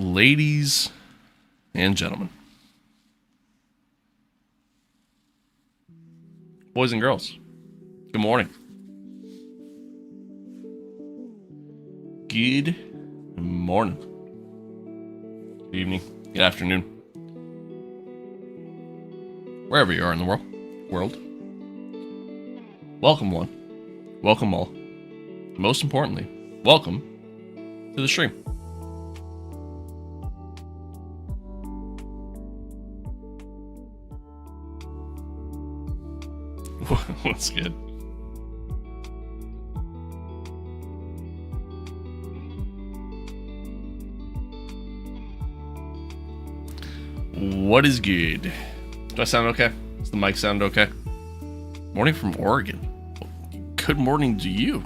Ladies and gentlemen, boys and girls, good morning. Good morning. Good evening. Good afternoon. Wherever you are in the world. Welcome one. Welcome all. Most importantly, welcome to the stream. What's good? What is good? Do I sound okay? Does the mic sound okay? Morning from Oregon. Good morning to you.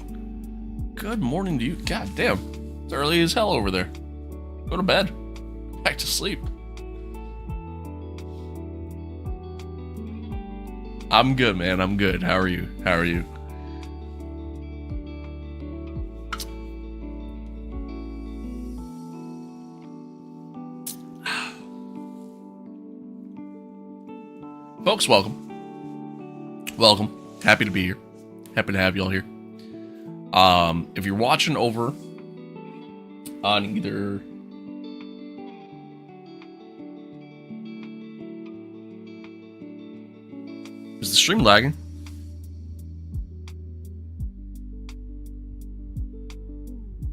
Good morning to you. God damn. It's early as hell over there. Go to bed. Back to sleep. I'm good, man. I'm good. How are you? How are you? Folks, welcome. Welcome. Happy to be here. Happy to have y'all here. If you're watching over on either is the stream lagging?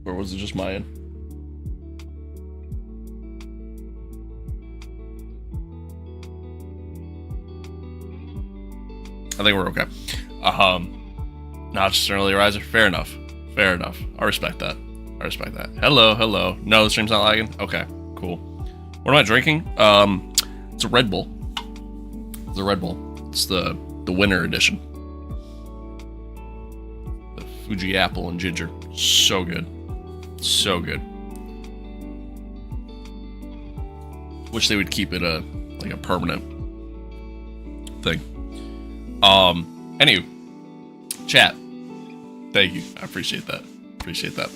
Or was it just my end? I think we're okay. Not just an early riser. Fair enough. Fair enough. I respect that. I respect that. Hello, hello. No, the stream's not lagging? Okay, cool. What am I drinking? It's a Red Bull. It's a Red Bull. It's the winter edition. The Fuji apple and ginger. So good. So good. Wish they would keep it a permanent thing. Anywho, chat. Thank you. I appreciate that. Appreciate that.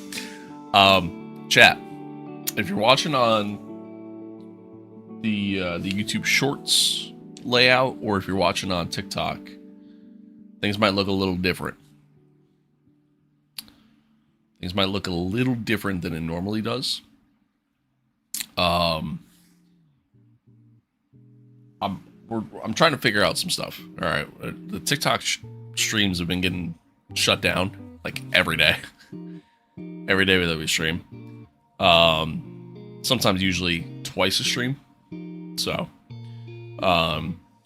Chat. If you're watching on the YouTube Shorts layout, or if you're watching on TikTok, things might look a little different. Things might look a little different than it normally does. I'm trying to figure out some stuff. All right, the TikTok streams have been getting shut down like every day. Every day that we stream. Sometimes usually twice a stream. So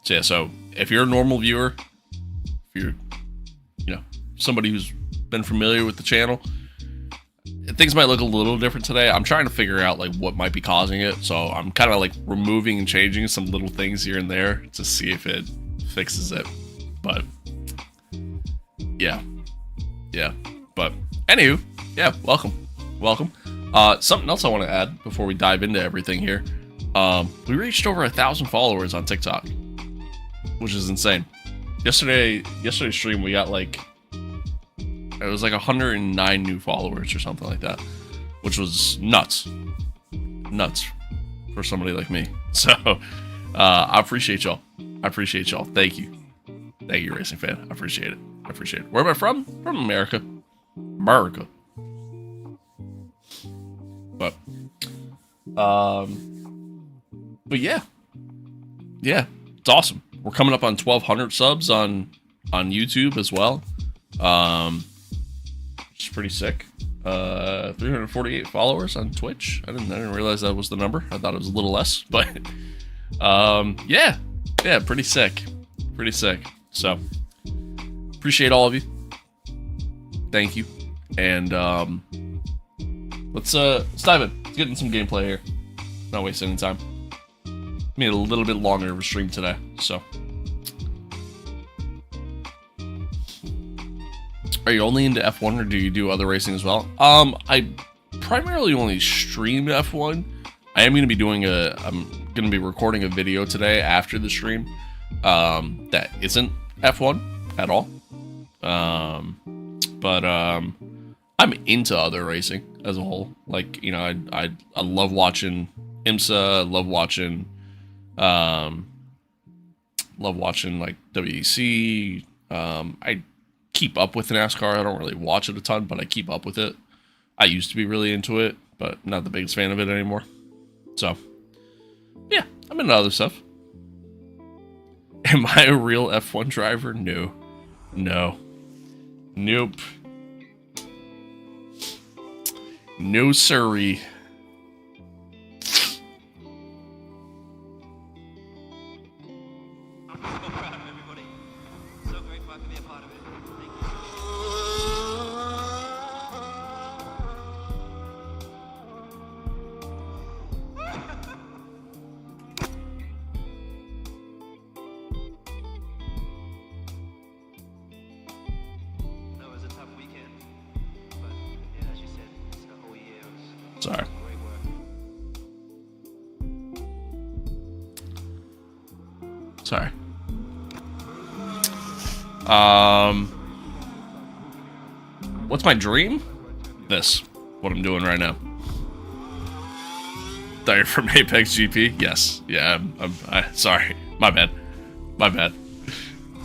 yeah, so if you're a normal viewer, if you're, somebody who's been familiar with the channel, things might look a little different today. I'm trying to figure out what might be causing it. So I'm kind of removing and changing some little things here and there to see if it fixes it. But yeah. But anywho, yeah, welcome. Something else I want to add before we dive into everything here. We reached over 1,000 followers on TikTok, which is insane. Yesterday's stream, we got it was 109 new followers or something like that, which was nuts for somebody like me. So I appreciate y'all. Thank you, racing fan. I appreciate it. Where am I from? From America. But yeah, it's awesome. We're coming up on 1,200 subs on YouTube as well. Which is pretty sick. 348 followers on Twitch. I didn't realize that was the number. I thought it was a little less, but yeah, pretty sick. So appreciate all of you. Thank you. And let's dive in. Let's get in some gameplay here. Not wasting any time. Made a little bit longer of a stream today, so. Are you only into F1 or do you do other racing as well? I primarily only stream F1. I am going to be I'm going to be recording a video today after the stream that isn't F1 at all. But I'm into other racing as a whole. Like, you know, I love watching IMSA, love watching like WEC. I keep up with NASCAR. I don't really watch it a ton, but I keep up with it. I used to be really into it, but not the biggest fan of it anymore. So, yeah, I'm into other stuff. Am I a real F1 driver? No. No. Nope. No siree. I'm so proud of everybody. So grateful I can be a part of it. Thank you. That was a tough weekend, but yeah, as you said, it's the whole year. It was Sorry. great work. Sorry. What's my dream? This. What I'm doing right now. Thought you're from Apex GP? Yes. Yeah, sorry. My bad. My bad.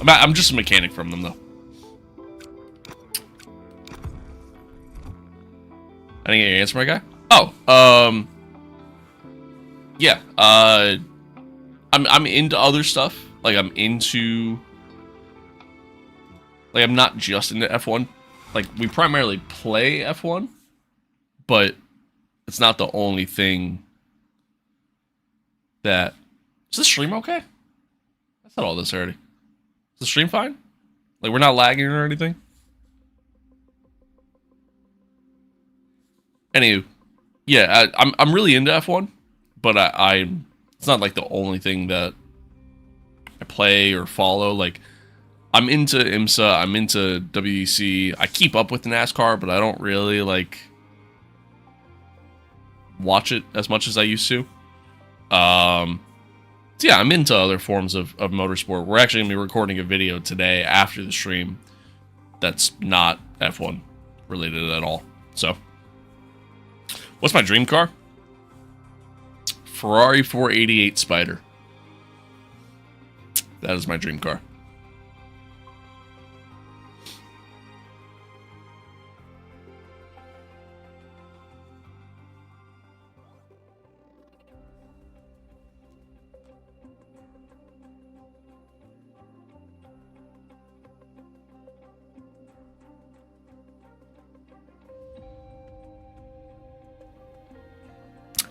I'm just a mechanic from them, though. I didn't get your answer, my guy? Oh, yeah, I'm into other stuff. Like, I'm not just into F1. Like, we primarily play F1, but it's not the only thing that... Is the stream okay? I said all this already. Is the stream fine? Like, we're not lagging or anything? Anywho, yeah, I'm really into F1, but it's not like the only thing that I play or follow. Like, I'm into IMSA, I'm into WEC. I keep up with NASCAR, but I don't really like watch it as much as I used to. So yeah, I'm into other forms of motorsport. We're actually gonna be recording a video today after the stream that's not F1 related at all. So, what's my dream car? Ferrari 488 Spider. That is my dream car.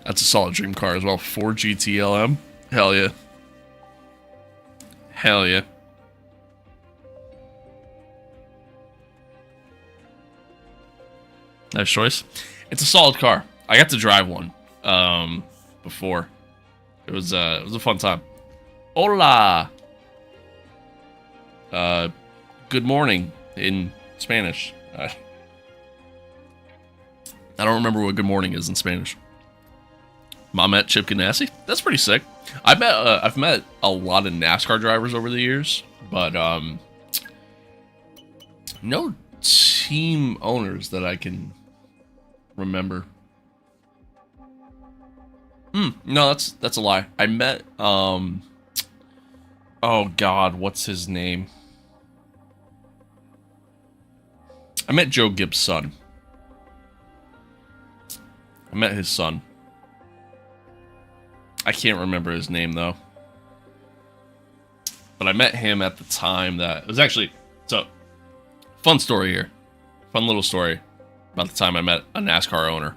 That's a solid dream car as well. 4 GTLM. Hell yeah. Hell yeah. Nice choice. It's a solid car. I got to drive one before. It was a fun time. Hola. Good morning in Spanish. I don't remember what good morning is in Spanish. Mamet Chip Ganassi? That's pretty sick. I've met a lot of NASCAR drivers over the years, but no team owners that I can remember. No, that's a lie. I met oh god, what's his name? I met Joe Gibbs' son. I met his son. I can't remember his name, though. But I met him at the time that... It was actually... So, fun story here. Fun little story about the time I met a NASCAR owner.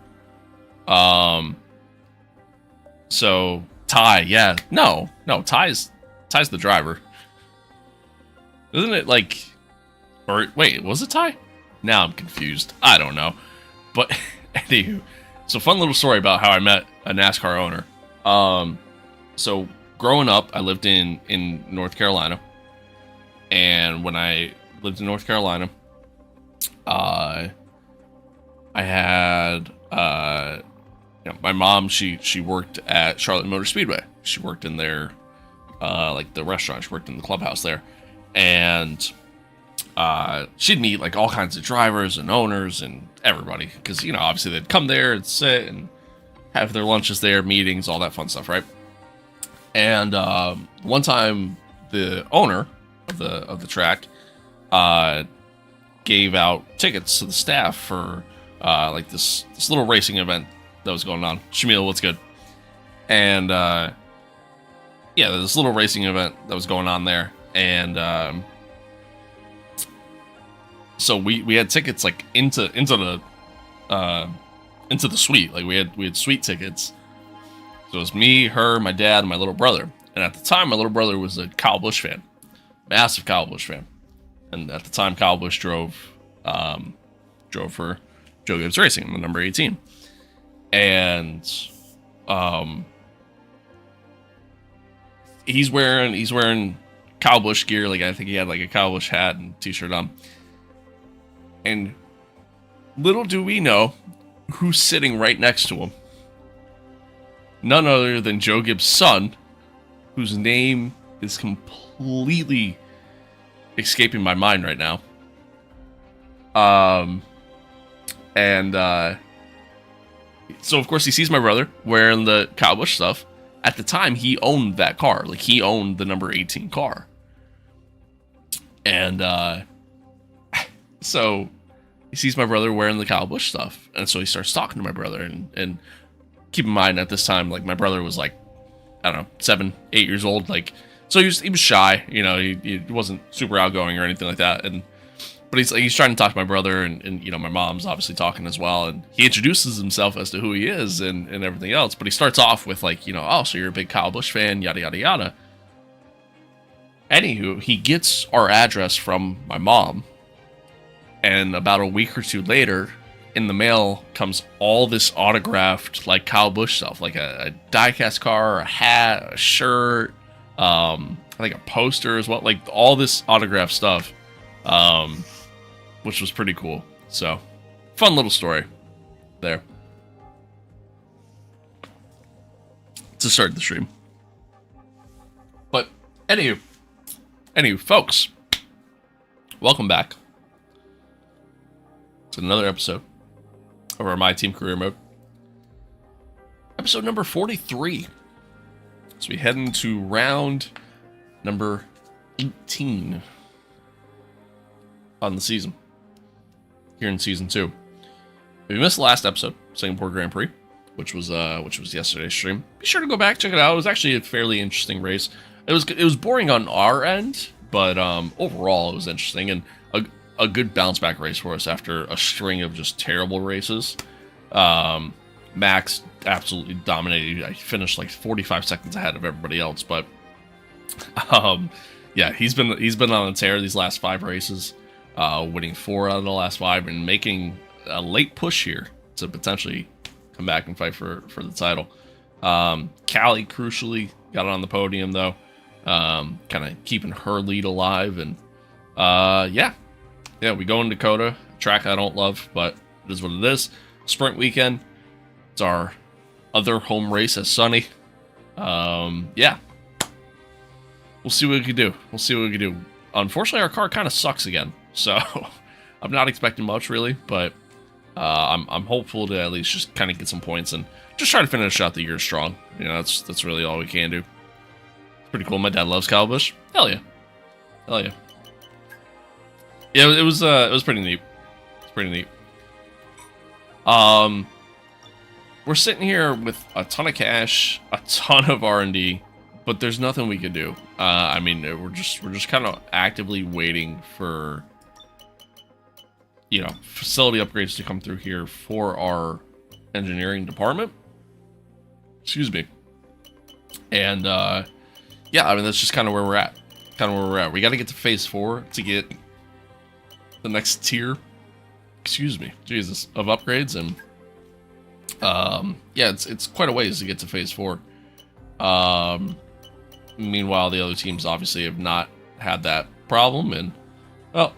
So, Ty, yeah. No, Ty's the driver. Isn't it like... Or, wait, was it Ty? Now I'm confused. I don't know. But, anywho. So, fun little story about how I met a NASCAR owner. So growing up, I lived in North Carolina, and when I lived in North Carolina, I had, my mom, she worked at Charlotte Motor Speedway. She worked in their, like the restaurant. She worked in the clubhouse there. And she'd meet like all kinds of drivers and owners and everybody, because you know obviously they'd come there and sit and have their lunches there, meetings, all that fun stuff, right? And one time the owner of the track gave out tickets to the staff for like this little racing event that was going on. Shamil, what's good? And yeah, this little racing event that was going on there, and so we had tickets like into the suite. Like we had suite tickets. So it was me, her, my dad, and my little brother. And at the time, my little brother was a Kyle Busch fan, massive Kyle Busch fan. And at the time, Kyle Busch drove for Joe Gibbs Racing, the number 18. And he's wearing Kyle Busch gear. Like I think he had like a Kyle Busch hat and t-shirt on. And little do we know who's sitting right next to him. None other than Joe Gibbs' son, whose name is completely escaping my mind right now. So of course he sees my brother wearing the Kyle Busch stuff. At the time, he owned that car. Like he owned the number 18 car. And so he sees my brother wearing the Kyle Busch stuff, and so he starts talking to my brother. And keep in mind, at this time, like my brother was like, I don't know, 7, 8 years old. Like, so he was shy, you know, he wasn't super outgoing or anything like that. But he's trying to talk to my brother, and you know, my mom's obviously talking as well. And he introduces himself as to who he is and everything else. But he starts off with like, you know, oh, so you're a big Kyle Busch fan, yada yada yada. Anywho, he gets our address from my mom. And about a week or two later, in the mail comes all this autographed, like, Kyle Busch stuff. Like a die-cast car, a hat, a shirt, I think a poster as well. Like, all this autographed stuff, which was pretty cool. So, fun little story there. To start the stream. But, anywho, folks, welcome back to another episode of our MYTEAM career mode. Episode number 43. So we head into round number 18 on the season. Here in season 2. If you missed the last episode, Singapore Grand Prix, which was yesterday's stream, be sure to go back, check it out. It was actually a fairly interesting race. It was boring on our end, but overall it was interesting, and a good bounce back race for us after a string of just terrible races. Max absolutely dominated. I finished like 45 seconds ahead of everybody else, but yeah, he's been on a tear these last 5 races, winning 4 out of the last 5 and making a late push here to potentially come back and fight for the title. Callie crucially got on the podium though, kind of keeping her lead alive, and yeah, we go into COTA, a track I don't love, but it is what it is. Sprint weekend. It's our other home race at Sunny. Yeah. We'll see what we can do. Unfortunately, our car kind of sucks again, so I'm not expecting much really, but I'm hopeful to at least just kind of get some points and just try to finish out the year strong. You know, that's really all we can do. It's pretty cool. My dad loves Kyle Busch. Hell yeah. Yeah, it was pretty neat. It's pretty neat. We're sitting here with a ton of cash, a ton of R&D, but there's nothing we can do. I mean, we're just kind of actively waiting for, you know, facility upgrades to come through here for our engineering department. Excuse me. And yeah, I mean, that's just kind of where we're at. We got to get to phase 4 to get the next tier, excuse me, Jesus, of upgrades, and yeah, it's quite a ways to get to phase 4. Meanwhile, the other teams obviously have not had that problem, and well,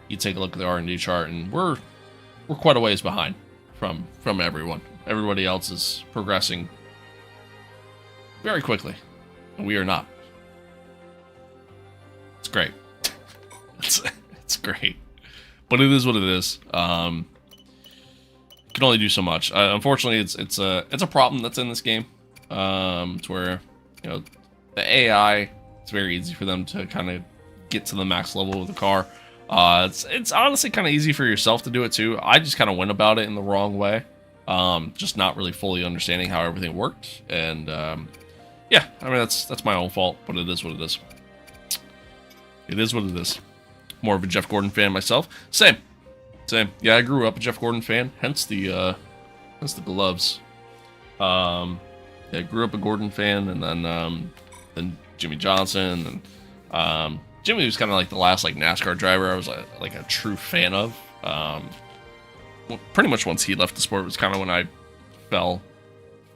you take a look at the R&D chart, and we're quite a ways behind from everyone. Everybody else is progressing very quickly, and we are not. It's great. It's great, but it is what it is. Can only do so much. Unfortunately, it's a problem that's in this game. It's where, you know, the AI, it's very easy for them to kind of get to the max level of the car. It's honestly kind of easy for yourself to do it too. I just kind of went about it in the wrong way, just not really fully understanding how everything worked. And yeah, I mean that's my own fault, but it is what it is. It is what it is. More of a Jeff Gordon fan myself. Same. Yeah, I grew up a Jeff Gordon fan, hence the gloves. Yeah, I grew up a Gordon fan, and then Jimmy Johnson, and Jimmy was kind of like the last like NASCAR driver I was like a true fan of. Well, pretty much once he left the sport was kind of when I fell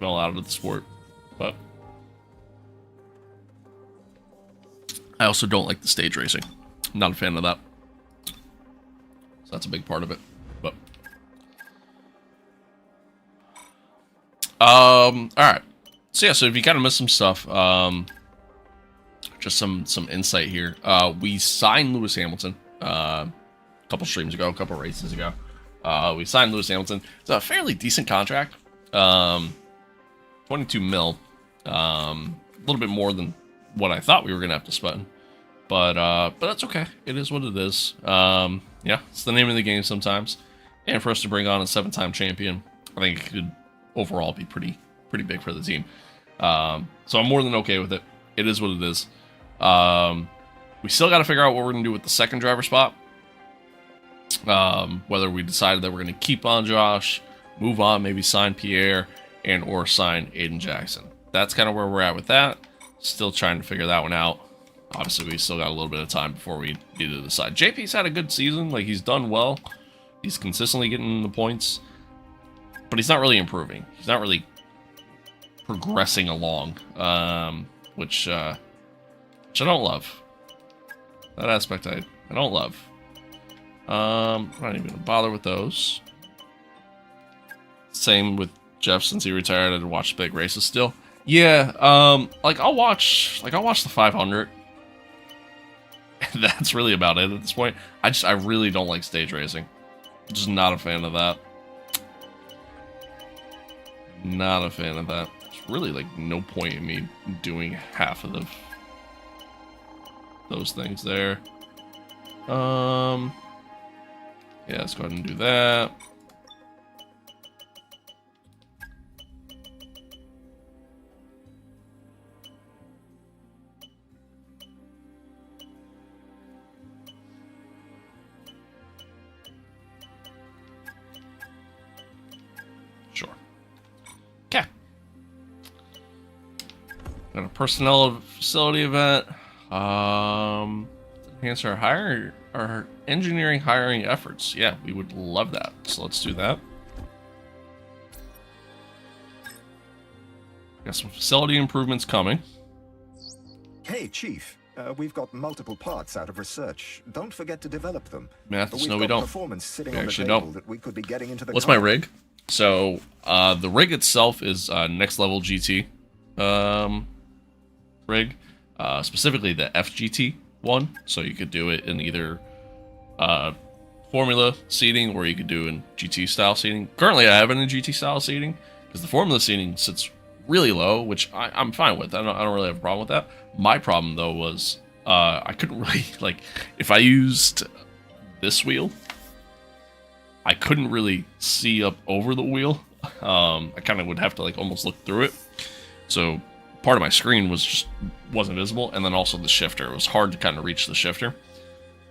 out of the sport. But I also don't like the stage racing. I'm not a fan of that. So that's a big part of it. But all right. So yeah, so if you kind of missed some stuff, just some insight here. We signed Lewis Hamilton a couple streams ago, a couple races ago. We signed Lewis Hamilton. It's a fairly decent contract. 22 mil. A little bit more than what I thought we were gonna have to spend. But that's okay. It is what it is. Yeah, it's the name of the game sometimes. And for us to bring on a 7-time champion, I think it could overall be pretty big for the team. So I'm more than okay with it. It is what it is. We still got to figure out what we're going to do with the second driver spot. Whether we decided that we're going to keep on Josh, move on, maybe sign Pierre, and or sign Aiden Jackson. That's kind of where we're at with that. Still trying to figure that one out. Obviously, we still got a little bit of time before we need to decide. JP's had a good season. Like, he's done well. He's consistently getting the points. But he's not really improving. He's not really progressing along. Which I don't love. That aspect I don't love. I'm not even gonna bother with those. Same with Jeff, since he retired, I watch big races still. Yeah, like I'll watch the 500. That's really about it at this point. I really don't like stage racing. Just not a fan of that. Not a fan of that. There's really like no point in me doing half of those things there. Yeah, let's go ahead and do that. Sure. Okay. Got a personnel facility event. Enhance our engineering hiring efforts. Yeah, we would love that. So let's do that. Got some facility improvements coming. Hey, Chief. We've got multiple parts out of research. Don't forget to develop them. Mathis, no, we don't. Performance sitting We on the actually table don't. that we could be getting into the What's car. my rig? So the rig itself is next level GT rig, specifically the FGT one. So you could do it in either Formula seating or you could do in GT style seating. Currently, I have it in GT style seating because the Formula seating sits really low, which I'm fine with. I don't really have a problem with that. My problem though was I couldn't really, like, if I used this wheel, I couldn't really see up over the wheel. I kind of would have to like almost look through it. So part of my screen wasn't visible, and then also the shifter. It was hard to kind of reach the shifter.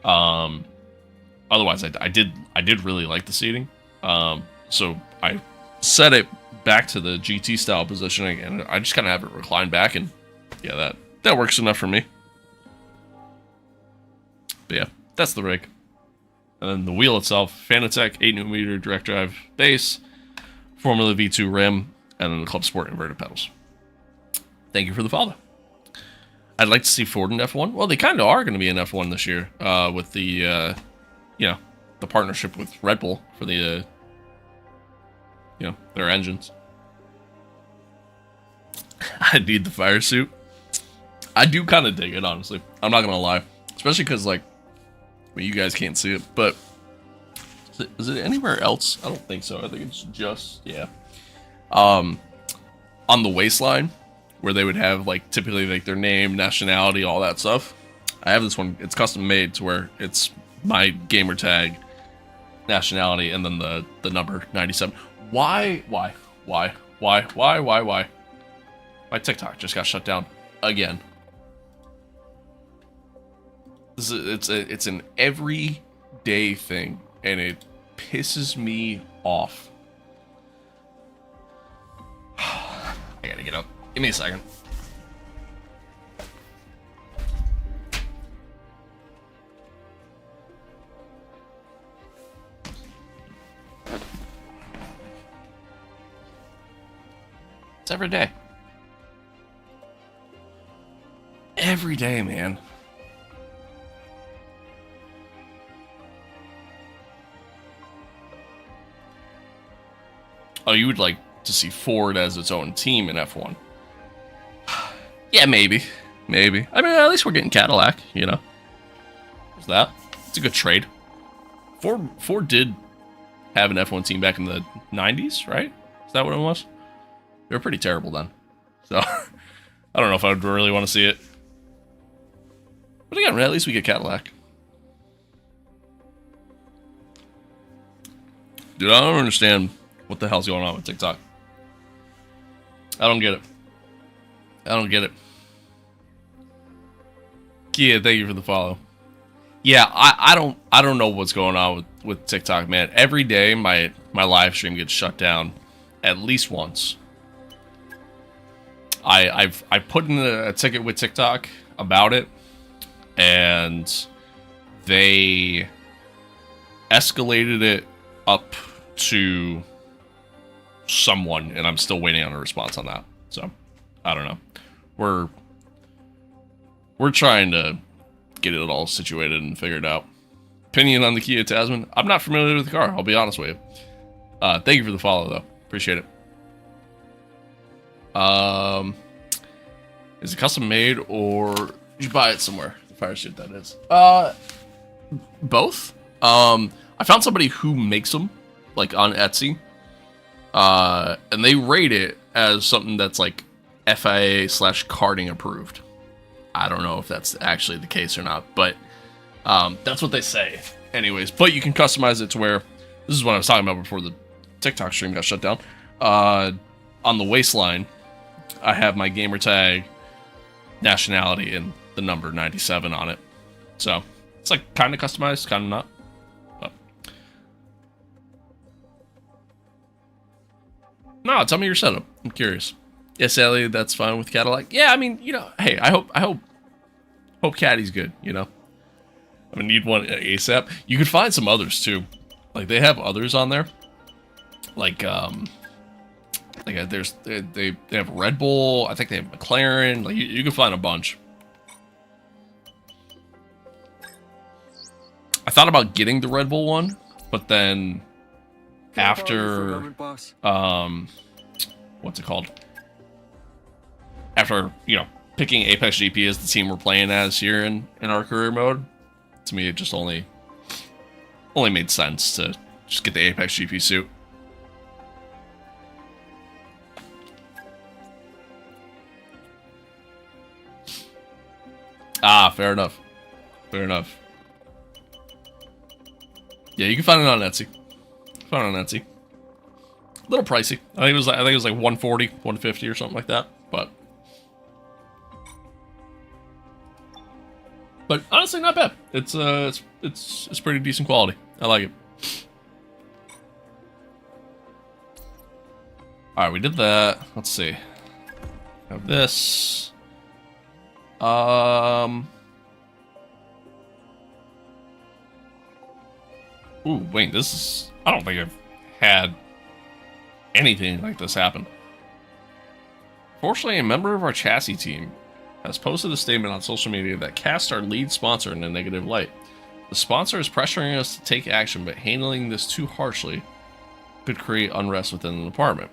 Otherwise, I did really like the seating. So I set it back to the GT style positioning, and I just kind of have it reclined back, and yeah, that works enough for me. But yeah, that's the rig. And then the wheel itself, Fanatec 8mm direct drive base, Formula V2 rim, and then the Club Sport inverted pedals. Thank you for the follow. I'd like to see Ford in F1. Well, they kind of are going to be in F1 this year with the, the partnership with Red Bull for the, their engines. I need the fire suit. I do kind of dig it, honestly. I'm not going to lie. Especially because, like, I mean, you guys can't see it, but is it anywhere else? I don't think so. I think it's just, yeah. On the waistline, where they would have, like, typically, like, their name, nationality, all that stuff. I have this one. It's custom made to where it's my gamer tag, nationality, and then the number 97. Why? My TikTok just got shut down again. It's an everyday thing, and it pisses me off. I gotta get up. Give me a second. It's every day. Every day, man. Oh, you would like to see Ford as its own team in F1? Yeah, maybe. Maybe. I mean, at least we're getting Cadillac, you know? What's that? It's a good trade. Ford did have an F1 team back in the 90s, right? Is that what it was? They were pretty terrible then. So, I don't know if I would really want to see it. But again, at least we get Cadillac. Dude, I don't understand what the hell's going on with TikTok. I don't get it. I don't get it. Kia, thank you for the follow. Yeah, I don't know what's going on with TikTok, man. Every day my live stream gets shut down at least once. I've put in a ticket with TikTok about it, and they escalated it up to someone, and I'm still waiting on a response on that. So I don't know. We're trying to get it all situated and figured out. Opinion on the Kia Tasman? I'm not familiar with the car, I'll be honest with you. Thank you for the follow, though. Appreciate it. Is it custom made, or did you buy it somewhere? The fire suit, that is. Both. I found somebody who makes them, like on Etsy. And they rate it as something that's like FIA/karting approved. I don't know if that's actually the case or not, but that's what they say. Anyways, but you can customize it to where, this is what I was talking about before the TikTok stream got shut down. On the waistline, I have my gamer tag, nationality, and the number 97 on it. So it's like kind of customized, kind of not. But no, tell me your setup. I'm curious. Yes, Ellie, that's fine with Cadillac. Yeah, I mean, you know, hey, I hope Caddy's good, you know. I'm gonna need one ASAP. You could find some others too. Like they have others on there. Like there's they have Red Bull. I think they have McLaren. Like you can find a bunch. I thought about getting the Red Bull one, but then after what's it called? After, you know, picking Apex GP as the team we're playing as here in our career mode, to me it just only made sense to just get the Apex GP suit. Ah, fair enough. Fair enough. Yeah, you can find it on Etsy. Find it on Etsy. A little pricey. I think it was like 140, 150 or something like that. But honestly, not bad. It's pretty decent quality. I like it. All right, we did that. Let's see. Have this. Ooh, wait. This is. I don't think I've had anything like this happen. Fortunately, a member of our chassis team has posted a statement on social media that casts our lead sponsor in a negative light. The sponsor is pressuring us to take action, but handling this too harshly could create unrest within the department.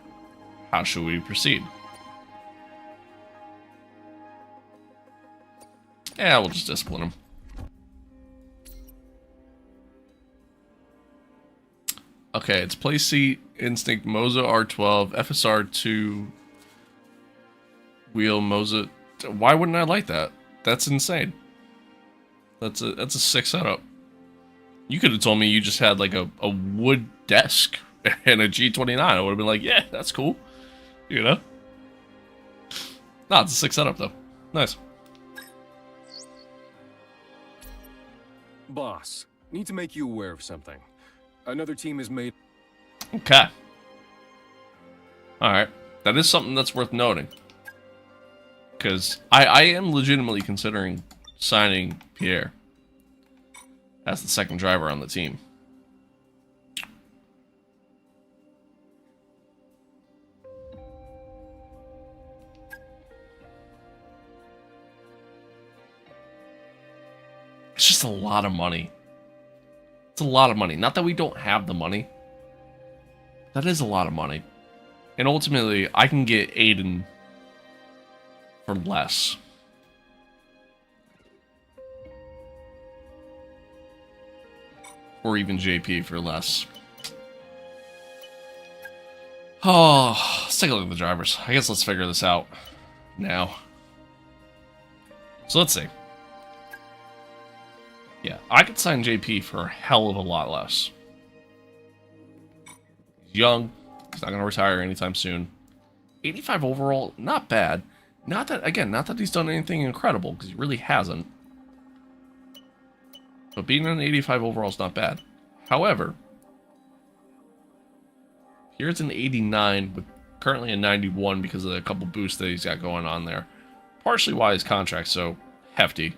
How should we proceed? Yeah, we'll just discipline him. Okay, it's Play Seat, Instinct, Moza R12, FSR2, Wheel, Moza. Why wouldn't I like that? That's insane. That's a sick setup. You could have told me you just had like a wood desk and a G29. I would have been like, yeah, that's cool. You know? Nah, it's a sick setup though. Nice. Boss, need to make you aware of something. Another team has made... Okay. Alright. That is something that's worth noting. Because I am legitimately considering signing Pierre as the second driver on the team. It's just a lot of money. It's a lot of money. Not that we don't have the money. That is a lot of money. And ultimately, I can get Aiden for less. Or even JP for less. Oh, let's take a look at the drivers. I guess let's figure this out now. So let's see. Yeah, I could sign JP for a hell of a lot less. He's young. He's not going to retire anytime soon. 85 overall, not bad. Not that, again, not that he's done anything incredible, because he really hasn't. But being an 85 overall is not bad. However, here's an 89 with currently a 91 because of a couple boosts that he's got going on there. Partially why his contract's so hefty.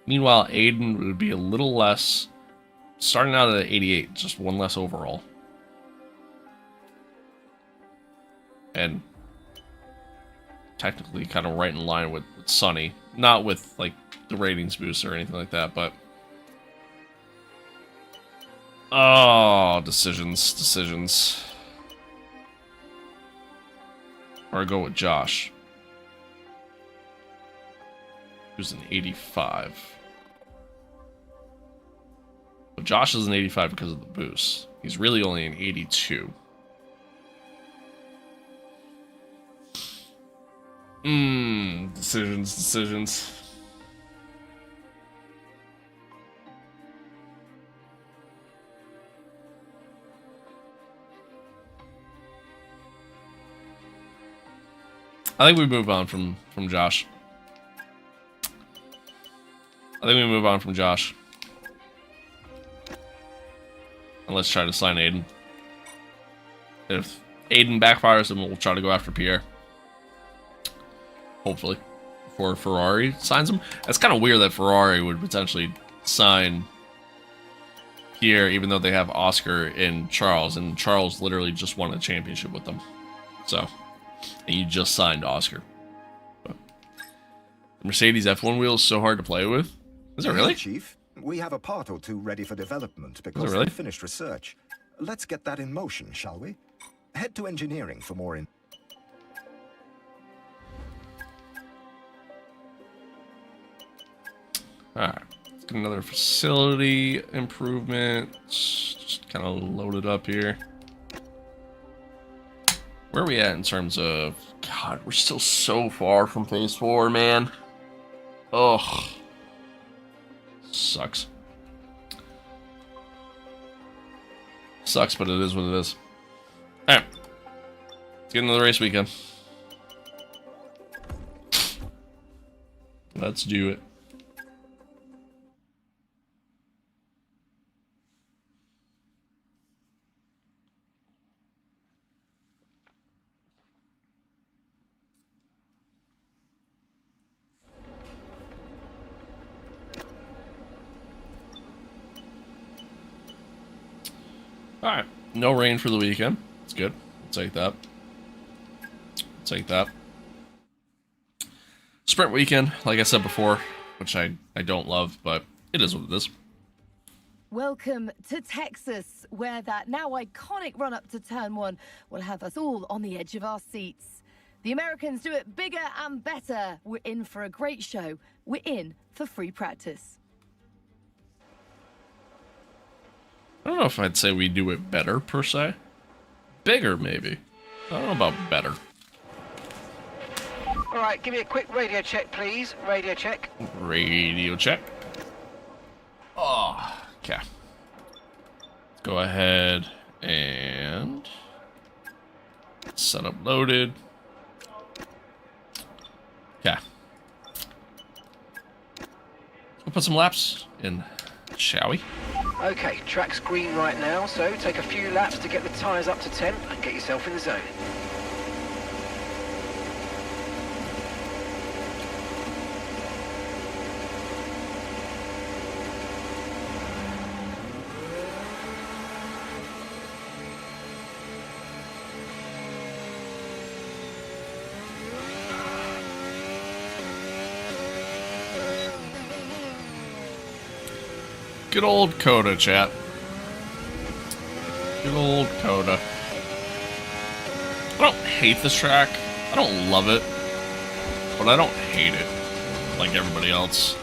Meanwhile, Aiden would be a little less, starting out at 88, just one less overall. And technically kind of right in line with Sonny. Not with, like, the ratings boost or anything like that, but... Oh, decisions. Or I go with Josh, who's an 85. But Josh is an 85 because of the boost. He's really only an 82. Decisions. I think we move on from Josh. And let's try to sign Aiden. If Aiden backfires, then we'll try to go after Pierre. Hopefully. Before Ferrari signs him. It's kind of weird that Ferrari would potentially sign Pierre, even though they have Oscar and Charles. And Charles literally just won a championship with them. So, and you just signed Oscar. But the Mercedes F1 wheel is so hard to play with. Is it really? Chief, we have a part or two ready for development because really? we've finished research. Let's get that in motion, shall we? Head to engineering for more Alright, let's get another facility improvement. Just kind of load it up here. Where are we at in terms of... God, we're still so far from phase 4, man. Ugh. Sucks. Sucks, but it is what it is. Alright. Let's get into the race weekend. Let's do it. Alright, no rain for the weekend. It's good. I'll take that. Sprint weekend, like I said before, which I don't love, but it is what it is. Welcome to Texas, where that now iconic run-up to Turn 1 will have us all on the edge of our seats. The Americans do it bigger and better. We're in for a great show. We're in for free practice. I don't know if I'd say we do it better, per se. Bigger, maybe. I don't know about better. All right, give me a quick radio check, please. Radio check. Radio check. Oh, okay. Let's go ahead and setup loaded. Okay. We'll put some laps in, shall we? Okay, track's green right now, so take a few laps to get the tyres up to temp and get yourself in the zone. Good old COTA, chat. Good old COTA. I don't hate this track. I don't love it. But I don't hate it. Like everybody else.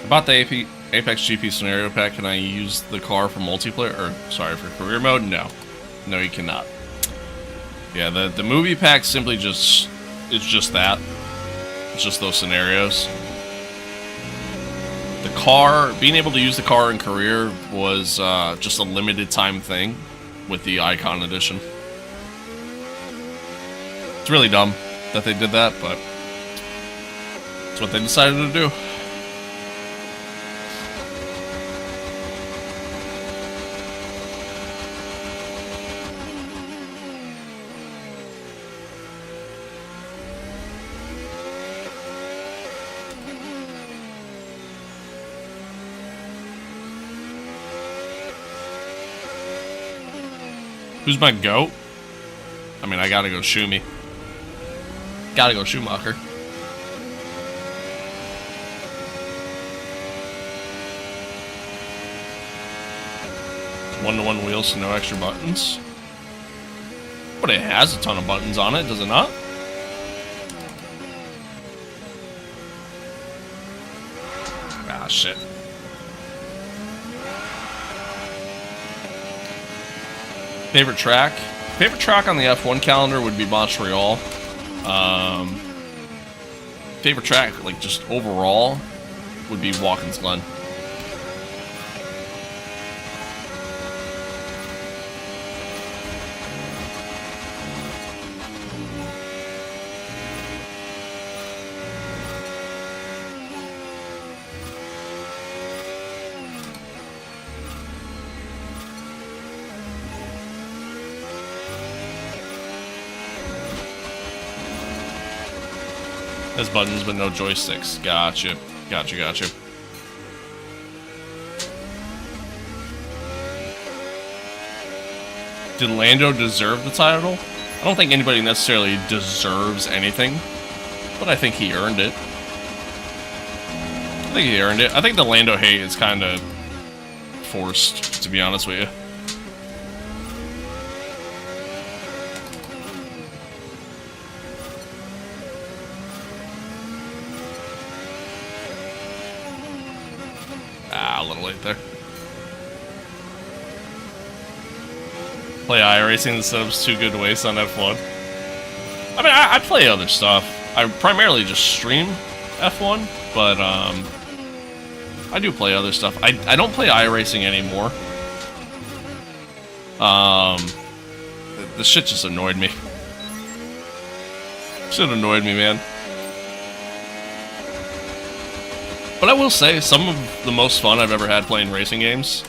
I bought the Apex GP scenario pack. Can I use the car for multiplayer? Or, sorry, for career mode? No. No, you cannot. Yeah, the movie pack simply just... It's just that. It's just those scenarios. The car, being able to use the car in career was just a limited time thing with the Icon Edition. It's really dumb that they did that, but it's what they decided to do. Who's my GOAT? I mean, I gotta go Schumi. Gotta go Schumacher. One-to-one wheels, so no extra buttons. But it has a ton of buttons on it, does it not? Ah, shit. Favorite track? Favorite track on the F1 calendar would be Montreal. Favorite track, like just overall, would be Watkins Glen. Has buttons but no joysticks. Gotcha. Gotcha. Did Lando deserve the title? I don't think anybody necessarily deserves anything, but I think he earned it. I think the Lando hate is kind of forced, to be honest with you. A little late there. Play iRacing, the setup's too good to waste on F1. I mean, I play other stuff. I primarily just stream F1, but I do play other stuff. I don't play iRacing anymore. The shit just annoyed me. Shit annoyed me, man. But I will say, some of the most fun I've ever had playing racing games,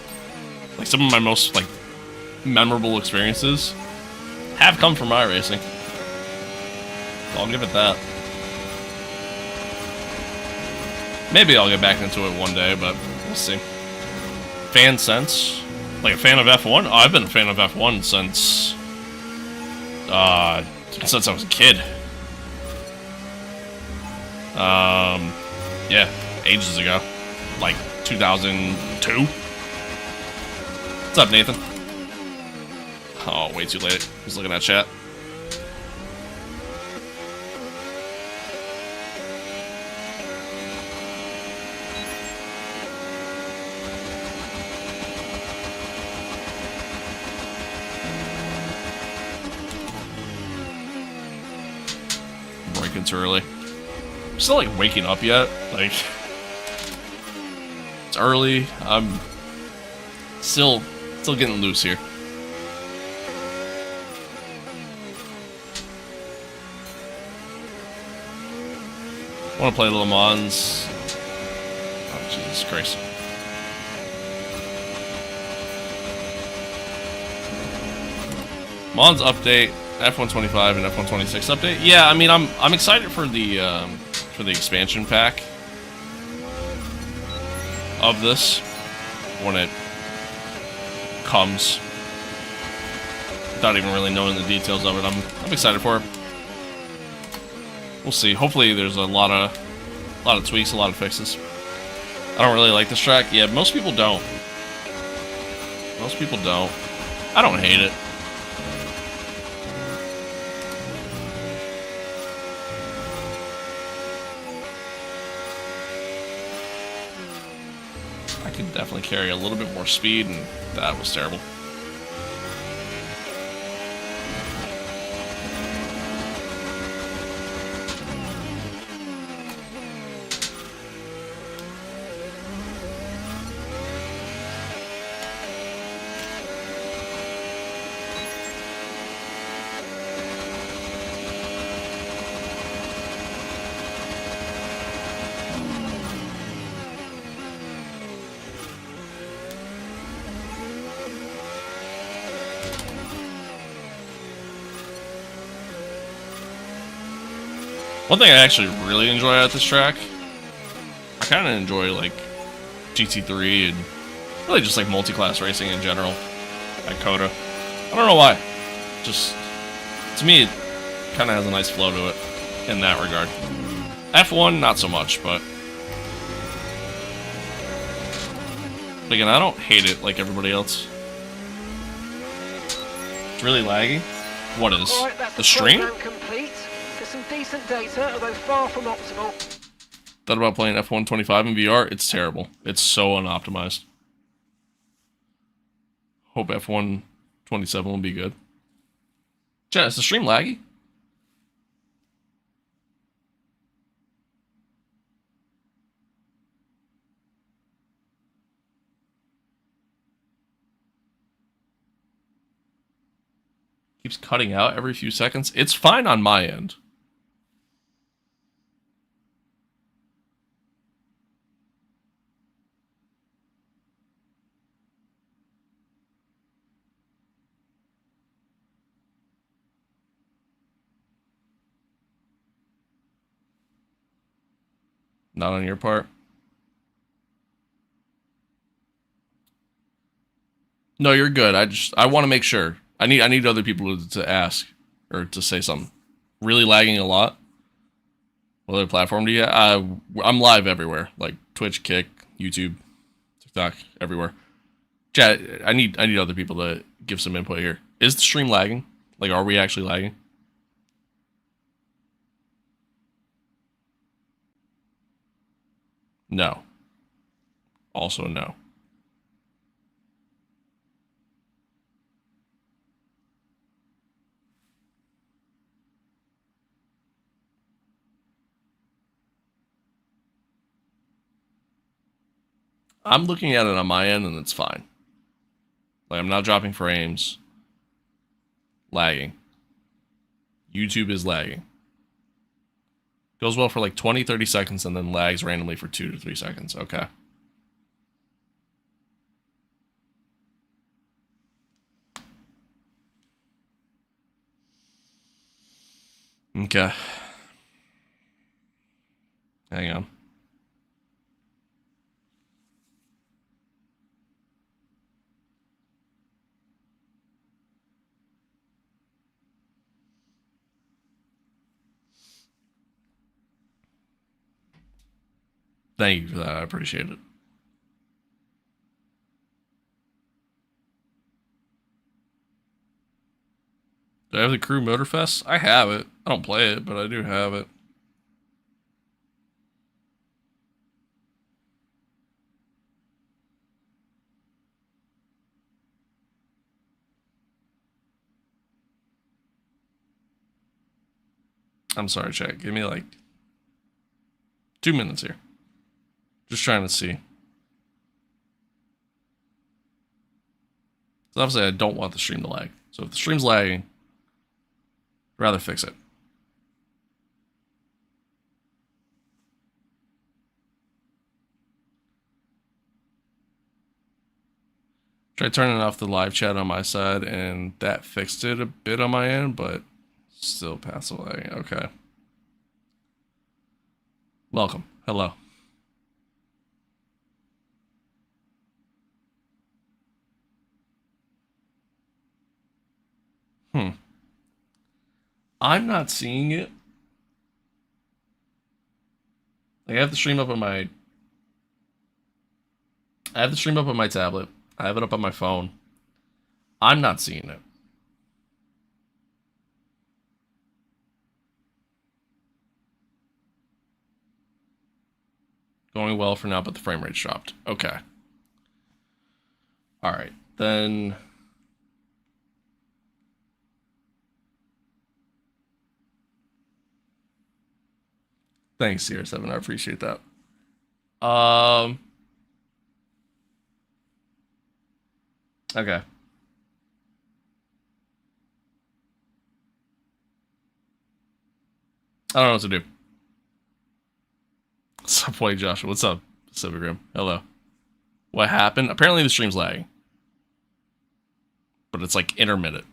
like some of my most like memorable experiences, have come from iRacing. So I'll give it that. Maybe I'll get back into it one day, but we'll see. Fan sense? Like a fan of F1? Oh, I've been a fan of F1 since I was a kid. Yeah. Ages ago, like 2002. What's up, Nathan? Oh, way too late. He's looking at chat. too early. I'm still like waking up yet. Like it's early. I'm still getting loose here. I want to play Le Mans. Oh, Jesus Christ. Mons update, F125 and F126 update. Yeah, I mean, I'm excited for the expansion pack of this when it comes. Without even really knowing the details of it, I'm excited for it. We'll see. Hopefully, there's a lot of tweaks, a lot of fixes. I don't really like this track. Yeah, most people don't. Most people don't. I don't hate it. I could definitely carry a little bit more speed, and that was terrible. One thing I actually really enjoy at this track, I kind of enjoy like GT3 and really just like multi-class racing in general at COTA. I don't know why. Just, to me, it kind of has a nice flow to it in that regard. F1, not so much, but again, I don't hate it like everybody else. It's really laggy. What is? Right, the stream? Complete. There's some decent data, although far from optimal. Thought about playing F125 in VR. It's terrible. It's so unoptimized. Hope F127 will be good. Chat, is the stream laggy? Keeps cutting out every few seconds. It's fine on my end. Not on your part. No, you're good. I want to make sure. I need other people to ask or to say something. Really lagging a lot. What other platform do you have? I'm live everywhere, like Twitch, Kick, YouTube, TikTok, everywhere. Chat, I need other people to give some input here. Is the stream lagging? Like, are we actually lagging? No. Also no. I'm looking at it on my end and it's fine. Like, I'm not dropping frames. Lagging. YouTube is lagging. Goes well for like 20, 30 seconds and then lags randomly for 2 to 3 seconds. Okay. Okay. Hang on. Thank you for that. I appreciate it. Do I have the Crew Motorfest? I have it. I don't play it, but I do have it. I'm sorry, chat. Give me like 2 minutes here. Just trying to see. So obviously I don't want the stream to lag. So if the stream's lagging, I'd rather fix it. Tried turning off the live chat on my side, and that fixed it a bit on my end, but still pass away. Okay. Welcome. Hello. I'm not seeing it. Like, I have the stream up on my tablet. I have it up on my phone. I'm not seeing it. Going well for now, but the frame rate's dropped. Okay. Alright, then... Thanks, CR7. I appreciate that. Okay. I don't know what to do. Subway Joshua. What's up, Civigram? Hello. What happened? Apparently the stream's lagging. But it's like intermittent.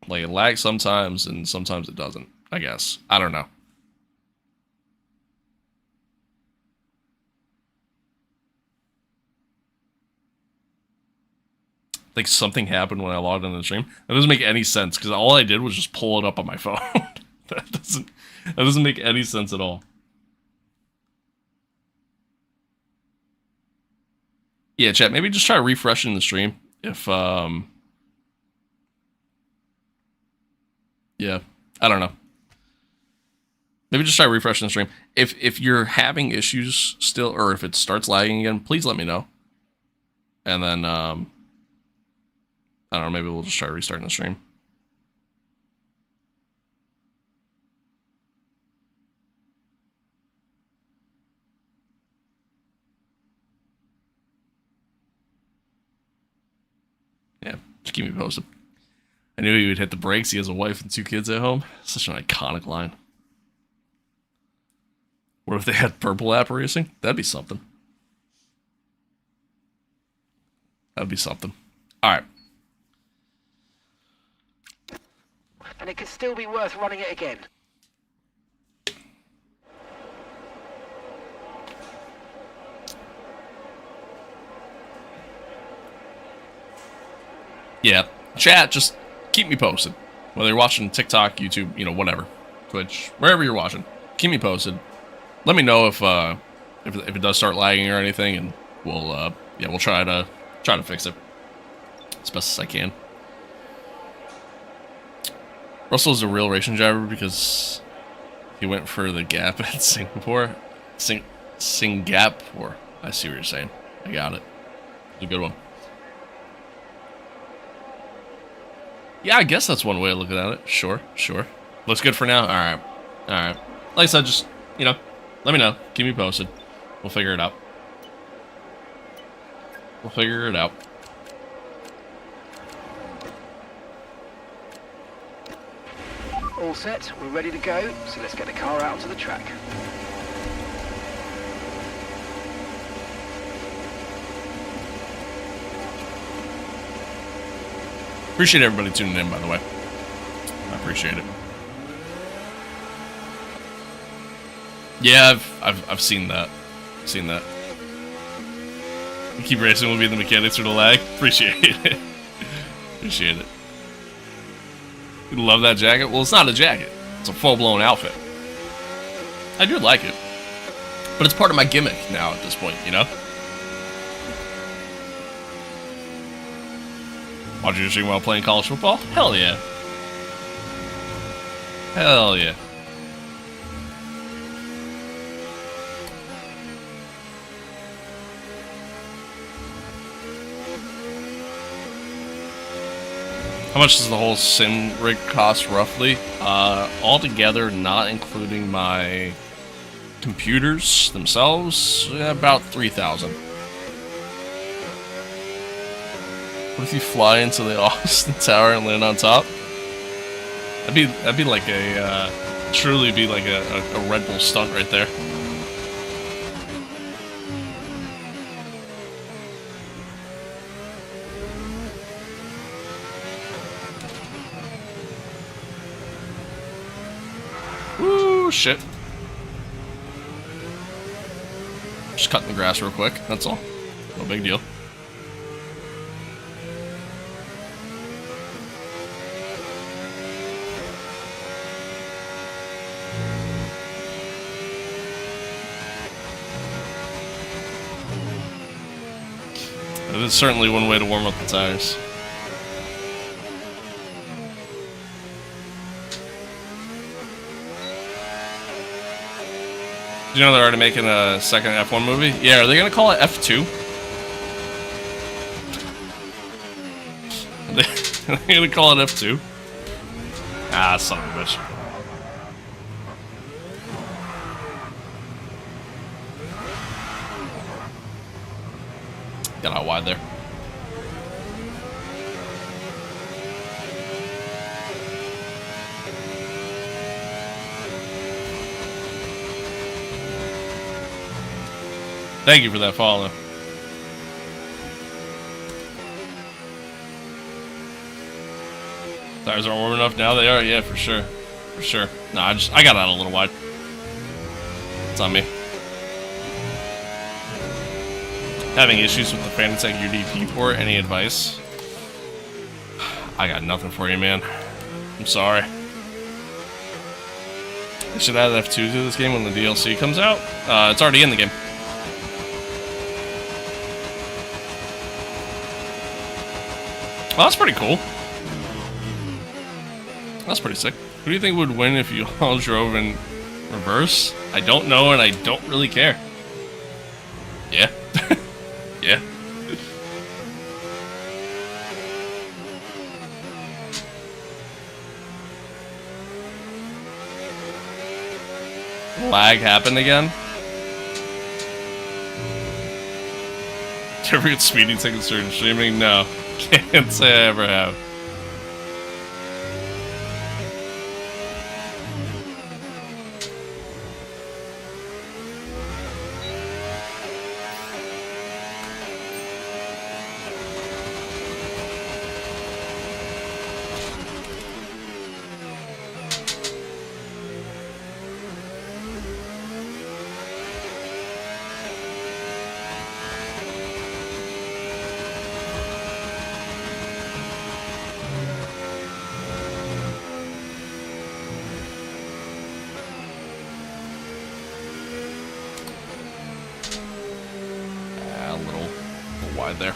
Like it lags sometimes and sometimes it doesn't, I guess. I don't know. Like something happened when I logged into the stream. That doesn't make any sense because all I did was just pull it up on my phone. That doesn't make any sense at all. Yeah, chat, maybe just try refreshing the stream if yeah, I don't know. Maybe just try refreshing the stream. If you're having issues still, or if it starts lagging again, please let me know. And then I don't know, maybe we'll just try restarting the stream. Yeah, just keep me posted. I knew he would hit the brakes. He has a wife and 2 kids at home. Such an iconic line. What if they had purple app racing? That'd be something. That'd be something. All right. And it could still be worth running it again. Yeah, chat, just keep me posted. Whether you're watching TikTok, YouTube, you know, whatever, Twitch, wherever you're watching, keep me posted. Let me know if it does start lagging or anything, and we'll try to fix it as best as I can. Russell's a real racing driver because he went for the gap at Singapore. Singapore. I see what you're saying. I got it. It's a good one. Yeah, I guess that's one way of looking at it. Sure. Looks good for now? Alright. Like I said, just, you know, let me know. Keep me posted. We'll figure it out. All set, we're ready to go, so let's get the car out to the track. Appreciate everybody tuning in, by the way. I appreciate it. Yeah, I've seen that. You keep racing will be the mechanics or the lag. Appreciate it. You love that jacket? Well, it's not a jacket. It's a full-blown outfit. I do like it. But it's part of my gimmick now at this point, you know? Watching your stream while playing college football? Hell yeah. Hell yeah. How much does the whole sim rig cost roughly? Altogether, not including my computers themselves, about 3,000. What if you fly into the Austin Tower and land on top? That'd be like a truly be like a Red Bull stunt right there. Woo, shit. Just cutting the grass real quick, that's all. No big deal. It is certainly one way to warm up the tires. You know they're already making a second F1 movie? Yeah, are they gonna call it F2? Are they gonna call it F2? Ah, son of a bitch. Got out wide there. Thank you for that follow. Tires aren't warm enough now. They are, yeah, for sure, for sure. Nah, I got out a little wide. It's on me. Having issues with the Fanatec UDP port. Any advice? I got nothing for you, man. I'm sorry. They should add F2 to this game when the DLC comes out. It's already in the game. Well, that's pretty cool. That's pretty sick. Who do you think would win if you all drove in reverse? I don't know, and I don't really care. Yeah. Yeah. Lag happened again? Did you ever get speeding tickets during streaming? No. Can't say I ever have. Wide there.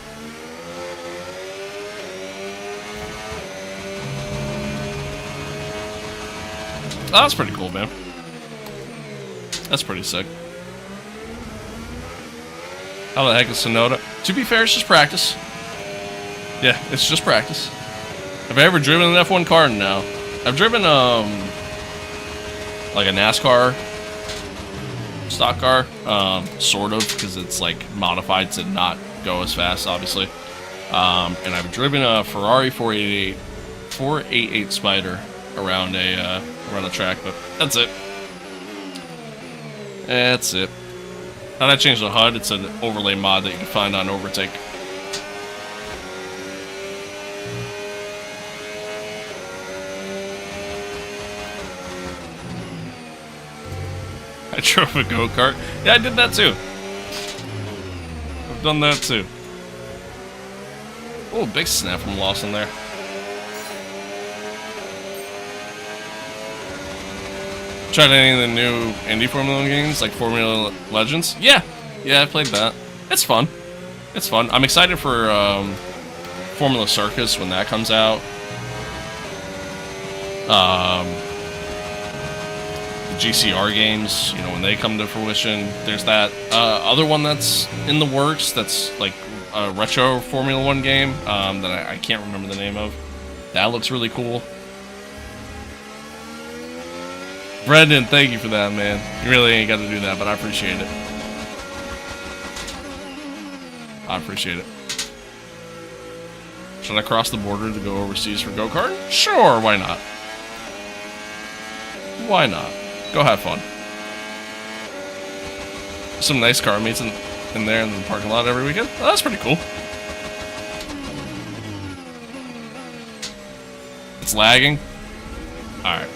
Oh, that's pretty cool, man. That's pretty sick. How the heck is Sonoda? To be fair, it's just practice. Yeah, it's just practice. Have I ever driven an F1 car? No. I've driven, like a NASCAR stock car, sort of, because it's like modified to not go as fast, obviously. And I've driven a Ferrari 488 Spider around a track, but that's it. That's it. How'd I change the HUD? It's an overlay mod that you can find on Overtake. I drove a go-kart. Yeah, I did that too. I've done that too. Oh, big snap from Lawson there. Tried any of the new Indy Formula 1 games, like Formula Legends? Yeah, I played that. It's fun. It's fun. I'm excited for Formula Circus when that comes out. The GCR games, you know, when they come to fruition. There's that other one that's in the works that's like a retro Formula 1 game that I can't remember the name of. That looks really cool. Brendan, thank you for that, man. You really ain't got to do that, but I appreciate it. I appreciate it. Should I cross the border to go overseas for go-kart? Sure, why not? Why not? Go have fun. Some nice car meets in there in the parking lot every weekend. Oh, that's pretty cool. It's lagging. Alright.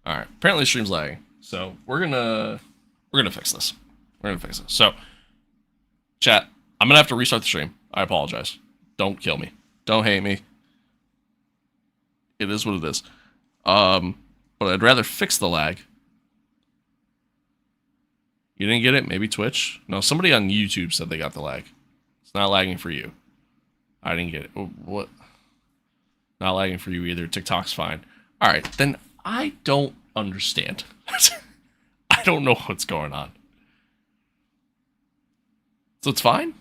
Alright. Apparently the stream's lagging. So we're gonna fix this. We're gonna fix this. So chat, I'm gonna have to restart the stream. I apologize. Don't kill me. Don't hate me. It is what it is. But I'd rather fix the lag. You didn't get it? Maybe Twitch? No, somebody on YouTube said they got the lag. It's not lagging for you. I didn't get it. What? Not lagging for you either. TikTok's fine. Alright, then I don't understand. I don't know what's going on. So it's fine?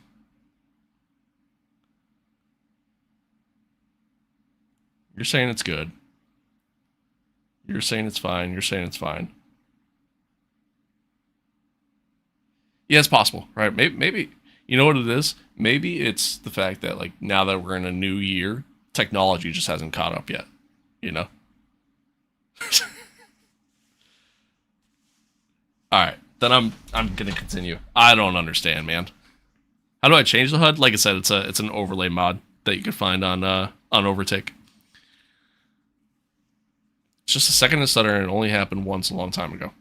You're saying it's good. You're saying it's fine. You're saying it's fine. Yeah, it's possible, right? Maybe, you know what it is? Maybe it's the fact that, like, now that we're in a new year, technology just hasn't caught up yet, you know? Alright, then I'm gonna continue. I don't understand, man. How do I change the HUD? Like I said, it's an overlay mod that you can find on Overtake. It's just a second to stutter, and it only happened once a long time ago.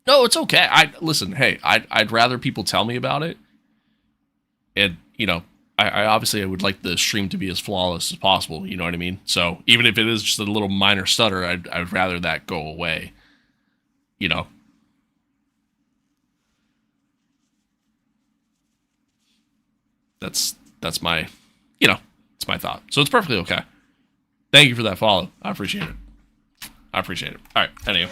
No, it's okay. Listen, hey, I'd rather people tell me about it. And, you know, I obviously I would like the stream to be as flawless as possible, you know what I mean? So even if it is just a little minor stutter, I'd rather that go away. You know. That's my, you know, it's my thought. So it's perfectly okay. Thank you for that follow. I appreciate it. I appreciate it. All right, anyway.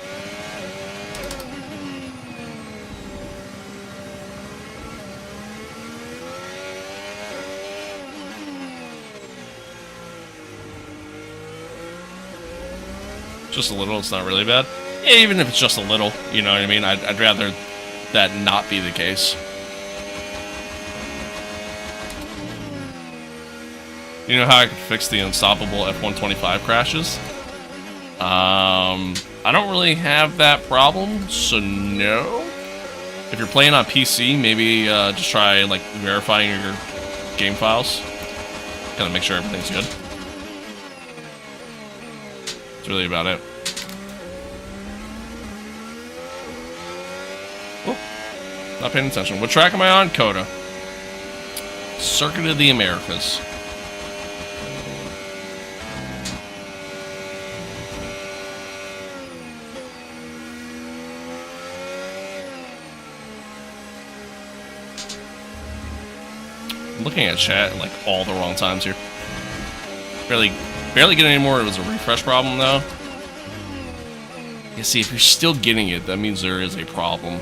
Just a little, it's not really bad. Yeah, even if it's just a little, you know what I mean? I'd rather that not be the case. You know how I could fix the unstoppable F125 crashes? I don't really have that problem, so no. If you're playing on PC, maybe just try like verifying your game files. Kind of make sure everything's good. That's really about it. Oh, not paying attention. What track am I on? COTA. Circuit of the Americas. I'm looking at chat like all the wrong times here. Barely getting any more. It was a refresh problem though. You see, if you're still getting it, that means there is a problem.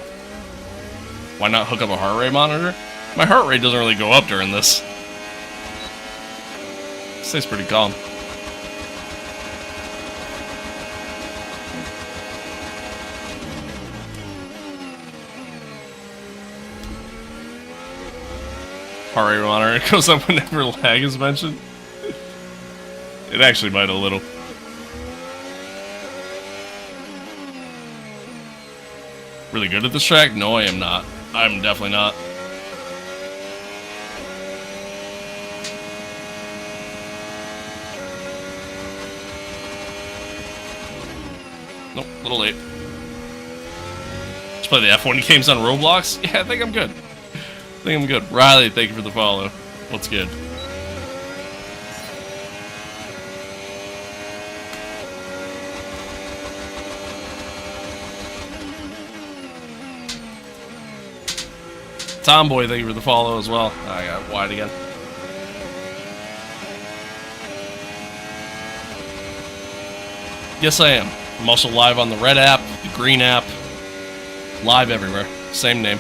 Why not hook up a heart rate monitor? My heart rate doesn't really go up during this. It stays pretty calm. Heart rate monitor, it goes up whenever lag is mentioned. It actually might a little. Really good at this track? No, I am not. I'm definitely not. Nope, a little late. Let's play the F1 games on Roblox? Yeah, I think I'm good. I think I'm good. Riley, thank you for the follow. What's good? Tomboy, thank you for the follow as well. I got wide again. Yes, I am. I'm also live on the red app, the green app, live everywhere. Same name.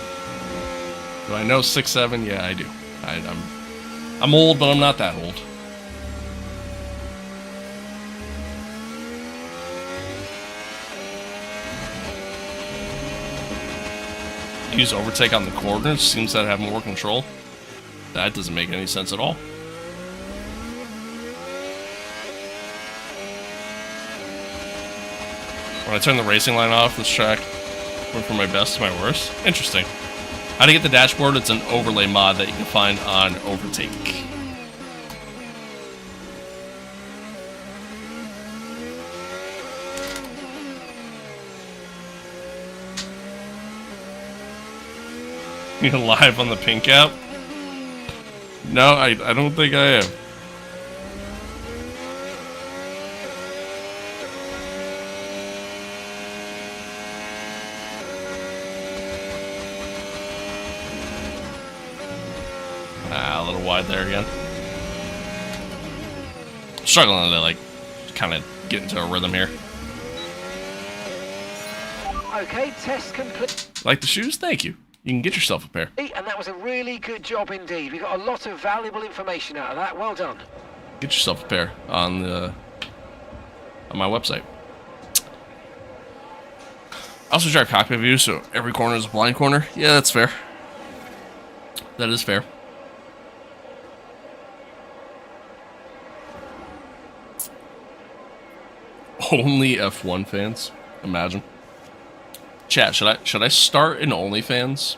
Do I know 6'7"? Yeah, I do. I'm old, but I'm not that old. use overtake on the corners. Seems to have more control. That doesn't make any sense at all. When I turn the racing line off, this track went from my best to my worst. Interesting. How to get the dashboard? It's an overlay mod that you can find on Overtake. You're live on the pink app? No, I don't think I am. A little wide there again. Struggling to like kind of get into a rhythm here. Okay, test complete. Like the shoes? Thank you. You can get yourself a pair. And that was a really good job indeed. We got a lot of valuable information out of that. Well done. Get yourself a pair on my website. I also drive cockpit view, so every corner is a blind corner. Yeah, that's fair. That is fair. Only F1 fans. Imagine. Chat, should I start an OnlyFans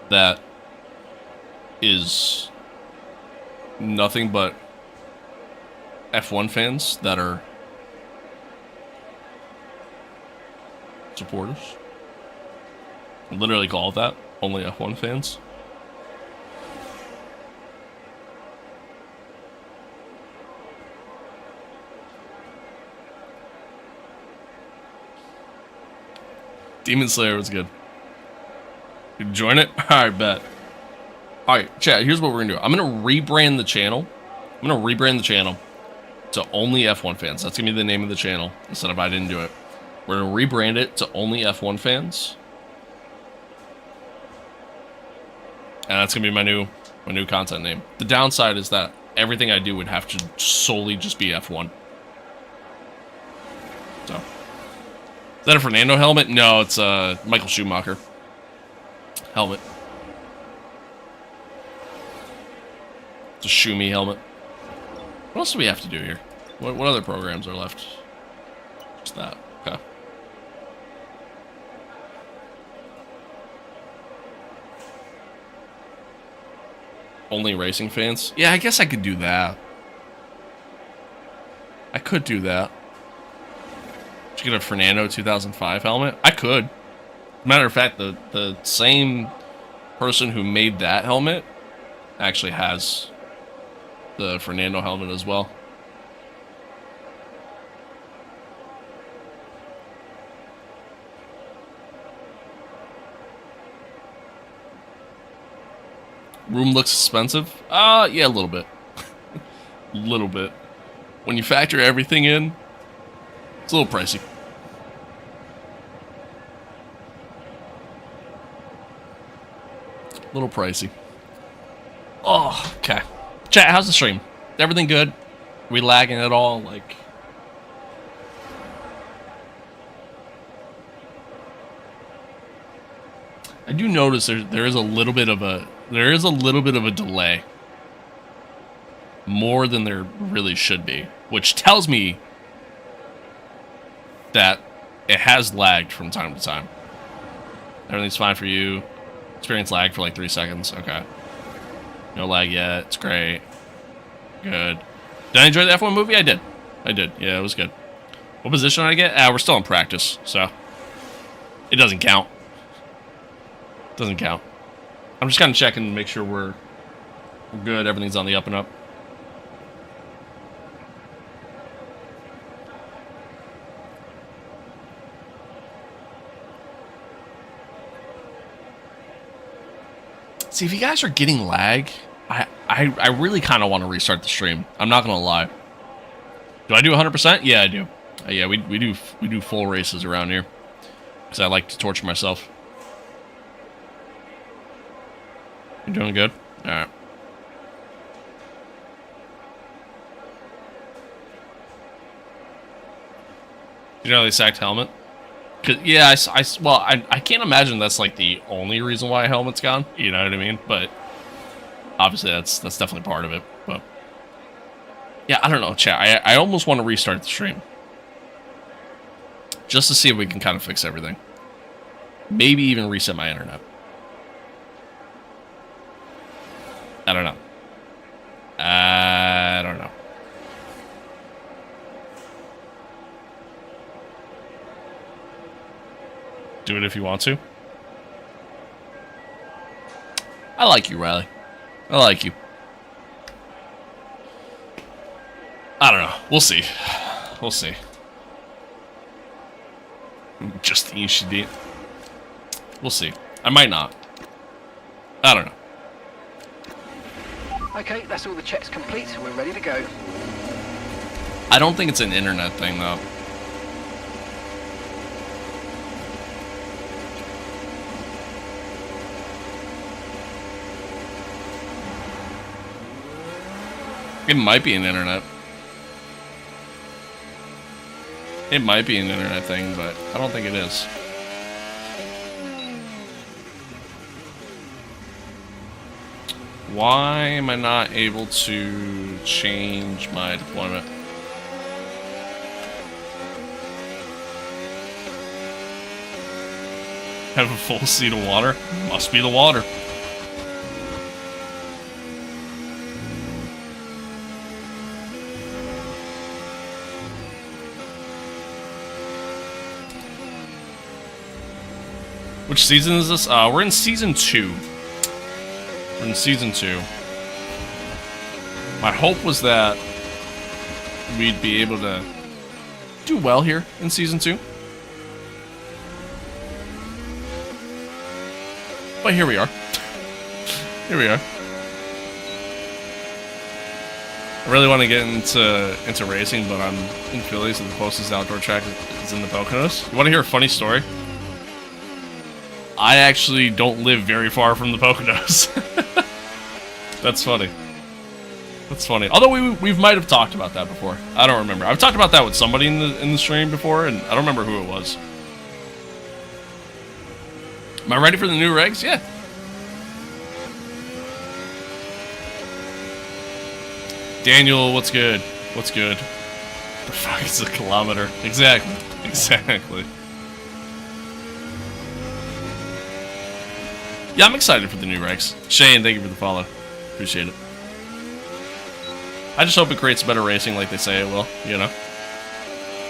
that is nothing but F1 fans that are supporters? Literally call it that. Only F1 fans. Demon Slayer was good. You join it? Alright, bet. Alright, chat, here's what we're gonna do. I'm gonna rebrand the channel. To only F1 fans. That's gonna be the name of the channel instead of I didn't do it. We're gonna rebrand it to only F1 fans. And that's gonna be my new content name. The downside is that everything I do would have to solely just be F1. So. Is that a Fernando helmet? No, it's a Michael Schumacher helmet. It's a Schumi helmet. What else do we have to do here? What other programs are left? Just that. Okay. Only racing fans? Yeah, I guess I could do that. I could do that. Should get a Fernando 2005 helmet? I could. Matter of fact, the same person who made that helmet actually has the Fernando helmet as well. Room looks expensive? Yeah, a little bit. A little bit. When you factor everything in, it's a little pricey. A little pricey. Oh, okay. Chat, how's the stream? Everything good? Are we lagging at all? Like, I do notice there is a little bit of a delay. More than there really should be, which tells me that it has lagged from time to time. Everything's fine for you. Experience lag for like 3 seconds. Okay. No lag yet. It's great. Good. Did I enjoy the F1 movie? I did. Yeah, it was good. What position did I get? We're still in practice, so it doesn't count. Doesn't count. I'm just kind of checking to make sure we're good. Everything's on the up and up. See, if you guys are getting lag, I really kind of want to restart the stream. I'm not gonna lie. Do I do 100%? Yeah, I do. Yeah, we do full races around here because I like to torture myself. You doing good? All right. You know the exact helmet? Yeah, well, I can't imagine that's like the only reason why a helmet's gone. You know what I mean? But obviously that's definitely part of it. But yeah, I don't know, chat. I almost want to restart the stream just to see if we can kind of fix everything. Maybe even reset my internet. I don't know. I don't know. Do it if you want to. I like you, Riley. I like you. I don't know. We'll see. We'll see. Just the HD. We'll see. I might not. I don't know. Okay, that's all the checks complete. We're ready to go. I don't think it's an internet thing, though. It might be an internet. It might be an internet thing, but I don't think it is. Why am I not able to change my deployment? Have a full seat of water? Must be the water. Which season is this? We're in season 2. We're in season 2. My hope was that we'd be able to do well here in season 2. But here we are. Here we are. I really want to get into racing, but I'm in Philly, so the closest outdoor track is in the Poconos. You want to hear a funny story? I actually don't live very far from the Poconos. That's funny. That's funny. Although we might have talked about that before. I don't remember. I've talked about that with somebody in the stream before, and I don't remember who it was. Am I ready for the new regs? Yeah. Daniel, what's good? What's good? The fuck is a kilometer? Exactly. Exactly. Yeah, I'm excited for the new regs. Shane, thank you for the follow. Appreciate it. I just hope it creates better racing like they say it will, you know?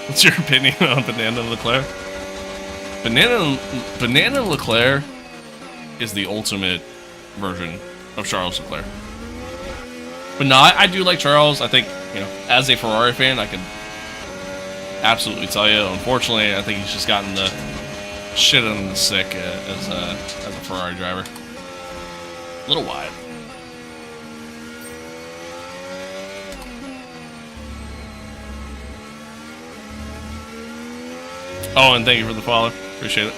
What's your opinion on Banana Leclerc? Banana Leclerc is the ultimate version of Charles Leclerc. But no, I do like Charles. I think, you know, as a Ferrari fan, I can absolutely tell you, unfortunately, I think he's just gotten the shit on the sick as a Ferrari driver. A little wide. Oh, and thank you for the follow. Appreciate it.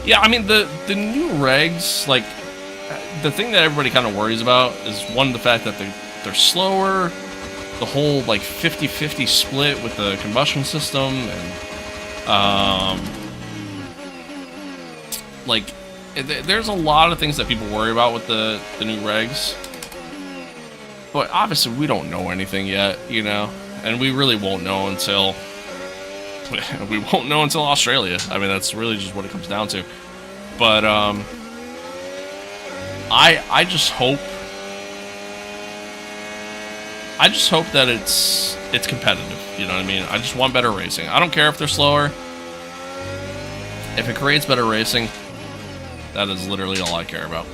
Yeah, I mean, the new regs, like, the thing that everybody kind of worries about is, one, the fact that they're slower, the whole, like, 50-50 split with the combustion system, and, like, there's a lot of things that people worry about with the new regs. But obviously, we don't know anything yet, you know? And we really won't know until... we won't know until Australia. I mean, that's really just what it comes down to. But, I just hope... I just hope that it's competitive, you know what I mean? I just want better racing. I don't care if they're slower. If it creates better racing, that is literally all I care about.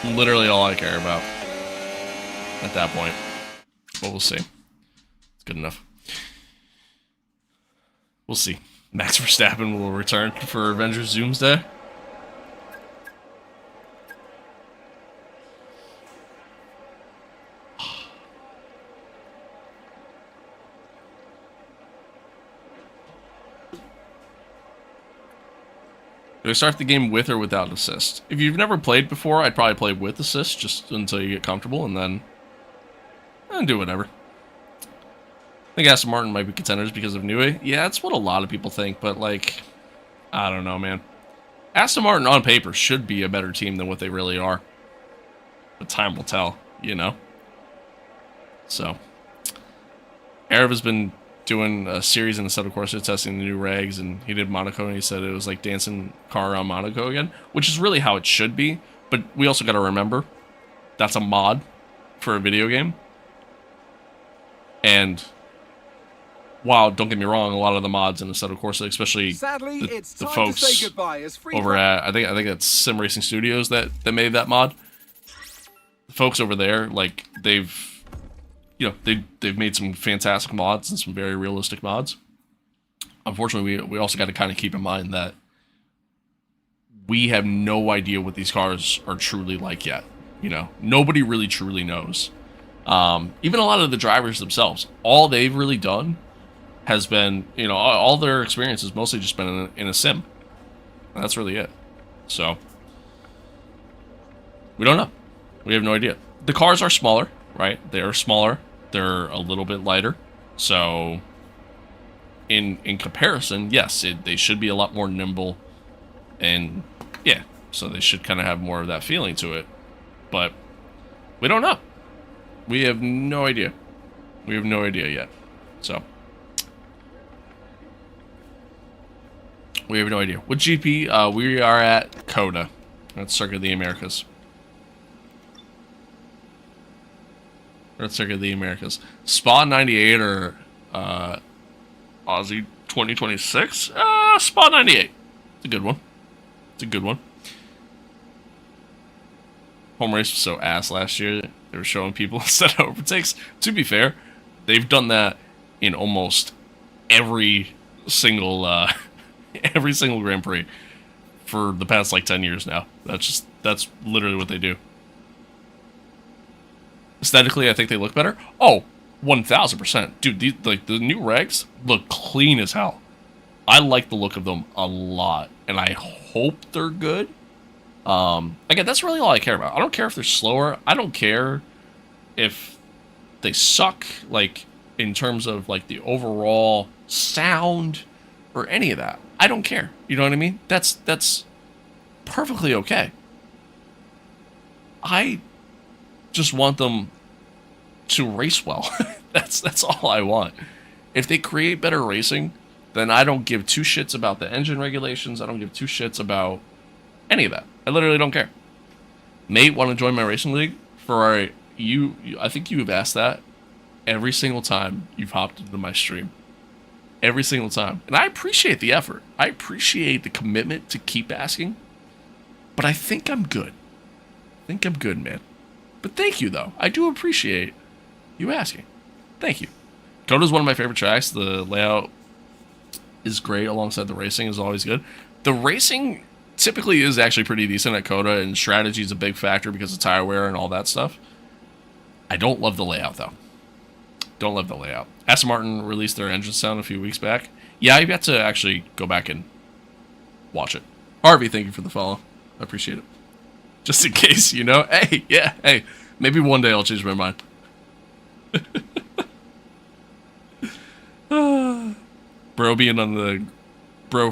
Literally all I care about at that point. But we'll see. It's good enough. We'll see. Max Verstappen will return for Avengers Doomsday. Do I start the game with or without assist? If you've never played before, I'd probably play with assist just until you get comfortable, and then do whatever. I think Aston Martin might be contenders because of Newey. Yeah, that's what a lot of people think, but like, I don't know, man. Aston Martin on paper should be a better team than what they really are. But time will tell, you know? So, Arab has been doing a series in the set of courses testing the new regs, and he did Monaco, and he said it was like dancing car around Monaco again, which is really how it should be. But we also got to remember that's a mod for a video game. And while, don't get me wrong, a lot of the mods in the set of course, especially Sadly, it's the time folks to say goodbye as free over at I think it's Sim Racing Studios that made that mod. The folks over there, like they've made some fantastic mods and some very realistic mods. Unfortunately, we also got to kind of keep in mind that we have no idea what these cars are truly like yet. You know, nobody really truly knows. Even a lot of the drivers themselves, all they've really done has been, you know, all their experience has mostly just been in a sim. And that's really it. So, we don't know. We have no idea. The cars are smaller, right? They are smaller. They're a little bit lighter. So, in comparison, yes, they should be a lot more nimble. And, yeah, so they should kind of have more of that feeling to it. But, we don't know. We have no idea. We have no idea yet. So, we have no idea. What GP? We are at COTA. That's Circuit of the Americas. We're at Circuit of the Americas. Spa 98 or Aussie 2026? Spa 98. It's a good one. It's a good one. Home race was so ass last year. They were showing people instead of overtakes. To be fair, they've done that in almost every single Grand Prix for the past like 10 years now. That's literally what they do. Aesthetically, I think they look better. Oh, 1000%. Dude, the new regs look clean as hell. I like the look of them a lot, and I hope they're good. Again, that's really all I care about. I don't care if they're slower. I don't care if they suck, like, in terms of, like, the overall sound or any of that. I don't care. You know what I mean? That's perfectly okay. I just want them to race well. That's all I want. If they create better racing, then I don't give two shits about the engine regulations. I don't give two shits about any of that. I literally don't care. Mate, want to join my racing league? Ferrari, I think you have asked that every single time you've hopped into my stream. Every single time. And I appreciate the effort. I appreciate the commitment to keep asking. But I think I'm good. I think I'm good, man. But thank you, though. I do appreciate you asking. Thank you. COTA is one of my favorite tracks. The layout is great alongside the racing is always good. The racing typically is actually pretty decent at COTA, and strategy is a big factor because of tire wear and all that stuff. I don't love the layout, though. Don't love the layout. Aston Martin released their engine sound a few weeks back. Yeah, you got to actually go back and watch it. Harvey, thank you for the follow. I appreciate it. Just in case, you know. Hey, yeah, hey. Maybe one day I'll change my mind.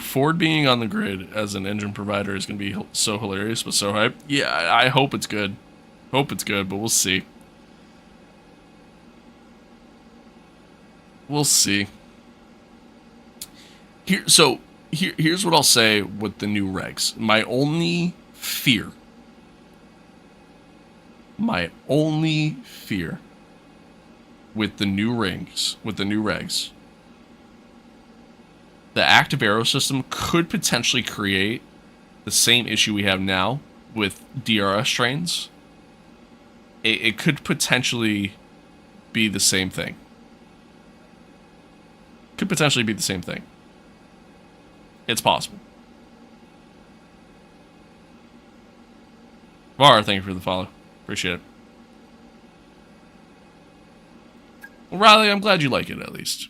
Ford being on the grid as an engine provider is going to be so hilarious, but so hype. Yeah, I hope it's good. Hope it's good, but we'll see. We'll see. Here's what I'll say with the new regs. My only fear with the new regs, the active aero system could potentially create the same issue we have now with DRS trains. It could potentially be the same thing. Could potentially be the same thing. It's possible. Var, thank you for the follow. Appreciate it. Well, Riley, I'm glad you like it at least.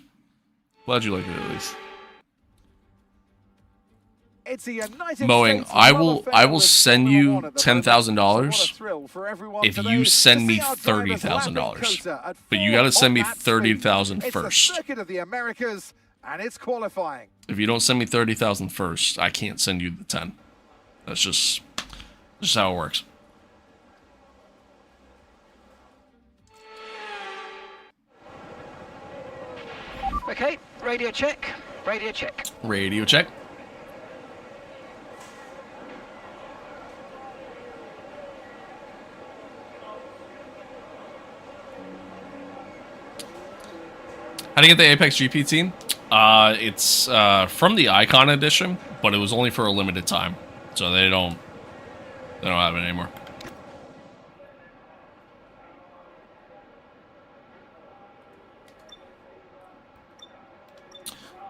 Glad you like it at least. It's a United Mowing, States I love will affair with send Formula you One at the $10,000 moment. So what a thrill for everyone if today you to send me see our drivers $30,000. lap in COTA at But you 4 got to send me on lap speed. $30,000 It's the first. circuit of the Americas, and it's qualifying. If you don't send me $30,000 first, I can't send you the 10. That's just how it works. Okay, radio check. Radio check. Radio check. How to get the Apex GP team? It's from the Icon edition, but it was only for a limited time, so they don't have it anymore.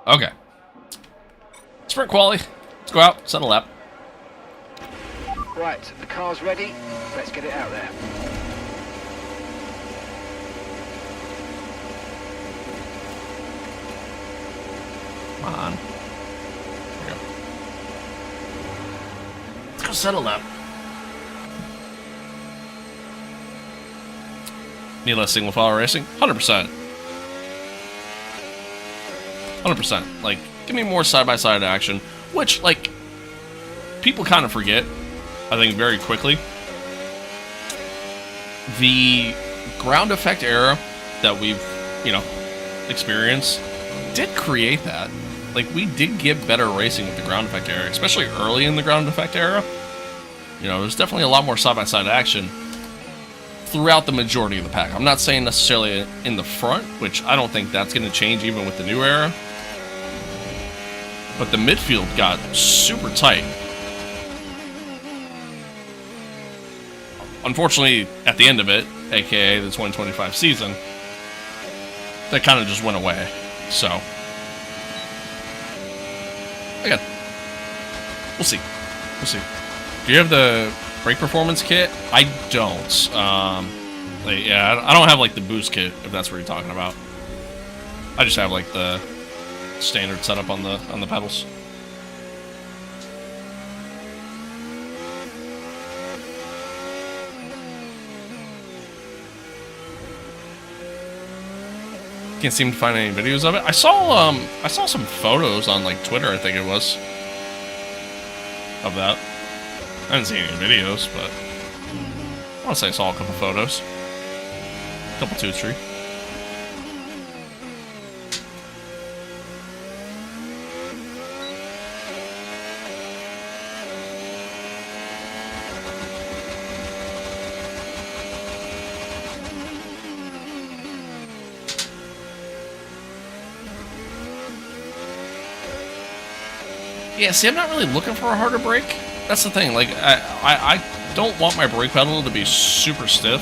Okay. Sprint quali. Let's go out, settle lap. Right, the car's ready. Let's get it out there. Come on. There we go. Let's go settle lap. Need less single file racing? 100%. 100%. Like, give me more side-by-side action, which, like, people kind of forget, I think, very quickly. The ground effect era that we've, you know, experienced did create that. Like, we did get better racing with the ground effect era, especially early in the ground effect era. You know, there's definitely a lot more side-by-side action throughout the majority of the pack. I'm not saying necessarily in the front, which I don't think that's going to change even with the new era. But the midfield got super tight. Unfortunately, at the end of it, aka the 2025 season, that kind of just went away. So, again, we'll see. We'll see. Do you have the brake performance kit? I don't. Like, yeah, I don't have like the boost kit, if that's what you're talking about. I just have like the standard setup on the pedals. Can't seem to find any videos of it. I saw some photos on like Twitter, I think it was, of that. I haven't seen any videos, but I want to say I saw a couple photos. A couple, 2 or 3. Yeah, see, I'm not really looking for a harder brake. That's the thing. Like, I don't want my brake pedal to be super stiff.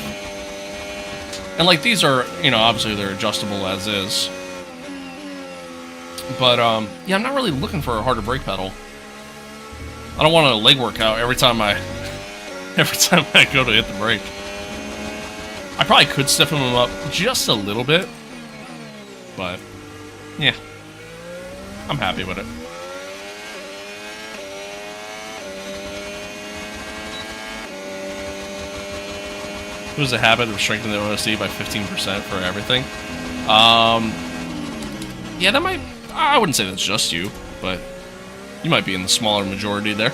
And, like, these are, you know, obviously they're adjustable as is. But, yeah, I'm not really looking for a harder brake pedal. I don't want a leg workout every time I go to hit the brake. I probably could stiffen them up just a little bit. But, yeah. I'm happy with it. It was a habit of strengthening the OSD by 15% for everything. Yeah, that might... I wouldn't say that's just you, but you might be in the smaller majority there.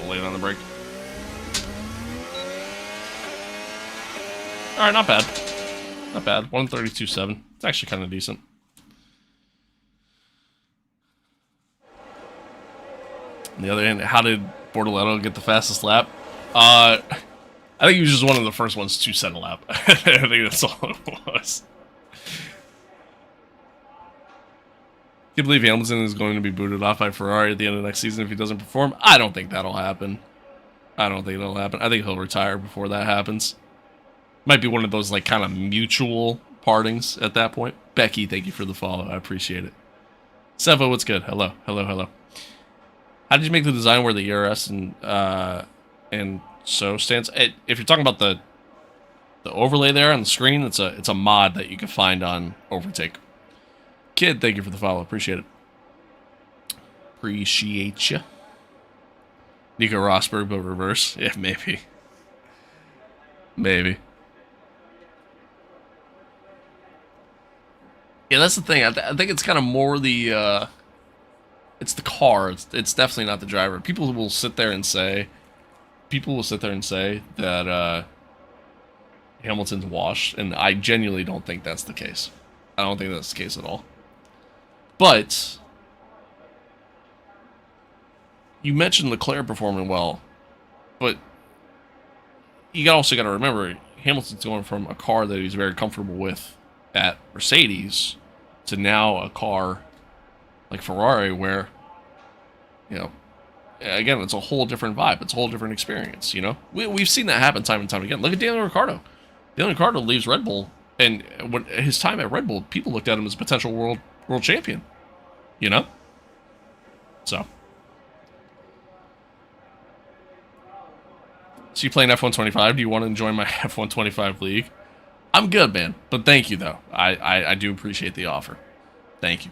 Late on the brake. Alright, not bad. Not bad. 132.7. It's actually kind of decent. On the other hand, how did Bortoletto get the fastest lap? I think he was just one of the first ones to set a lap. I think that's all it was. Can you believe Hamilton is going to be booted off by Ferrari at the end of next season if he doesn't perform? I don't think that'll happen. I don't think it'll happen. I think he'll retire before that happens. Might be one of those like kind of mutual partings at that point. Becky, thank you for the follow. I appreciate it. Sevo, what's good? Hello, hello, hello. How did you make the design where the ERS and so stands? If you're talking about the overlay there on the screen, it's a mod that you can find on Overtake. Kid, thank you for the follow. Appreciate it. Appreciate you. Nico Rosberg, but reverse. Yeah, maybe. Maybe. Yeah, that's the thing. I think it's kind of more the it's the car. It's definitely not the driver. People will sit there and say that Hamilton's washed, and I genuinely don't think that's the case. I don't think that's the case at all. But you mentioned Leclerc performing well, but you also got to remember Hamilton's going from a car that he's very comfortable with at Mercedes to now a car like Ferrari where, you know, again, it's a whole different vibe. It's a whole different experience, you know? We've seen that happen time and time again. Look at Daniel Ricciardo. Daniel Ricciardo leaves Red Bull, and when his time at Red Bull, people looked at him as a potential world champion, you know? So you playing F125? Do you want to join my F125 league? I'm good, man. But thank you, though. I do appreciate the offer. Thank you.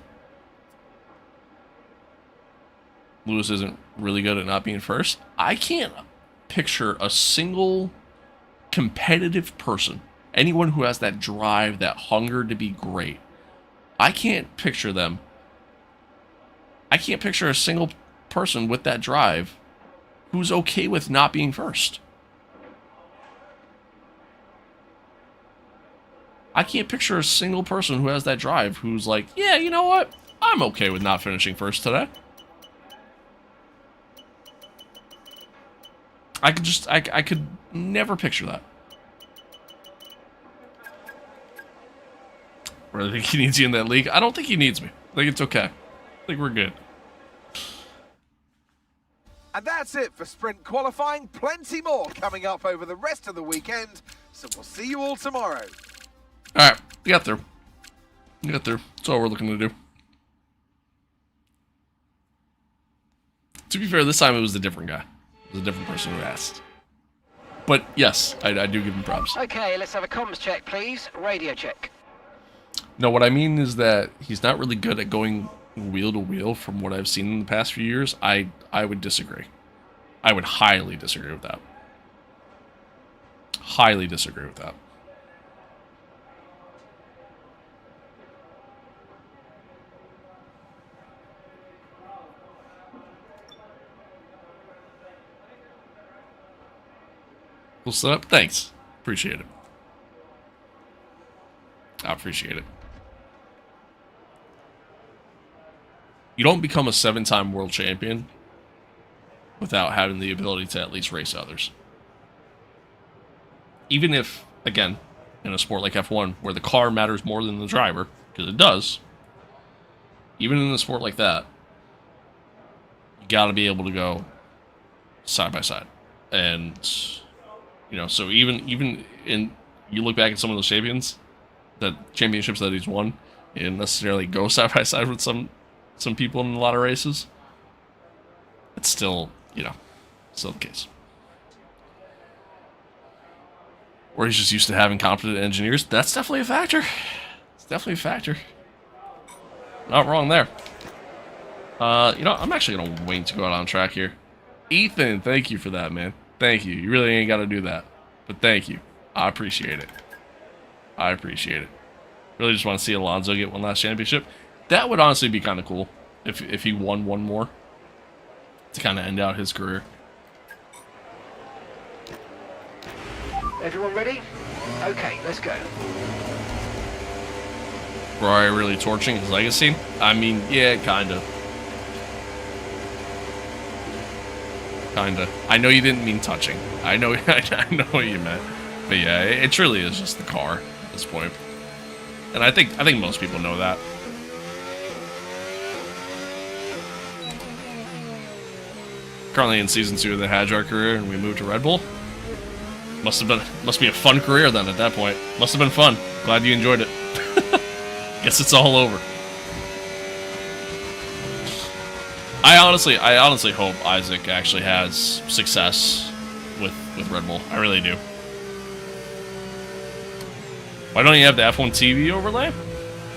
Lewis isn't really good at not being first. I can't picture a single competitive person, anyone who has that drive, that hunger to be great. I can't picture them. I can't picture a single person with that drive who's okay with not being first. I can't picture a single person who has that drive who's like, yeah, you know what? I'm okay with not finishing first today. I could never picture that. Or I think he needs you in that league. I don't think he needs me. I think it's okay. I think we're good. And that's it for sprint qualifying. Plenty more coming up over the rest of the weekend. So we'll see you all tomorrow. Alright, we got there. We got there. That's all we're looking to do. To be fair, this time it was a different guy. It was a different person who asked. But yes, I do give him props. Okay, let's have a comms check, please. Radio check. No, what I mean is that he's not really good at going wheel to wheel from what I've seen in the past few years. I would disagree. I would highly disagree with that. Highly disagree with that. Cool setup. Thanks. Appreciate it. I appreciate it. You don't become a 7-time world champion without having the ability to at least race others. Even if, again, in a sport like F1, where the car matters more than the driver, because it does, even in a sport like that, you got to be able to go side by side. And, you know, so even in, you look back at some of those championships that he's won, he didn't necessarily go side by side with some people in a lot of races. It's still, you know, still the case. Or he's just used to having competent engineers. That's definitely a factor. It's definitely a factor. Not wrong there. You know, I'm actually going to wait to go out on track here. Ethan, thank you for that, man. Thank you. You really ain't got to do that. But thank you. I appreciate it. I appreciate it. Really just want to see Alonso get one last championship. That would honestly be kind of cool if he won one more to kind of end out his career. Everyone ready? Okay, let's go. Ferrari really torching his legacy? I mean, yeah, kind of. Kinda. I know you didn't mean touching. I know what you meant. But yeah, it truly is just the car at this point. And I think most people know that. currently in season 2 of the Hadjar career, and we moved to Red Bull. Must be a fun career then at that point. Must have been fun. Glad you enjoyed it. Guess it's all over. I honestly hope Isaac actually has success with Red Bull. I really do. Why don't you have the F1 TV overlay?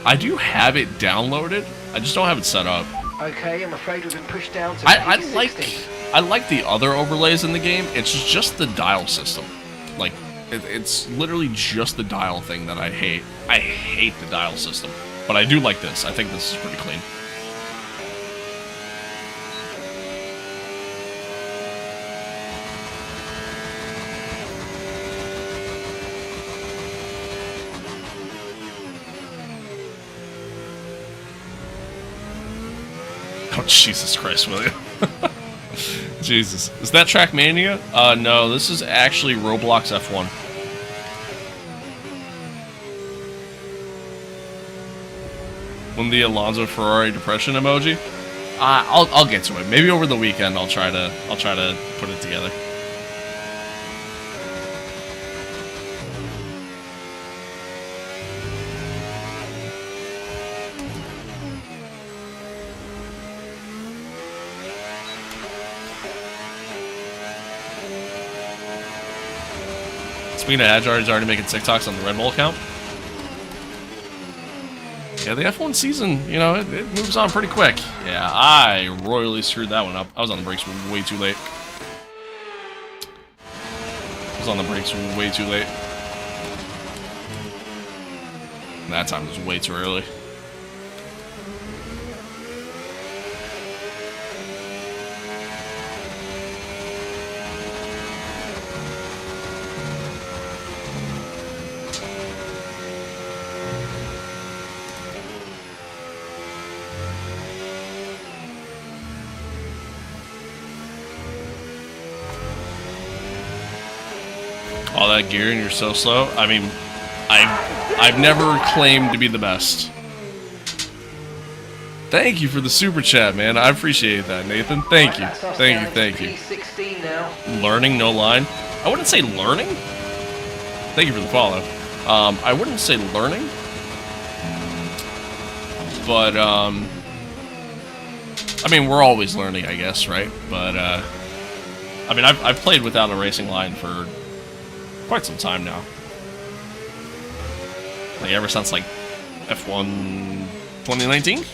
I do have it downloaded. I just don't have it set up. Okay, I'm afraid we've been pushed down to I P16. like the other overlays in the game. It's just the dial system. Like it's literally just the dial thing that I hate. I hate the dial system, but I do like this. I think this is pretty clean. Oh, Jesus Christ, William. Jesus. Is that Trackmania? No, this is actually Roblox F1. When the Alonso Ferrari depression emoji? I'll get to it. Maybe over the weekend I'll try to put it together. Speaking of Hadjar, he's already making TikToks on the Red Bull account. Yeah, the F1 season, you know, it moves on pretty quick. Yeah, I royally screwed that one up. I was on the brakes way too late. And that time was way too early. All that gear and you're so slow. I mean, I've never claimed to be the best. Thank you for the super chat, man. I appreciate that, Nathan. Thank you. Thank you. P16 now. Learning, no line. I wouldn't say learning. Thank you for the follow. I wouldn't say learning. But, I mean, we're always learning, I guess, right? But, I mean, I've played without a racing line for quite some time now. Like ever since like F1 2019.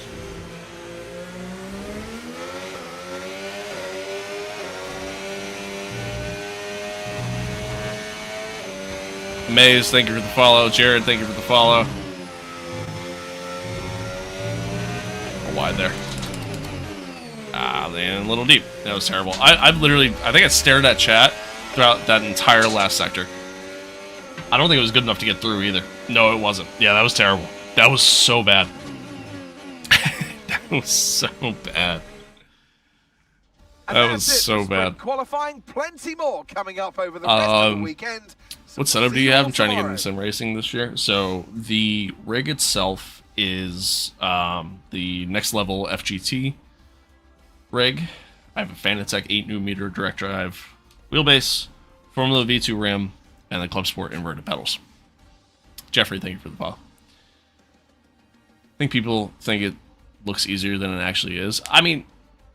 Maze, thank you for the follow. Jared, thank you for the follow. A wide there. Ah, man, a little deep. That was terrible. I've literally, I think I stared at chat throughout that entire last sector. I don't think it was good enough to get through either. No, it wasn't. Yeah, that was terrible. That was so bad. That was so bad. And That that's was it so for bad. sprint qualifying, plenty more coming up over the rest of the weekend. So What setup do you have? I'm trying to get tomorrow. into sim racing this year. So the rig itself is the next level FGT rig. I have a Fanatec 8 direct drive wheelbase, Formula V2 rim, and the Club Sport inverted pedals. Jeffrey, thank you for the follow. I think people think it looks easier than it actually is. I mean,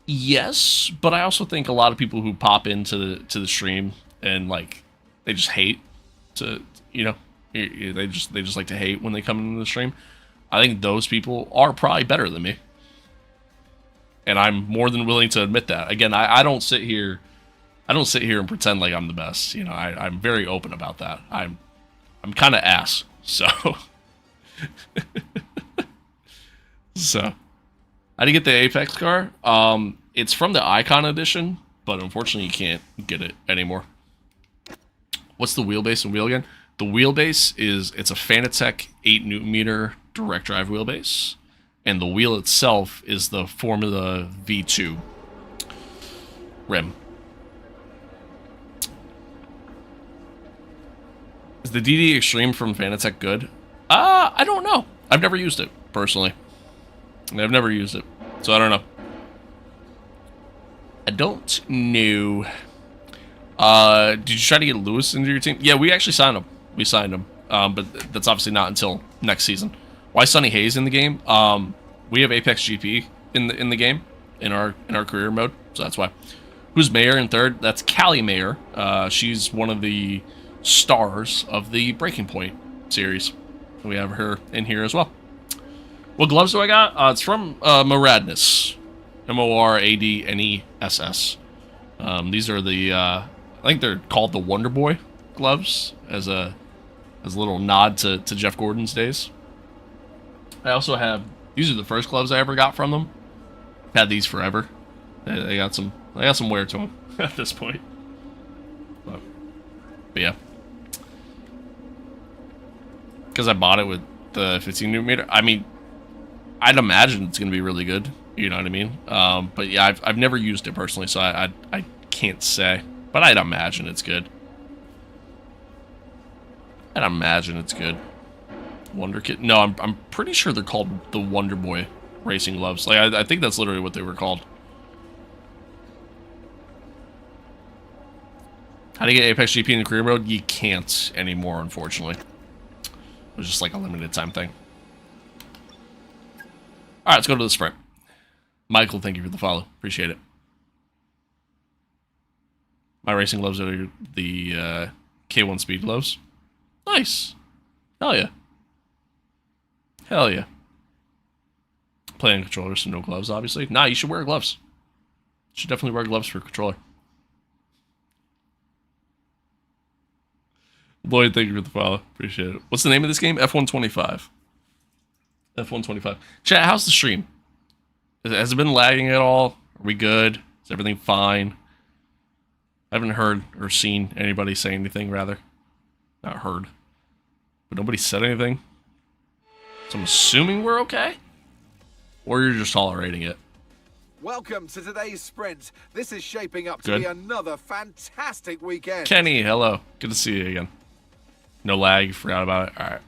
yes, but I also think a lot of people who pop into the stream and like they just hate to, you know, they just like to hate when they come into the stream. I think those people are probably better than me, and I'm more than willing to admit that. Again, I don't sit here and pretend like I'm the best. You know, I'm very open about that. I'm kind of ass, so so. How do you get the Apex car? It's from the Icon edition, but unfortunately you can't get it anymore. What's the wheelbase and wheel again? The wheelbase it's a Fanatec 8 direct drive wheelbase, and the wheel itself is the Formula V2 rim. Is the DD Extreme from Fanatec good? I don't know. I've never used it personally. I've never used it, so I don't know. I don't know. Did you try to get Lewis into your team? Yeah, we actually signed him. We signed him. But that's obviously not until next season. Why Sonny Hayes in the game? We have Apex GP in the game in our career mode, so that's why. Who's Mayor in third? That's Callie Mayer. She's one of the stars of the Breaking Point series. We have her in here as well. What gloves do I got? It's from Moradness. Moradness. These are the I think they're called the Wonder Boy gloves as a little nod to Jeff Gordon's days. I also have, these are the first gloves I ever got from them. Had these forever. They got some wear to them at this point. But yeah. Because I bought it with the 15mm. I mean, I'd imagine it's going to be really good. You know what I mean? But yeah, I've never used it personally, so I can't say. But I'd imagine it's good. I'd imagine it's good. Wonder Kid? No, I'm pretty sure they're called the Wonder Boy racing gloves. Like, I think that's literally what they were called. How do you get Apex GP in the career mode? You can't anymore, unfortunately. It was just like a limited time thing. Alright, let's go to the sprint. Michael, thank you for the follow. Appreciate it. My racing gloves are the K1 Speed gloves. Nice. Hell yeah. Hell yeah. Playing controllers, so no gloves, obviously. Nah, you should wear gloves. You should definitely wear gloves for a controller. Lloyd, thank you for the follow. Appreciate it. What's the name of this game? F125. F125. Chat, how's the stream? Has it been lagging at all? Are we good? Is everything fine? I haven't heard or seen anybody say anything, rather. Not heard. But nobody said anything. So I'm assuming we're okay? Or you're just tolerating it. Welcome to today's sprint. This is shaping up to be another fantastic weekend. Kenny, hello. Good to see you again. No lag, you forgot about it. Alright.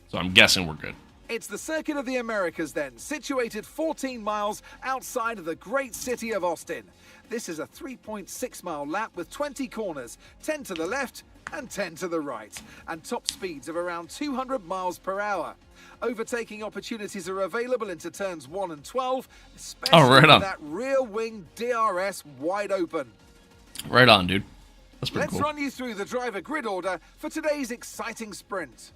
So I'm guessing we're good. It's the Circuit of the Americas then, situated 14 miles outside of the great city of Austin. This is a 3.6-mile lap with 20 corners, 10 to the left and 10 to the right, and top speeds of around 200 miles per hour. Overtaking opportunities are available into turns 1 and 12, especially with that rear wing DRS wide open. Right on, dude. That's pretty cool. Let's run you through the driver grid order for today's exciting sprint.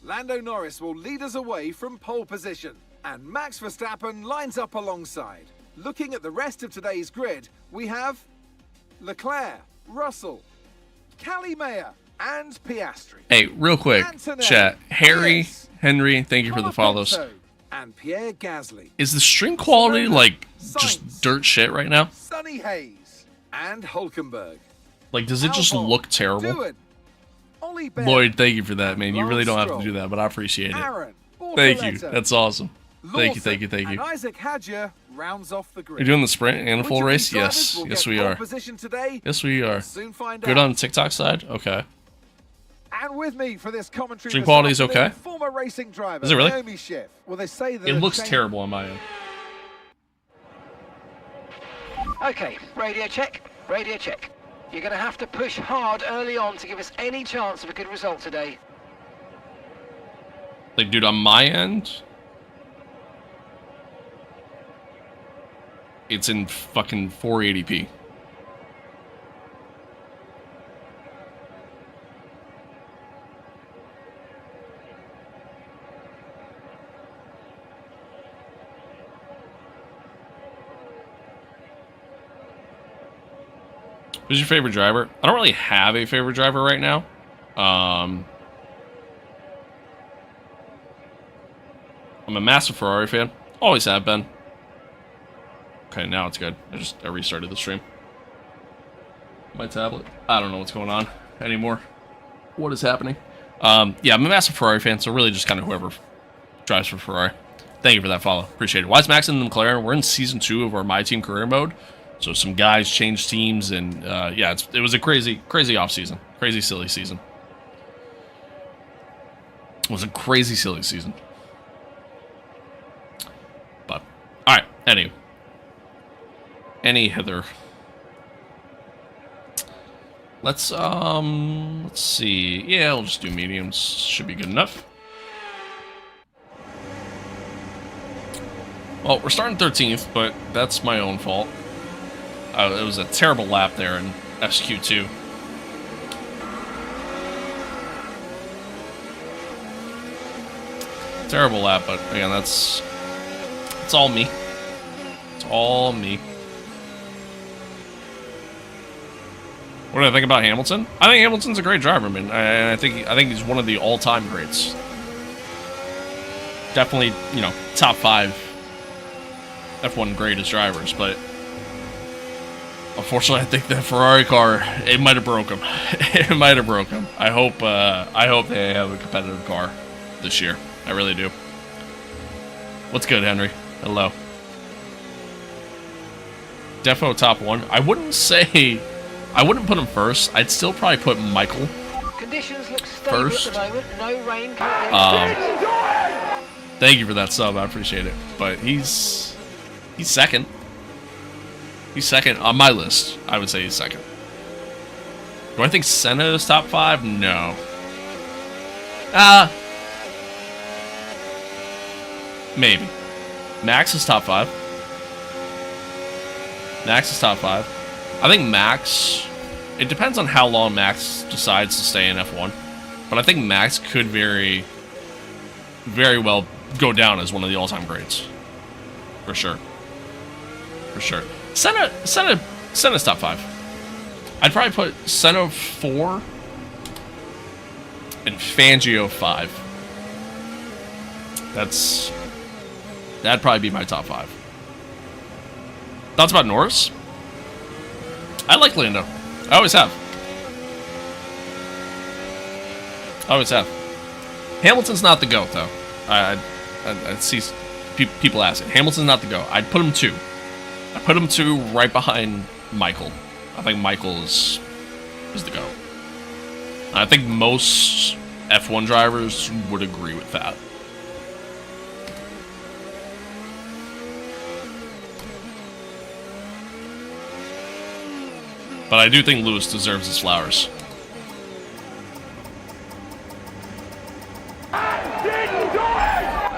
Lando Norris will lead us away from pole position, and Max Verstappen lines up alongside. Looking at the rest of today's grid, we have Leclerc, Russell, Callie Mayer, and Piastri. Hey, real quick, chat. Henry, thank you for the follows. And Pierre Gasly. Is the stream quality like just dirt shit right now? Sonny Hayes and Hulkenberg. Like, does it just look terrible? Lloyd, Lloyd, thank you for that, man. You really don't have to do that, but I appreciate it. Thank you. That's awesome. Thank you. And Isaac Hadjer rounds off the grid. You're doing the sprint and a full race? Yes. Yes, we are. Yes, we are. Good on the TikTok side? Okay. And with me for this commentary, stream quality is okay? Former racing driver, is it really? Naomi Schiff. Well, they say that it looks terrible on my end. Okay, radio check, radio check. You're going to have to push hard early on to give us any chance of a good result today. Like, dude, on my end, it's in fucking 480p. Who's your favorite driver? I don't really have a favorite driver right now. I'm a massive Ferrari fan. Always have been. Okay, now it's good. I restarted the stream. My tablet. I don't know what's going on anymore. What is happening? Yeah, I'm a massive Ferrari fan, so really just kind of whoever drives for Ferrari. Thank you for that follow. Appreciate it. Why is Max in the McLaren? We're in Season 2 of our MYTEAM career mode. So some guys changed teams, and yeah, it was a crazy off season, crazy silly season. It was a crazy silly season. But all right, any hither. Let's see. Yeah, we'll just do mediums. Should be good enough. Well, we're starting 13th, but that's my own fault. It was a terrible lap there in SQ2. Terrible lap, but again, it's all me. It's all me. What do I think about Hamilton? I think Hamilton's a great driver, man. I think he's one of the all-time greats. Definitely, you know, top 5 F1 greatest drivers, but unfortunately, I think that Ferrari car, it might have broke him. It might have broke him. I hope they have a competitive car this year. I really do. What's good, Henry? Hello. Defo top 1. I wouldn't put him first. I'd still probably put Michael Conditions look stable first. at the moment. No rain currently. Thank you for that sub. I appreciate it. But he's second. He's second on my list. I would say he's second. Do I think Senna is top 5? No. Maybe. Max is top 5. Max is top 5. I think Max... It depends on how long Max decides to stay in F1. But I think Max could very well go down as one of the all-time greats. For sure. For sure. Senna's top 5. I'd probably put Senna 4 and Fangio 5. That'd probably be my top 5. Thoughts about Norris? I like Lando. I always have. Hamilton's not the GOAT, though. I see people ask it. Hamilton's not the GOAT. I'd put him 2. I put him 2 right behind Michael. I think Michael is the GOAT. I think most F1 drivers would agree with that. But I do think Lewis deserves his flowers.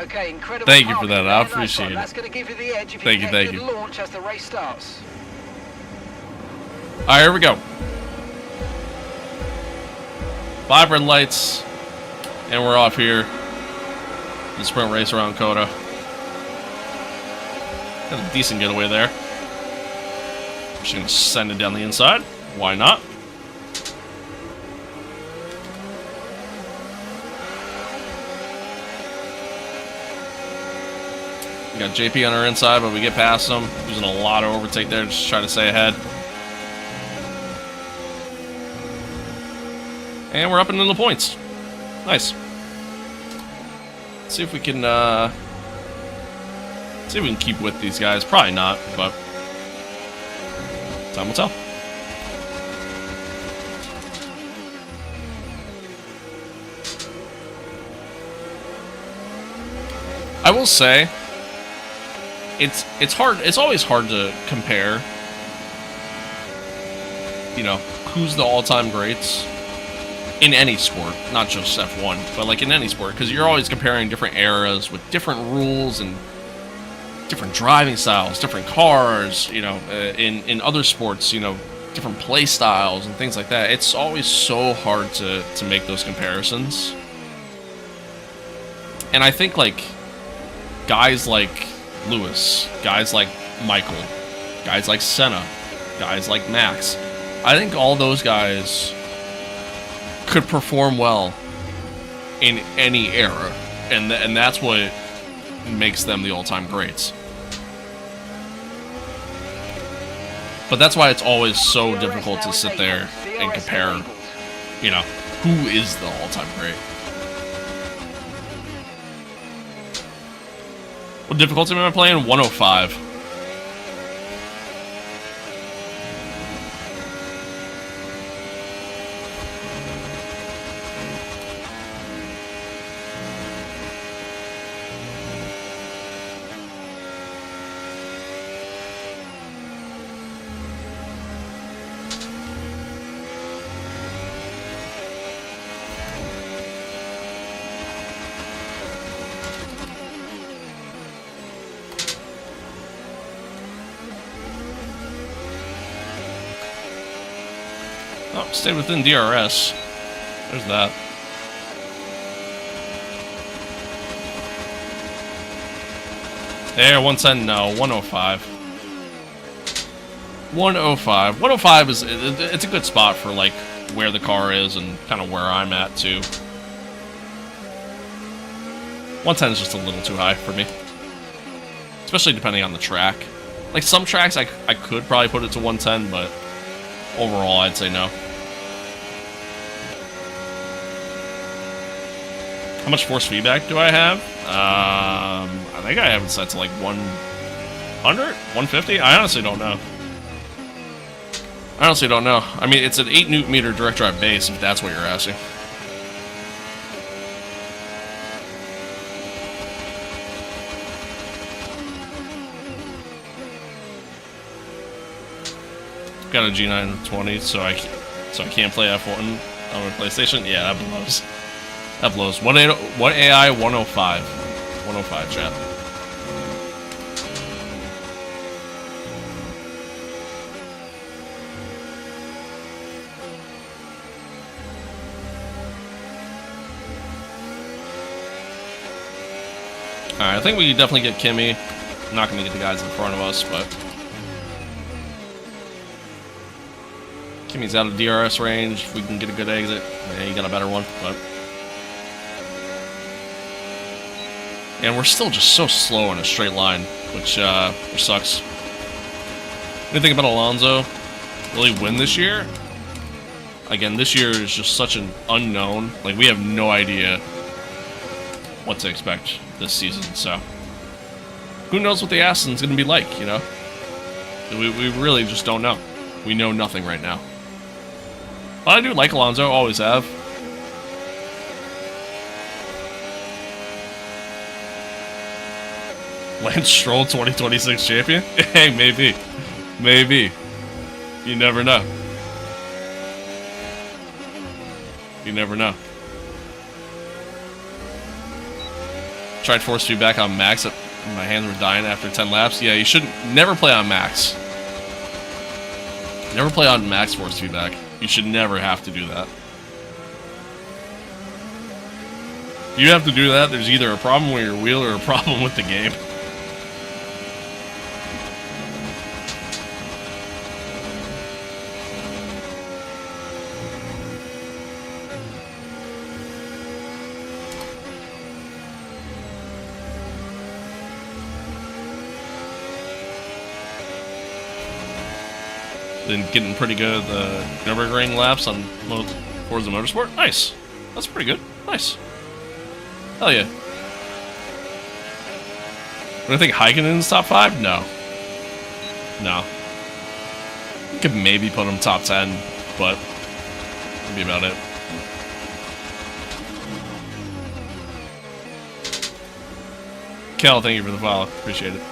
Okay, incredible. Thank you for that. I appreciate it. That's going to give you the edge if Thank you you, get thank good you. launch as the race starts. Alright, here we go. 5 red lights. And we're off here. The sprint race around COTA. Got a decent getaway there. Just gonna send it down the inside. Why not? We got JP on our inside, but we get past him. Using a lot of overtake there, just trying to stay ahead. And we're up into the points. Nice. Let's see if we can keep with these guys. Probably not, but time will tell. I will say, it's hard. It's always hard to compare. You know, who's the all-time greats in any sport, not just F1, but like in any sport, because you're always comparing different eras with different rules and different driving styles, different cars. You know, in other sports, you know, different play styles and things like that. It's always so hard to make those comparisons. And I think like guys like Lewis, guys like Michael, guys like Senna, guys like Max, I think all those guys could perform well in any era, and that's what makes them the all-time greats. But that's why it's always so difficult to sit there and compare, you know, who is the all-time great. What difficulty am I playing? 105. Oh, stayed within DRS. There's that. There, 110, no, 105. 105. 105 is, it's a good spot for, like, where the car is and kind of where I'm at, too. 110 is just a little too high for me. Especially depending on the track. Like, some tracks I could probably put it to 110, but overall, I'd say no. How much force feedback do I have? I think I have it set to like 100? 150? I honestly don't know. I honestly don't know. I mean, it's an 8 Newton meter direct drive base, if that's what you're asking. Got a G920, so I can't play F1 on my PlayStation. Yeah, that blows. That blows. What AI? 105. 105, chat. Alright, I think we definitely get Kimmy. I'm not going to get the guys in front of us, but Kimmy's out of DRS range. If we can get a good exit, yeah, you got a better one, but and we're still just so slow in a straight line, which sucks. Anything about Alonso? Will he win this year? Again, this year is just such an unknown. Like, we have no idea what to expect this season, so who knows what the Aston's going to be like, you know? We really just don't know. We know nothing right now. But I do like Alonso, always have. Lance Stroll 2026 champion? Hey, maybe. Maybe. You never know. You never know. Tried force feedback on Max. My hands were dying after 10 laps. Yeah, you should never play on Max. Never play on Max force feedback. You should never have to do that. If you have to do that, there's either a problem with your wheel or a problem with the game. Been getting pretty good at the Nürburgring laps on Forza Motorsport. Nice. That's pretty good. Nice. Hell yeah. Do I think Heikkinen top 5? No. No. Could maybe put him top 10, but that'd be about it. Kel, thank you for the follow. Appreciate it.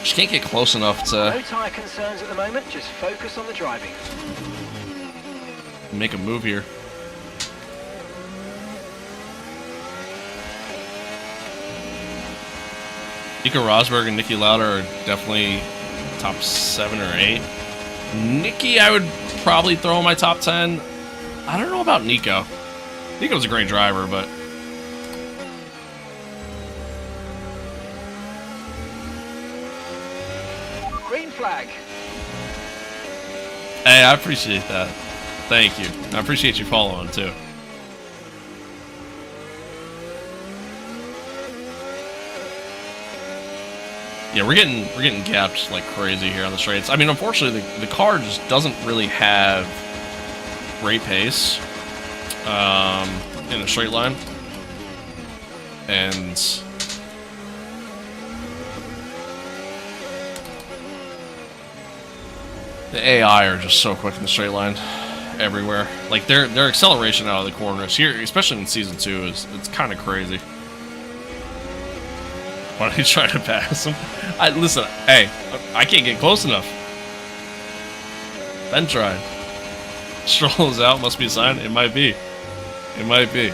Just can't get close enough to No tyre concerns at the moment, just focus on the driving. make a move here. Nico Rosberg and Niki Lauda are definitely top 7 or 8. Nicky, I would probably throw in my top 10. I don't know about Nico. Nico's a great driver, but Green flag. hey, I appreciate that. Thank you. I appreciate you following too. Yeah, we're getting gapped like crazy here on the straights. I mean, unfortunately, the car just doesn't really have great pace in a straight line, and The AI are just so quick in the straight line everywhere. Like their acceleration out of the corners here, especially in season 2, it's kind of crazy. Why don't you try to pass him? Listen, hey, I can't get close enough. Ben tried. Stroll is out, must be a sign. It might be. It might be.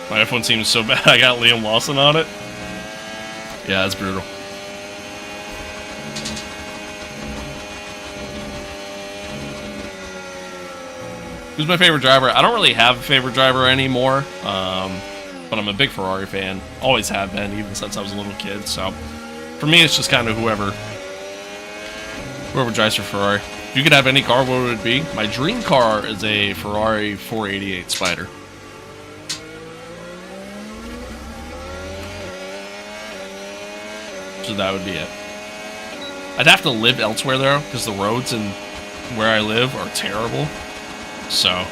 My F1 team is so bad, I got Liam Lawson on it. Yeah, that's brutal. Who's my favorite driver? I don't really have a favorite driver anymore, but I'm a big Ferrari fan. Always have been, even since I was a little kid. So, for me, it's just kind of whoever drives for Ferrari. If you could have any car, what would it be? My dream car is a Ferrari 488 Spider. So that would be it. I'd have to live elsewhere though, because the roads in where I live are terrible. So.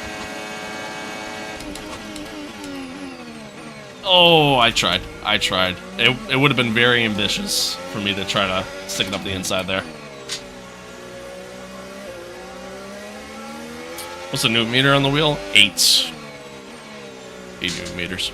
Oh, I tried. It would have been very ambitious for me to try to stick it up the inside there. What's the newton meter on the wheel? 8. 8 newton meters.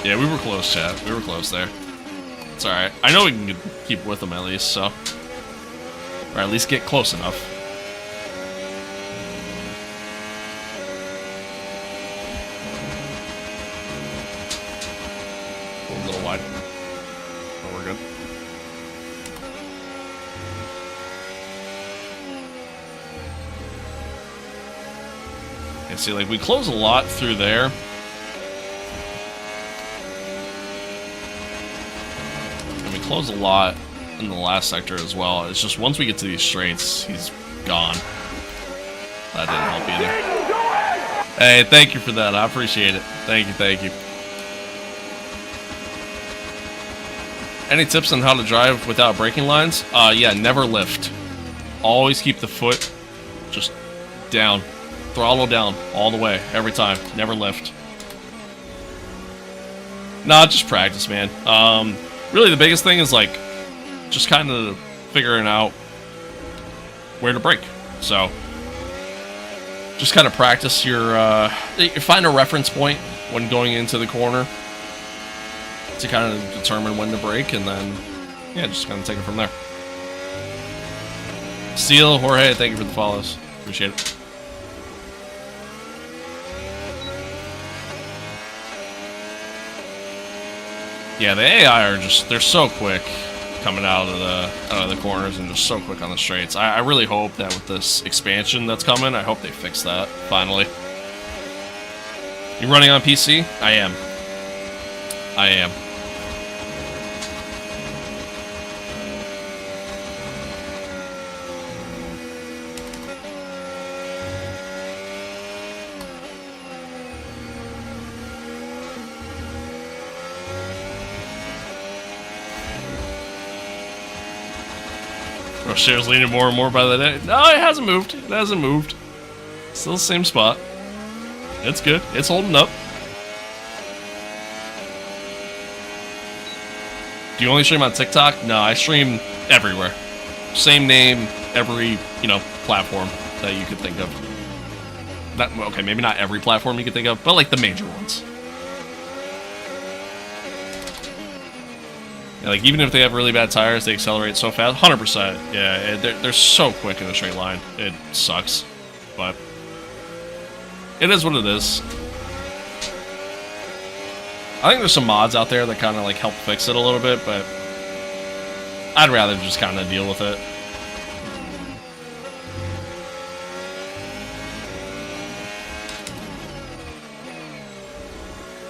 Yeah, we were close, chat. We were close there. It's alright. I know we can keep with them at least, so. Or at least get close enough. A little wide. Oh, we're good. Yeah, see, like, we close a lot through there. Close a lot in the last sector as well. It's just once we get to these straights, he's gone. That didn't help either. Hey, thank you for that. I appreciate it. Thank you, thank you. Any tips on how to drive without braking lines? Yeah, never lift. Always keep the foot just down. Throttle down all the way, every time. Never lift. Nah, just practice, man. Really, the biggest thing is, like, just kind of figuring out where to brake. So, just kind of practice your, find a reference point when going into the corner to kind of determine when to brake, and then, yeah, just kind of take it from there. Steel, Jorge, thank you for the follows. Appreciate it. Yeah, the AI are just, they're so quick coming out of the corners and just so quick on the straights. I really hope that with this expansion that's coming, I hope they fix that, finally. You running on PC? I am. I am. Share's leaning more and more by the day. No, it hasn't moved. It hasn't moved. Still the same spot. It's good. It's holding up. Do you only stream on TikTok? No, I stream everywhere. Same name, every, platform that you could think of. Okay, maybe not every platform you could think of, but like the major ones. Yeah, like, even if they have really bad tires, they accelerate so fast. 100%. Yeah, they're so quick in a straight line. It sucks. But it is what it is. I think there's some mods out there that kind of, like, help fix it a little bit, but I'd rather just kind of deal with it.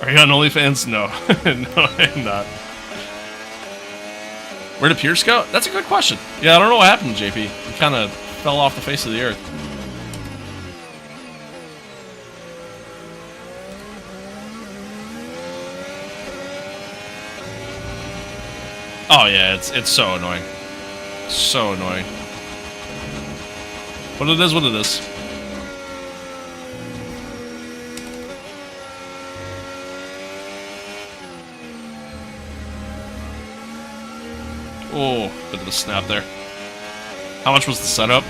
Are you on OnlyFans? No. No, I'm not. Where did Pierce go? That's a good question. Yeah, I don't know what happened to JP. He kind of fell off the face of the earth. Oh yeah, it's so annoying. So annoying. But it is what it is. Oh, bit of a snap there. How much was the setup?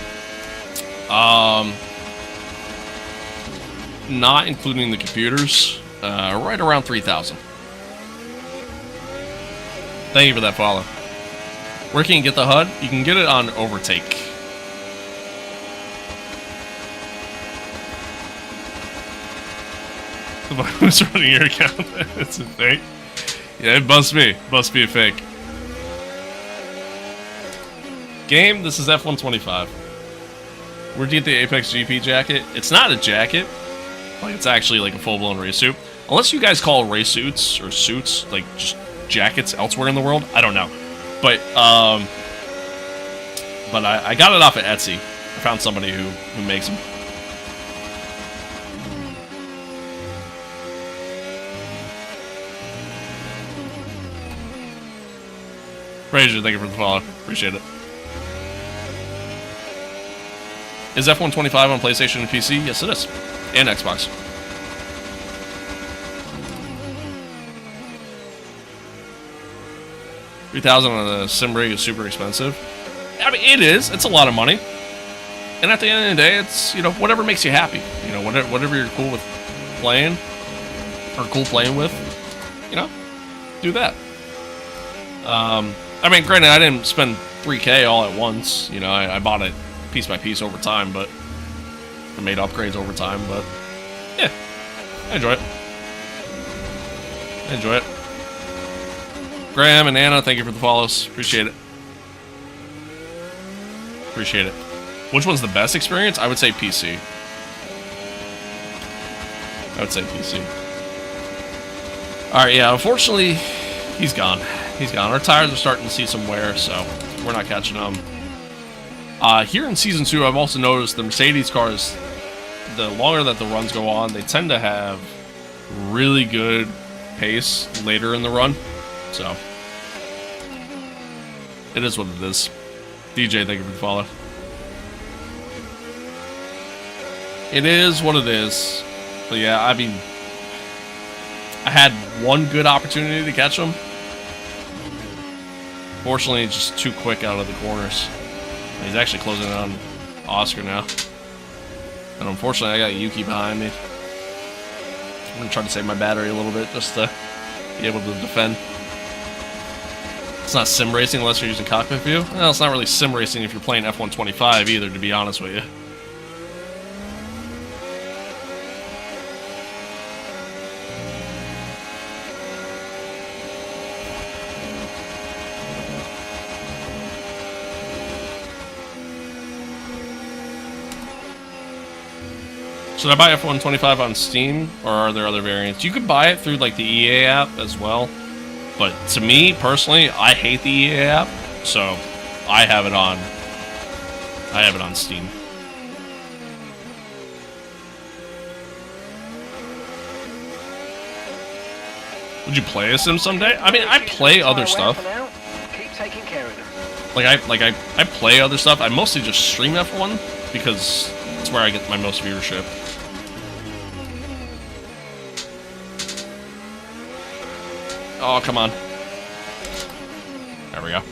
Not including the computers, right around 3,000. Thank you for that follow. Where can you get the HUD? You can get it on Overtake. Who's running your account? It's a fake. Yeah, it must be. Must be a fake. Game, this is F125. Where'd you get the Apex GP jacket? It's not a jacket. Like, it's actually like a full-blown race suit. Unless you guys call race suits or suits, like, just jackets elsewhere in the world. I don't know. But I got it off of Etsy. I found somebody who makes them. Frazier, thank you for the follow. Appreciate it. Is F125 on PlayStation and PC? Yes, it is. And Xbox. $3,000 on a sim rig is super expensive. I mean, it is. It's a lot of money. And at the end of the day, it's, you know, whatever makes you happy. You know, whatever you're cool with playing, or cool playing with, you know, do that. I mean, granted, I didn't spend $3K all at once. You know, I bought it piece by piece over time, but I made upgrades over time, but yeah, I enjoy it. I enjoy it. Graham and Anna, thank you for the follows. Appreciate it. Appreciate it. Which one's the best experience? I would say PC. I would say PC. Alright, yeah, unfortunately, he's gone. He's gone. Our tires are starting to see some wear, so we're not catching them. Here in Season 2, I've also noticed the Mercedes cars, the longer that the runs go on, they tend to have really good pace later in the run. So, it is what it is. DJ, thank you for the follow. It is what it is. But yeah, I mean, I had one good opportunity to catch him. Fortunately, it's just too quick out of the corners. He's actually closing in on Oscar now. And unfortunately, I got Yuki behind me. I'm going to try to save my battery a little bit just to be able to defend. It's not sim racing unless you're using cockpit view. Well, it's not really sim racing if you're playing F125 either, to be honest with you. Should I buy F125 on Steam, or are there other variants? You could buy it through like the EA app as well, but to me personally, I hate the EA app, so I have it on. I have it on Steam. Would you play a sim someday? I mean, I play other stuff. Keep taking care of them. I play other stuff. I mostly just stream F1 because it's where I get my most viewership. Oh, come on. There we go.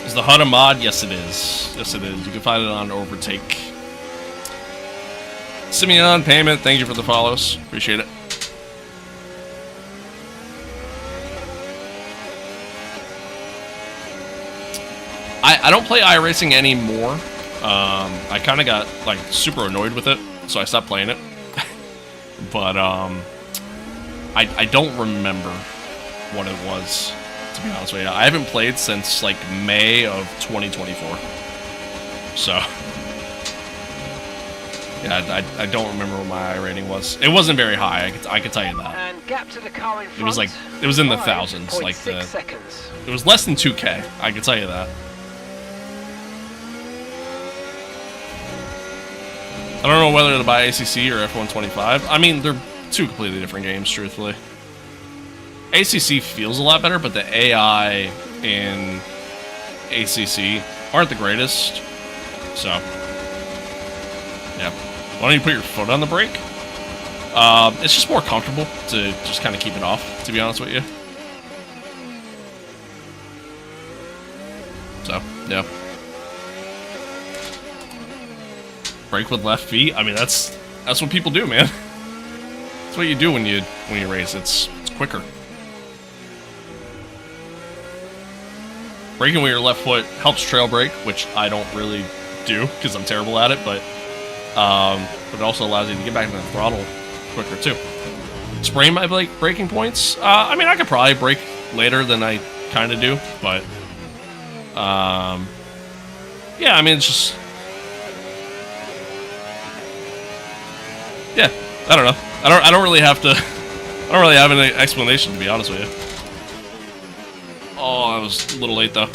Is the HUD a mod? Yes, it is. Yes, it is. You can find it on Overtake. Simeon, payment. Thank you for the follows. Appreciate it. I don't play iRacing anymore. I kind of got like super annoyed with it, so I stopped playing it. but I don't remember what it was, to be honest with you. I haven't played since like May of 2024, so yeah, I don't remember what my I rating was. It wasn't very high. I could tell you that. And gap to the car in front. It was like it was in the thousands, like 5.6 seconds. it was less than 2K. I can tell you that. I don't know whether to buy ACC or F125. I mean, they're two completely different games, truthfully. ACC feels a lot better, but the AI in ACC aren't the greatest. So, yeah. Why don't you put your foot on the brake? It's just more comfortable to just kind of keep it off, to be honest with you. So, yeah. Brake with left feet. I mean, that's what people do, man. That's what you do when you race. It's quicker. Braking with your left foot helps trail brake, which I don't really do because I'm terrible at it, but it also allows you to get back into the throttle quicker too. Spraying my braking points. I mean, I could probably brake later than I kind of do, but yeah. I mean, it's just. Yeah, I don't know. I don't really have to. I don't really have an explanation, to be honest with you. Oh, I was a little late though.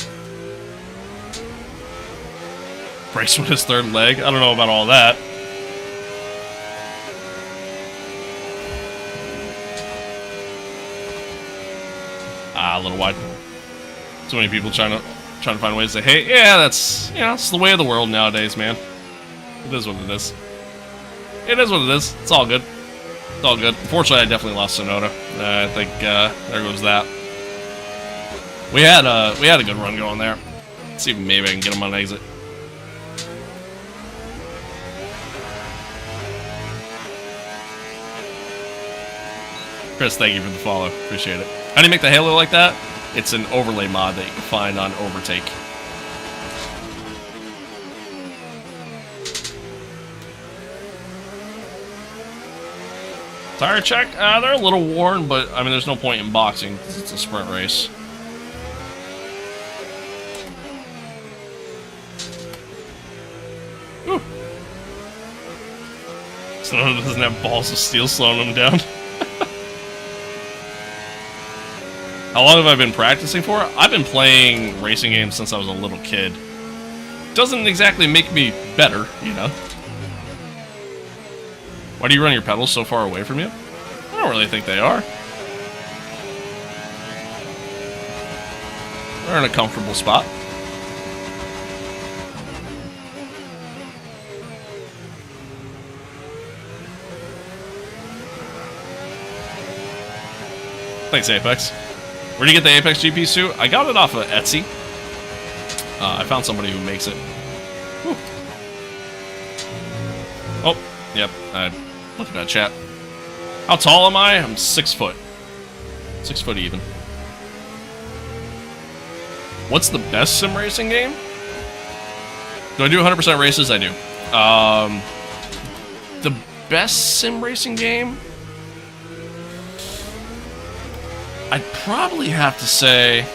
Brakes with his third leg. I don't know about all that. Ah, a little wide. So many people trying to find ways to say, hey, yeah, that's it's the way of the world nowadays, man. It is what it is. It is what it is. It's all good. It's all good. Unfortunately, I definitely lost Sonoda. I think there goes that. We had a good run going there. Let's see if maybe I can get him on exit. Chris, thank you for the follow. Appreciate it. How do you make the halo like that? It's an overlay mod that you can find on Overtake. Tire check? They're a little worn, but I mean, there's no point in boxing because it's a sprint race. Whew. Someone doesn't have balls of steel slowing them down. How long have I been practicing for? I've been playing racing games since I was a little kid. Doesn't exactly make me better, you know. Why do you run your pedals so far away from you? I don't really think they are. They're in a comfortable spot. Thanks, Apex. Where do you get the Apex GP suit? I got it off of Etsy. I found somebody who makes it. Whew. Oh, yep. Look at that chat. How tall am I? I'm 6 foot. 6 foot even. What's the best sim racing game? Do I do 100% races? I do. The best sim racing game? I'd probably have to say...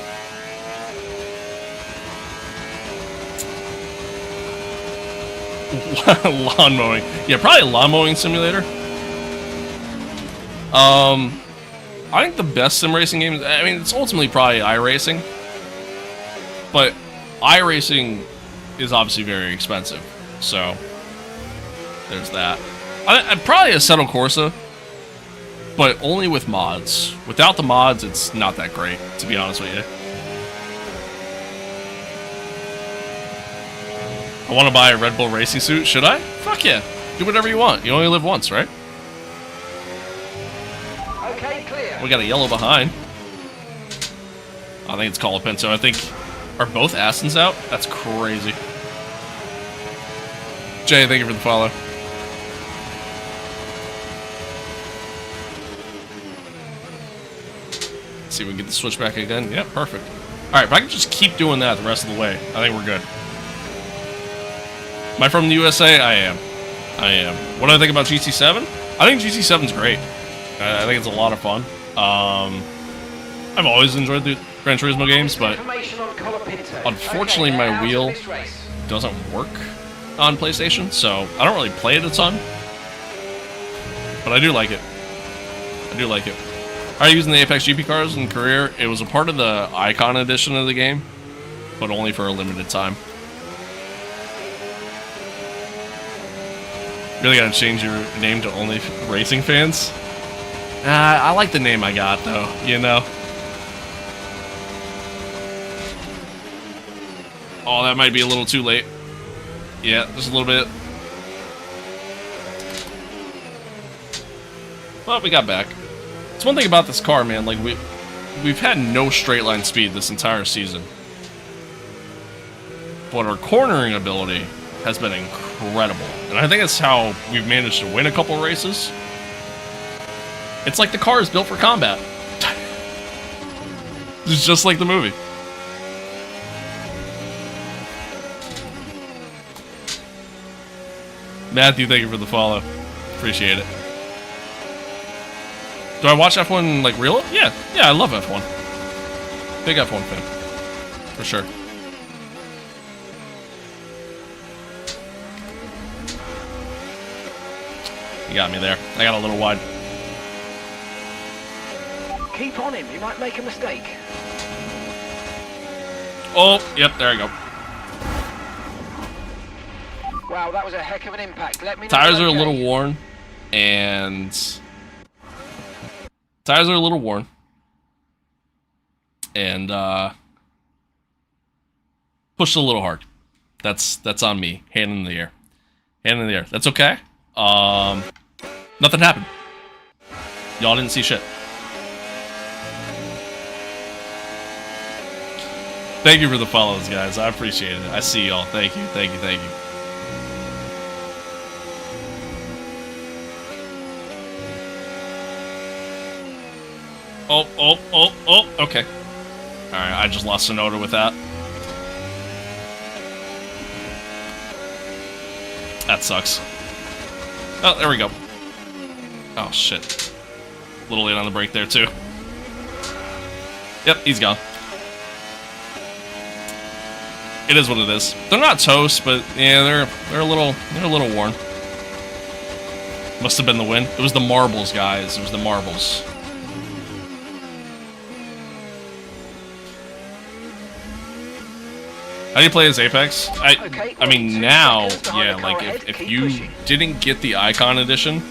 lawn mowing. Yeah, probably a lawn mowing simulator. I think the best sim racing game, I mean, it's ultimately probably iRacing. But iRacing is obviously very expensive. So, there's that. I'd probably Assetto Corsa, but only with mods. Without the mods, it's not that great, to be honest with you. I want to buy a Red Bull racing suit. Should I? Fuck yeah. Do whatever you want. You only live once, right? Okay, clear. We got a yellow behind. I think it's Colapinto. I think... Are both Astons out? That's crazy. Jay, thank you for the follow. Let's see if we can get the switch back again. Yeah, perfect. Alright, if I can just keep doing that the rest of the way, I think we're good. Am I from the USA? I am. I am. What do I think about GT7? I think GT7's great. I think it's a lot of fun. I've always enjoyed the Gran Turismo games, but unfortunately my wheel doesn't work on PlayStation, so I don't really play it a ton. But I do like it. I do like it. I using the Apex GP cars in career. It was a part of the Icon edition of the game, but only for a limited time. Really gotta change your name to only racing fans? I like the name I got, though, you know? Oh, that might be a little too late. Yeah, just a little bit. Well, we got back. It's one thing about this car, man. Like, we've had no straight line speed this entire season. But our cornering ability has been incredible. And I think that's how we've managed to win a couple races. It's like the car is built for combat. It's just like the movie. Matthew, thank you for the follow. Appreciate it. Do I watch F1 like real? Yeah, I love F1. Big F1 fan. For sure. You got me there. I got a little wide. Keep on him, you might make a mistake. Oh, yep, there I go. Wow, that was a heck of an impact. Let me know. Tires are a little worn, and pushed a little hard. That's on me. Hand in the air. Hand in the air. That's okay. Nothing happened. Y'all didn't see shit. Thank you for the follows, guys. I appreciate it. I see y'all. Thank you. Thank you. Thank you. Oh. Okay. Alright, I just lost Sonoda with that. That sucks. Oh, there we go. Oh, shit. A little late on the brake there, too. Yep, he's gone. It is what it is. They're not toast, but yeah, they're a little worn. Must have been the wind. It was the marbles, guys. It was the marbles. How do you play as Apex? I mean now, yeah, like if you didn't get the Icon edition,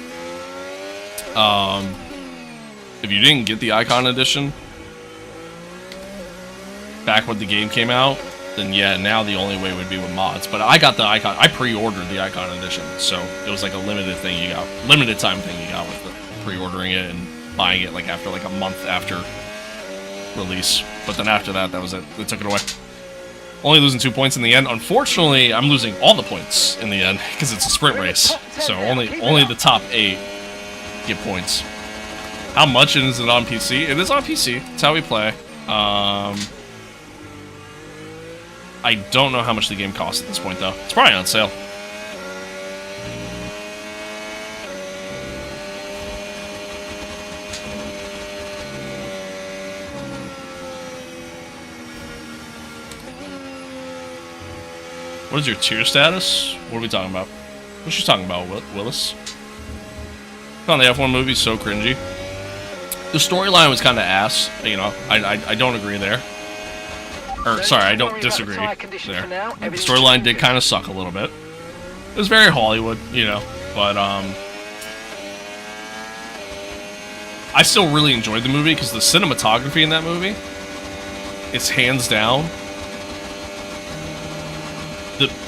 back when the game came out, then yeah, now the only way would be with mods. But I got the Icon. I pre-ordered the Icon edition, so it was like a limited thing you got, limited time thing you got with the pre-ordering it and buying it like after like a month after release. But then after that, that was it. They took it away. Only losing 2 points in the end. Unfortunately, I'm losing all the points in the end because it's a sprint race. So only the top 8 get points. How much is it on PC? It is on PC. It's how we play. I don't know how much the game costs at this point, though. It's probably on sale. What is your tier status? What are we talking about? What you talking about, Willis? On the F1 movie, so cringy. The storyline was kind of ass. You know, I don't agree there. Or, sorry, I don't disagree there. The storyline did kind of suck a little bit. It was very Hollywood, you know, but, I still really enjoyed the movie because the cinematography in that movie is hands down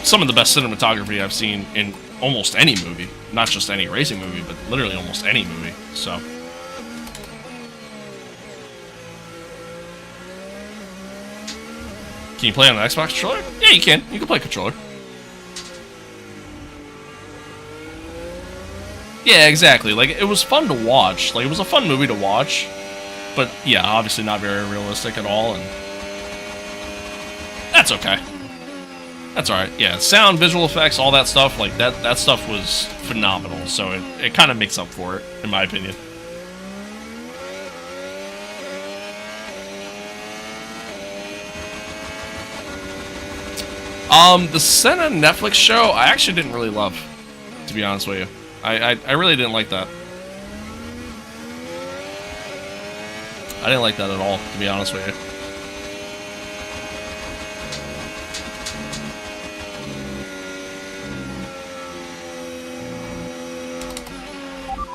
some of the best cinematography I've seen in almost any movie. Not just any racing movie, but literally almost any movie, so. Can you play on an Xbox controller? Yeah, you can. You can play controller. Yeah, exactly. Like, it was fun to watch. Like, it was a fun movie to watch. But, yeah, obviously not very realistic at all, and that's okay. That's alright. Yeah, sound, visual effects, all that stuff, like that stuff was phenomenal. So it kind of makes up for it, in my opinion. The Senna Netflix show, I actually didn't really love, to be honest with you. I really didn't like that. I didn't like that at all, to be honest with you.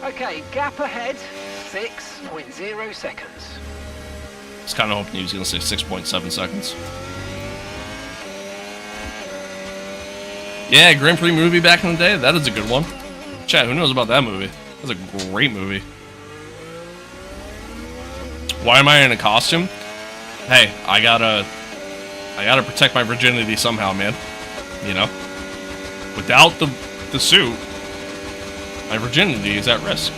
Okay, gap ahead, 6.0 seconds. I was kind of hoping he was going to say 6.7 seconds. Yeah, Grand Prix movie back in the day, that is a good one. Chat, who knows about that movie? That's a great movie. Why am I in a costume? Hey, I gotta protect my virginity somehow, man. You know? Without the suit, my virginity is at risk.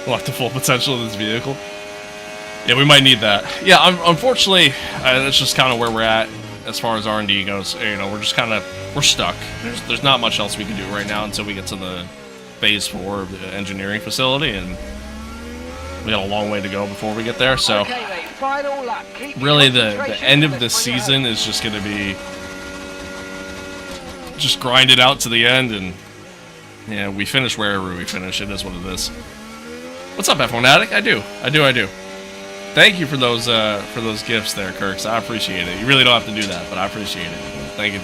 Unlock the full potential of this vehicle. Yeah, we might need that. Yeah, unfortunately, that's just kind of where we're at as far as R&D goes. You know, we're stuck. There's not much else we can do right now until we get to the phase 4 of the engineering facility, and we got a long way to go before we get there. So, Okay, mate, final lap. Keep your really, the concentration end of and this let's bring it season home. is just going to be just grind it out to the end, and yeah, we finish wherever we finish. It is what it is. What's up, F1 Addict? I do. Thank you for those gifts there, Kirks. I appreciate it. You really don't have to do that, but I appreciate it. Thank you.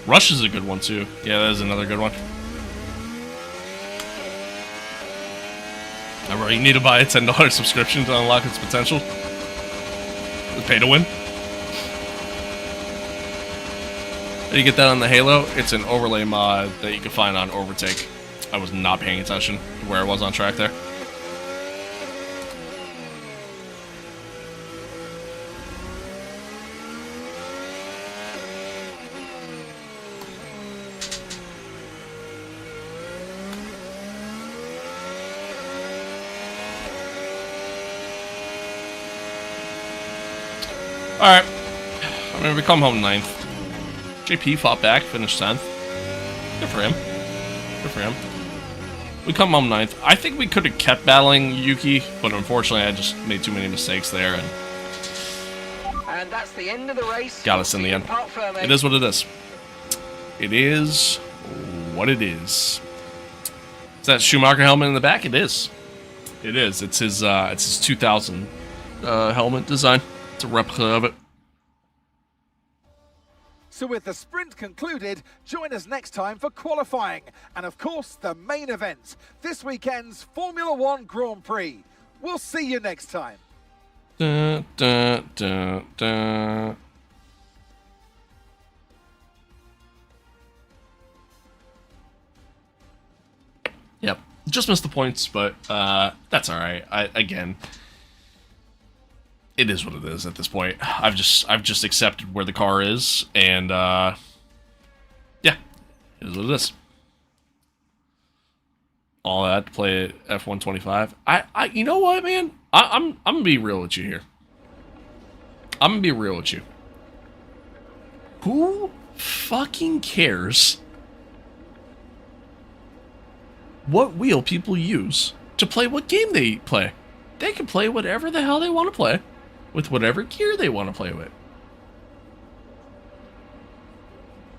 Rush is a good one, too. Yeah, that is another good one. Remember, you need to buy a $10 subscription to unlock its potential. Pay to win. You get that on the Halo? It's an overlay mod that you can find on Overtake. I was not paying attention to where I was on track there. Alright. I mean, we come home 9th. JP fought back, finished 10th. Good for him. We come home 9th. I think we could have kept battling Yuki, but unfortunately I just made too many mistakes there And that's the end of the race. got us in the end. Park firm, It is what it is. It is what it is. Is that Schumacher helmet in the back? It is. It is. It's his 2000 helmet design. It's a replica of it. So with the sprint concluded, join us next time for qualifying. And of course, the main event, this weekend's Formula One Grand Prix. We'll see you next time. Dun, dun, dun, dun. Yep, just missed the points, but that's all right. Again, it is what it is at this point. I've just accepted where the car is, and yeah, it is what it is. All that to play F125. You know what, man? I'm gonna be real with you here. I'm gonna be real with you. Who fucking cares what wheel people use to play what game they play? They can play whatever the hell they want to play with whatever gear they want to play with.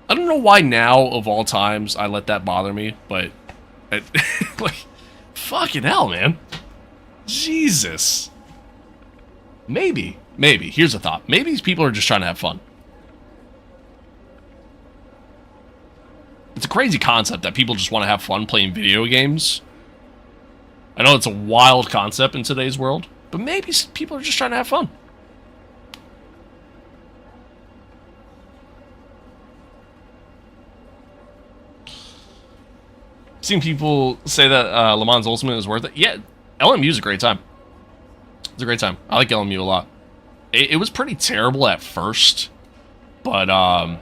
I don't know why now, of all times, I let that bother me, but like, fucking hell, man. Jesus. Maybe. Here's a thought. Maybe these people are just trying to have fun. It's a crazy concept that people just want to have fun playing video games. I know it's a wild concept in today's world, but maybe people are just trying to have fun. Seeing people say that Le Mans Ultimate is worth it. Yeah, LMU is a great time. It's a great time. I like LMU a lot. It was pretty terrible at first, but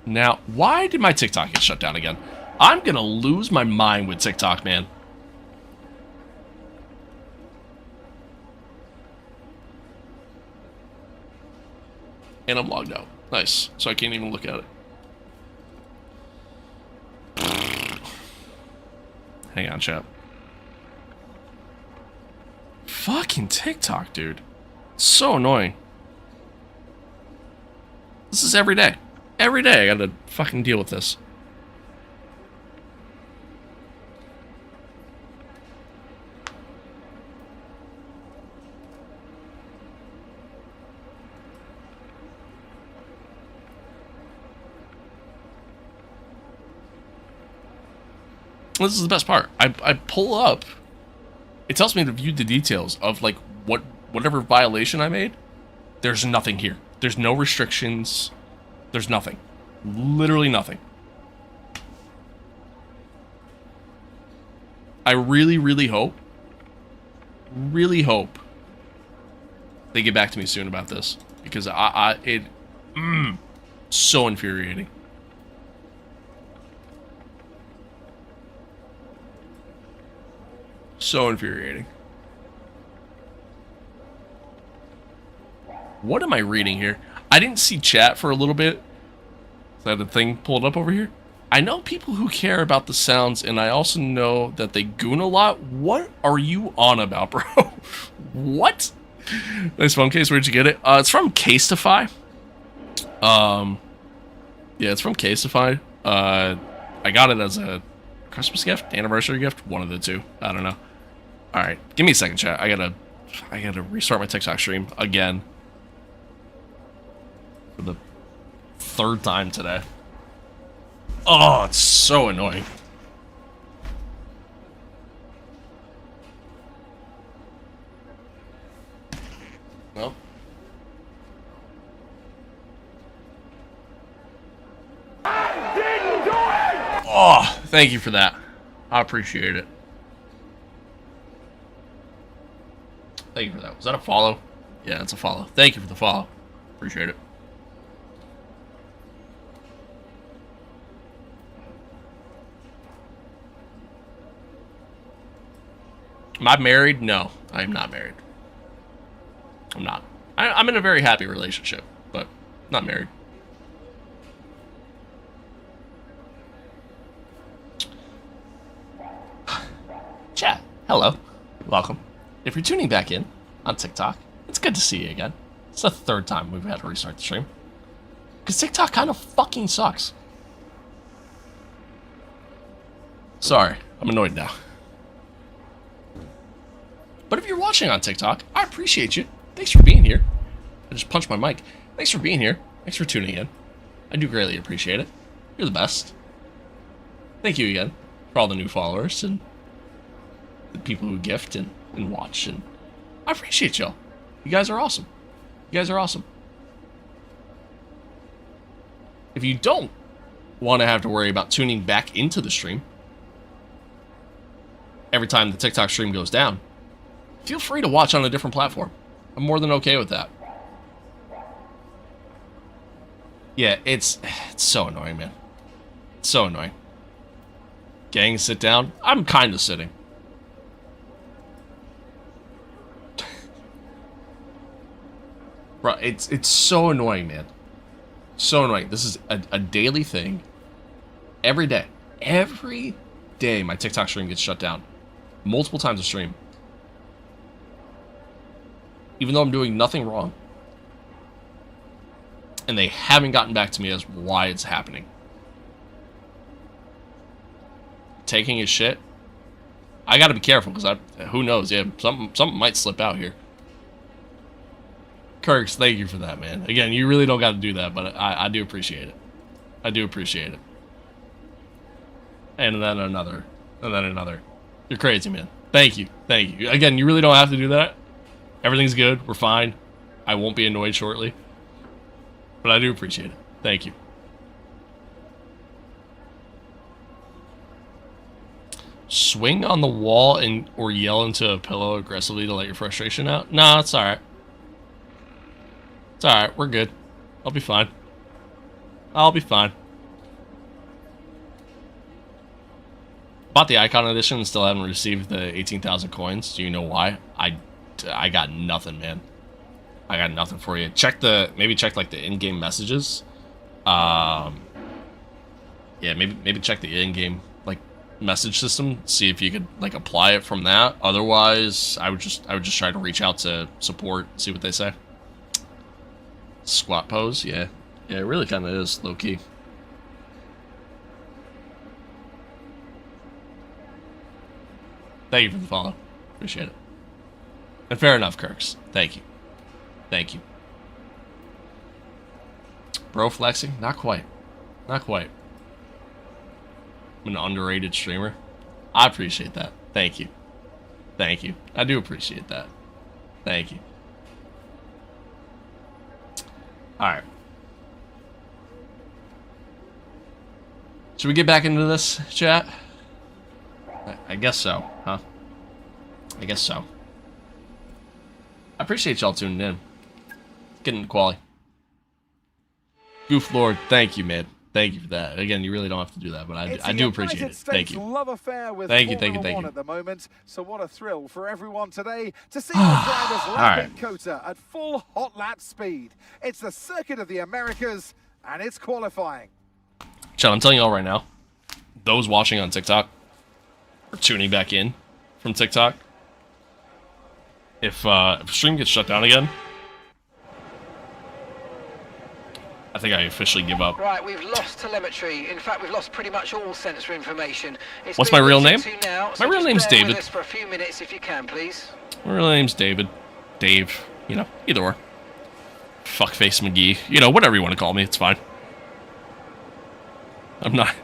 now, why did my TikTok get shut down again? I'm gonna lose my mind with TikTok, man. And I'm logged out. Nice. So I can't even look at it. Hang on, chat. Fucking TikTok, dude. So annoying. This is every day. Every day I gotta fucking deal with this. This is the best part. I pull up. It tells me to view the details of like whatever violation I made. There's nothing here. There's no restrictions. There's nothing. Literally nothing. I really hope they get back to me soon about this, because so infuriating. So infuriating. What am I reading here? I didn't see chat for a little bit. Is that the thing pulled up over here? I know people who care about the sounds, and I also know that they goon a lot. What are you on about, bro? What? Nice phone case. Where'd you get it? It's from Casetify. Yeah, it's from Casetify. I got it as a Christmas gift, anniversary gift, one of the two. I don't know. All right, give me a second, chat. I gotta restart my TikTok stream again for the third time today. Oh, it's so annoying. Well. Oh, thank you for that. I appreciate it. Thank you for that. Was that a follow? Yeah, it's a follow. Thank you for the follow. Appreciate it. Am I married? No, I am not married. I'm not. I'm in a very happy relationship, but not married. Chat, hello. Welcome. If you're tuning back in on TikTok, it's good to see you again. It's the third time we've had to restart the stream, because TikTok kind of fucking sucks. Sorry, I'm annoyed now. But if you're watching on TikTok, I appreciate you. Thanks for being here. I just punched my mic. Thanks for being here. Thanks for tuning in. I do greatly appreciate it. You're the best. Thank you again for all the new followers and the people who gift and watch. And I appreciate y'all. You guys are awesome. You guys are awesome. If you don't want to have to worry about tuning back into the stream every time the TikTok stream goes down, feel free to watch on a different platform. I'm more than okay with that. Yeah, it's so annoying, man. It's so annoying. Gang, sit down. I'm kind of sitting. Bro, it's so annoying, man. So annoying. This is a daily thing. Every day. Every day my TikTok stream gets shut down. Multiple times a stream. Even though I'm doing nothing wrong. And they haven't gotten back to me as why it's happening. Taking his shit. I gotta be careful, because who knows? Yeah, something might slip out here. Kirks, thank you for that, man. Again, you really don't got to do that, but I do appreciate it. I do appreciate it. and then another, and then another. You're crazy, man. Thank you. Thank you. Again, you really don't have to do that. Everything's good. We're fine. I won't be annoyed shortly. But I do appreciate it. Thank you. Swing on the wall and or yell into a pillow aggressively to let your frustration out? No, it's alright. It's alright. We're good. I'll be fine. I'll be fine. Bought the Icon Edition and still haven't received the 18,000 coins. Do you know why? I got nothing, man. I got nothing for you. Maybe check like the in-game messages. Yeah, maybe check the in-game like message system. See if you could like apply it from that. Otherwise, I would just try to reach out to support, see what they say. Squat pose, yeah, it really kind of is low key. Thank you for the follow. Appreciate it. And fair enough, Kirks. Thank you. Thank you. Bro flexing? Not quite. Not quite. I'm an underrated streamer. I appreciate that. Thank you. Thank you. I do appreciate that. Thank you. Alright. Should we get back into this, chat? I guess so, huh? I guess so. I appreciate y'all tuning in. Getting to quality. Goof Lord, thank you, man. Thank you for that. Again, you really don't have to do that, but I do appreciate it. Thank you. Love affair with thank you. At the moment, so what a thrill for everyone today to see the drivers lapping COTA at full hot lap speed. It's the circuit of the Americas, and it's qualifying. Chad, I'm telling y'all right now, those watching on TikTok or tuning back in from TikTok, if stream gets shut down again, I think I officially give up. Right, we've lost telemetry. In fact, we've lost pretty much all sensor information. What's my real name? Now, my real name's David. With us for a few minutes, if you can, please. My real name's David. Dave. You know, either or. Fuckface McGee. You know, whatever you want to call me, it's fine. I'm not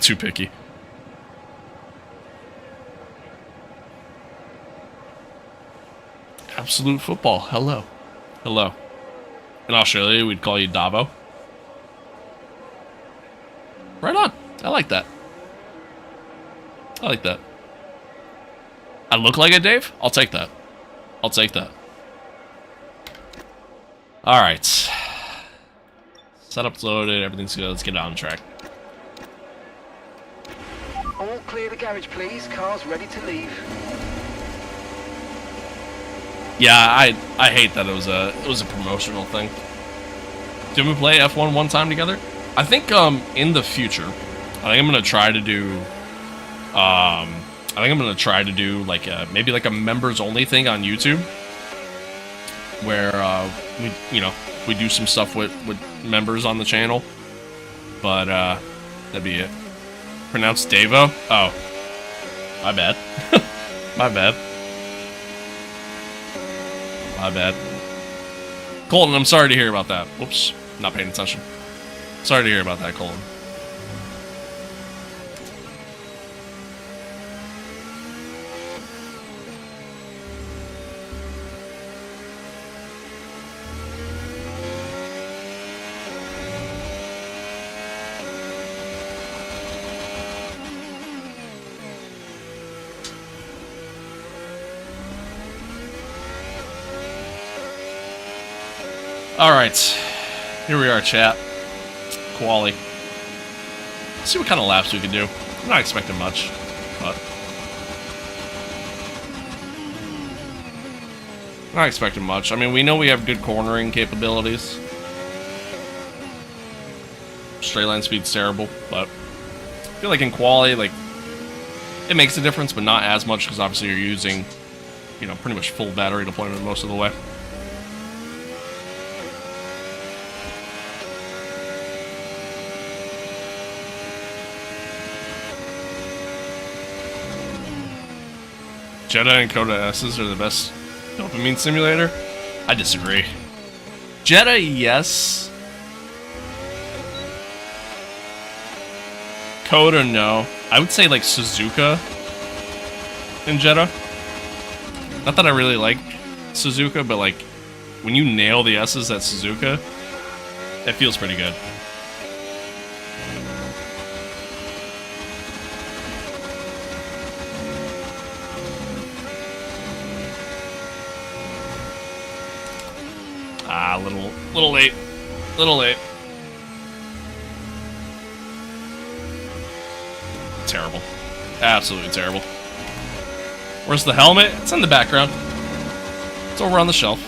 too picky. Absolute football. Hello. Hello. In Australia, we'd call you Davo. Right on. I like that. I like that. I look like it, Dave? I'll take that. I'll take that. Alright. Setup's loaded. Everything's good. Let's get on track. All clear the garage, please. Cars ready to leave. Yeah, I hate that it was a promotional thing. Did we play F1 one time together? I think in the future, I think I'm gonna try to do like maybe like a members only thing on YouTube, where we do some stuff with members on the channel. But that'd be it. Pronounced Davo? Oh, my bad. My bad. My bad. Colton, I'm sorry to hear about that. Whoops, not paying attention. Sorry to hear about that, Colton. Alright, here we are, chat. Quali. Let's see what kind of laps we can do. I'm not expecting much, but... not expecting much. I mean, we know we have good cornering capabilities. Straight line speed's terrible, but... I feel like in quali, like... it makes a difference, but not as much, because obviously you're using, you know, pretty much full battery deployment most of the way. Jetta and COTA S's are the best dopamine simulator? I disagree. Jetta, yes. COTA, no. I would say like Suzuka in Jeddah. Not that I really like Suzuka, but like when you nail the S's at Suzuka, it feels pretty good. Ah, little late. Little late. Terrible. Absolutely terrible. Where's the helmet? It's in the background. It's over on the shelf.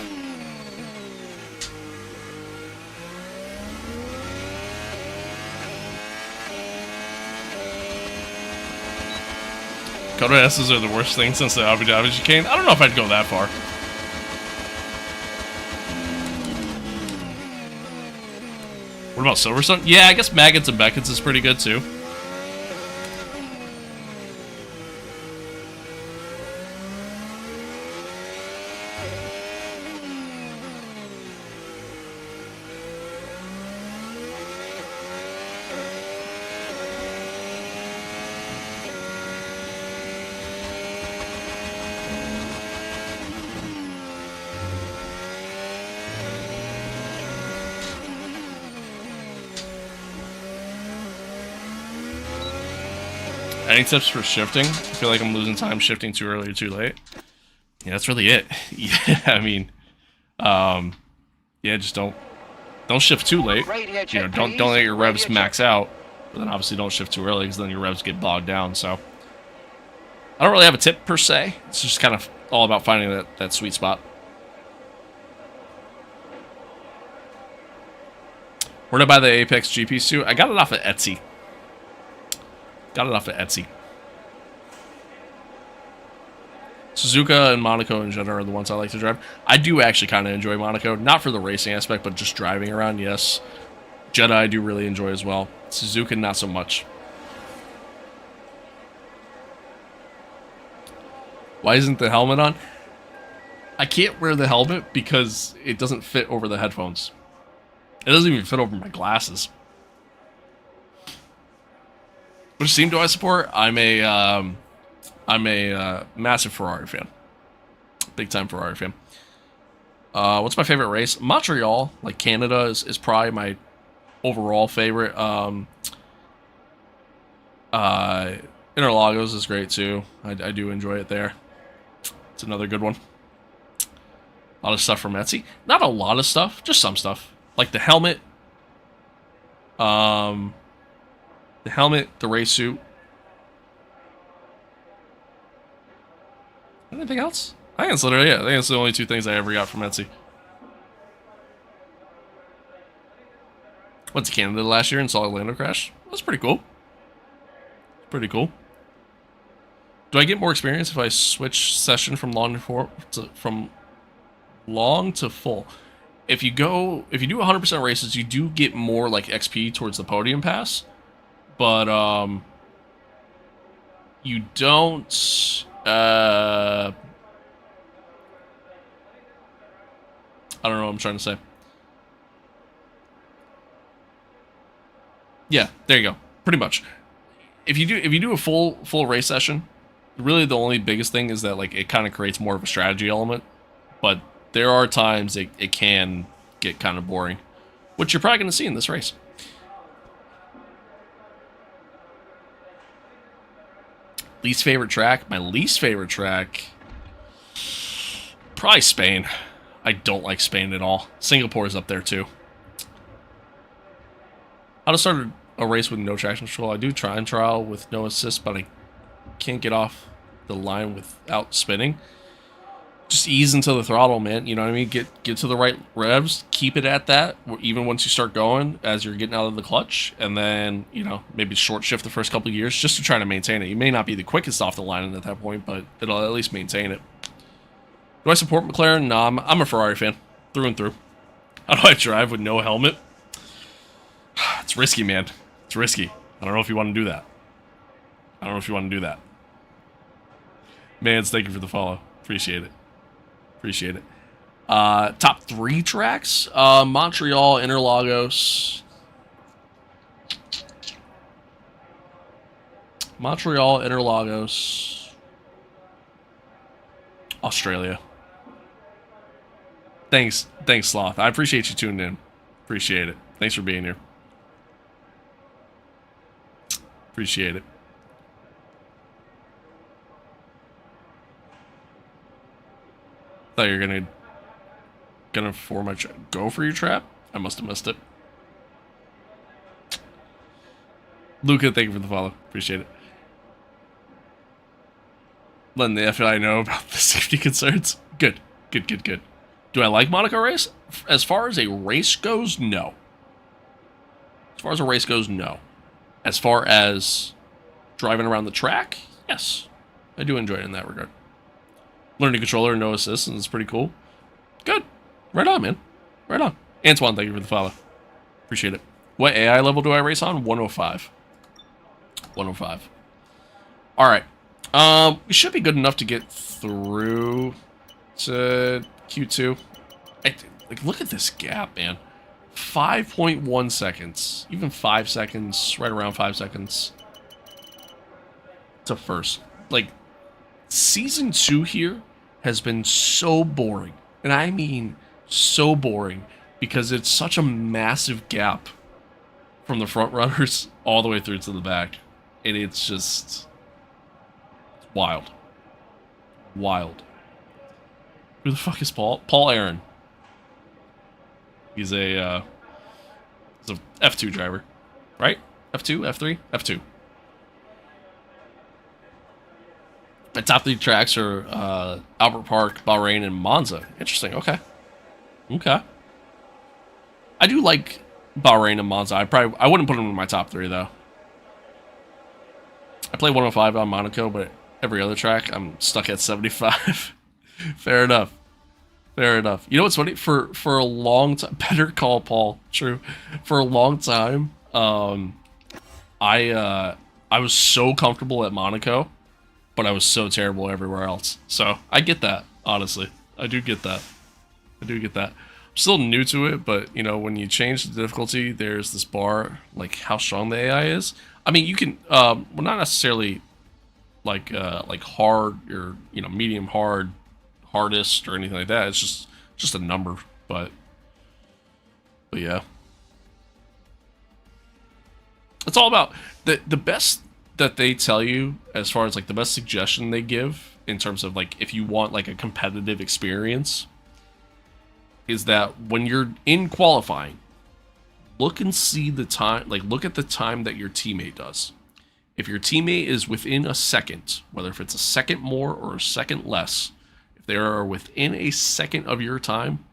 COTA S's are the worst thing since the Abu Dhabi chicane. I don't know if I'd go that far. What about Silverstone? Yeah, I guess Maggots and Beckett's is pretty good too. Any tips for shifting? I feel like I'm losing time shifting too early or too late. Yeah, that's really it. Yeah, I mean, yeah, just don't shift too late. You know, don't let your revs max out. But then obviously don't shift too early because then your revs get bogged down. So I don't really have a tip per se. It's just kind of all about finding that sweet spot. Where did I buy the Apex GP suit? I got it off of Etsy. Got it off of Etsy. Suzuka and Monaco and Jeddah are the ones I like to drive. I do actually kind of enjoy Monaco. Not for the racing aspect, but just driving around, yes. Jeddah I do really enjoy as well. Suzuka, not so much. Why isn't the helmet on? I can't wear the helmet because it doesn't fit over the headphones. It doesn't even fit over my glasses. Which team do I support? I'm a massive Ferrari fan. Big time Ferrari fan. What's my favorite race? Montreal, like Canada, is probably my overall favorite. Interlagos is great too. I do enjoy it there. It's another good one. A lot of stuff from Etsy. Not a lot of stuff, just some stuff. Like the helmet. The helmet, the race suit. Anything else? I think it's literally it. I think it's the only two things I ever got from Etsy. Went to Canada last year and saw Orlando crash. That's pretty cool. Pretty cool. Do I get more experience if I switch session from long to full? If you do 100% races, you do get more like XP towards the podium pass. But you don't I don't know what I'm trying to say. Yeah, there you go. Pretty much. If you do a full race session, really the only biggest thing is that like it kind of creates more of a strategy element. But there are times it can get kind of boring, which you're probably going to see in this race. Least favorite track? My least favorite track, probably Spain. I don't like Spain at all. Singapore's up there too. How to start a race with no traction control? I do try and trial with no assist, but I can't get off the line without spinning. Just ease into the throttle, man. You know what I mean? Get to the right revs. Keep it at that, even once you start going, as you're getting out of the clutch. And then, you know, maybe short shift the first couple of years just to try to maintain it. You may not be the quickest off the line at that point, but it'll at least maintain it. Do I support McLaren? No, I'm a Ferrari fan. Through and through. How do I drive with no helmet? It's risky, man. It's risky. I don't know if you want to do that. Mans, thank you for the follow. Appreciate it. Top 3 tracks. Montreal, Interlagos. Montreal, Interlagos, Australia. Thanks, Sloth. I appreciate you tuning in. Appreciate it. Thanks for being here. Appreciate it. Thought you were gonna go for your trap. I must have missed it. Luca, thank you for the follow. Appreciate it. Letting the FBI know about the safety concerns. Good. Do I like Monaco race? As far as a race goes, no. As far as a race goes, no. As far as driving around the track, yes. I do enjoy it in that regard. Learning controller, no assist, and it's pretty cool. Good. Right on, man. Right on. Antoine, thank you for the follow. Appreciate it. What AI level do I race on? 105. 105. Alright. We should be good enough to get through to Q2. Like, look at this gap, man. 5.1 seconds. Even 5 seconds. Right around 5 seconds. To first. Like, Season 2 here has been so boring. And I mean so boring. Because it's such a massive gap from the front runners all the way through to the back. And it's just... it's wild. Wild. Who the fuck is Paul? Paul Aaron. He's a F2 driver. Right? F2? F3? F2. The top 3 tracks are Albert Park, Bahrain, and Monza. Interesting. Okay. Okay. I do like Bahrain and Monza. I wouldn't put them in my top 3 though. I play 105 on Monaco, but every other track I'm stuck at 75. Fair enough. Fair enough. You know what's funny? For a long time, better call Paul. True. For a long time, I was so comfortable at Monaco, but I was so terrible everywhere else. So I get that. Honestly, I do get that. I do get that. I'm still new to it, but you know, when you change the difficulty, there's this bar, like how strong the AI is. I mean, you can, well, not necessarily like hard or, you know, medium hard, hardest or anything like that. It's just a number, but yeah. It's all about the best that they tell you as far as like the best suggestion they give in terms of like if you want like a competitive experience is that when you're in qualifying, look and see the time, like look at the time that your teammate does. If your teammate is within a second, whether if it's a second more or a second less, if they are within a second of your time,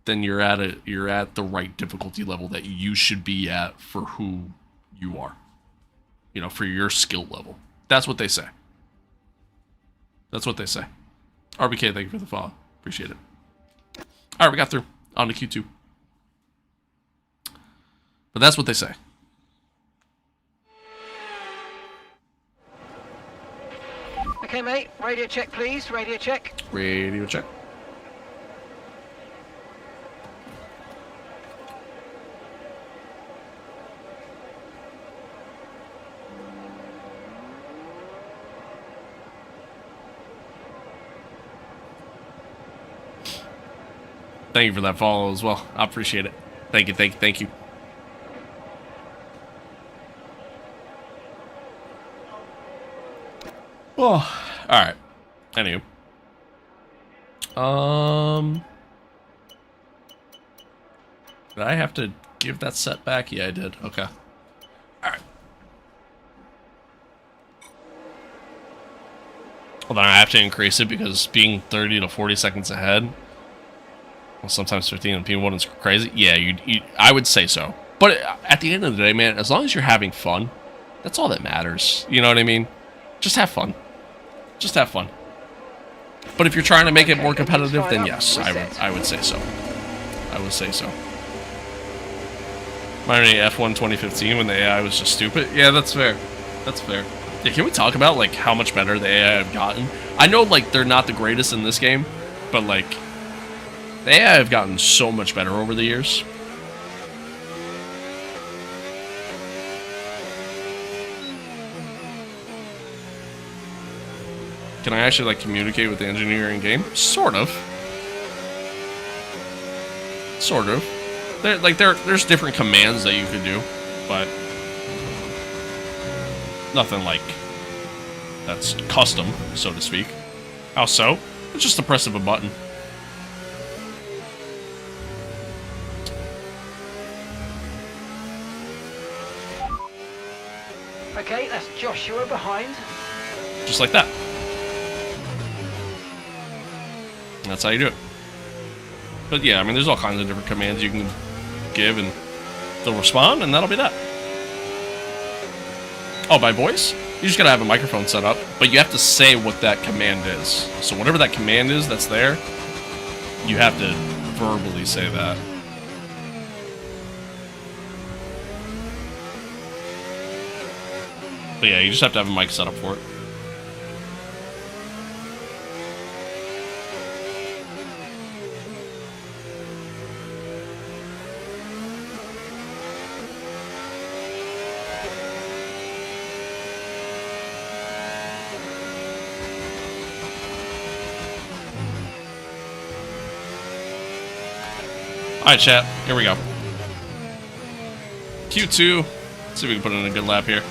then you're at the right difficulty level that you should be at for who you are. You know, for your skill level. That's what they say. That's what they say. RBK, thank you for the follow. Appreciate it. All right, we got through. On to Q2. But that's what they say. Okay, mate. Radio check, please. Radio check. Radio check. Thank you for that follow as well. I appreciate it. Thank you. Oh, all right. Anywho, did I have to give that set back? Yeah, I did. Okay. All right. Well, then I have to increase it because being 30 to 40 seconds ahead, well, sometimes 15 and P1 is crazy. Yeah, I would say so. But at the end of the day, man, as long as you're having fun, that's all that matters. You know what I mean? Just have fun. Just have fun. But if you're trying to make it more competitive, then yes, I would say so. I would say so. Remember F1 2015 when the AI was just stupid? Yeah, that's fair. That's fair. Yeah, can we talk about like how much better the AI have gotten? I know like they're not the greatest in this game, but like the AI have gotten so much better over the years. Can I actually, like, communicate with the engineer in game? Sort of. Sort of. There's different commands that you could do, but nothing like that's custom, so to speak. How so? It's just the press of a button. Okay, that's Joshua behind. Just like that. That's how you do it. But yeah, I mean, there's all kinds of different commands you can give, and they'll respond, and that'll be that. Oh, by voice? You just gotta have a microphone set up, but you have to say what that command is. So whatever that command is that's there, you have to verbally say that. But yeah, you just have to have a mic set up for it. Alright, chat. Here we go. Q2. Let's see if we can put in a good lap here.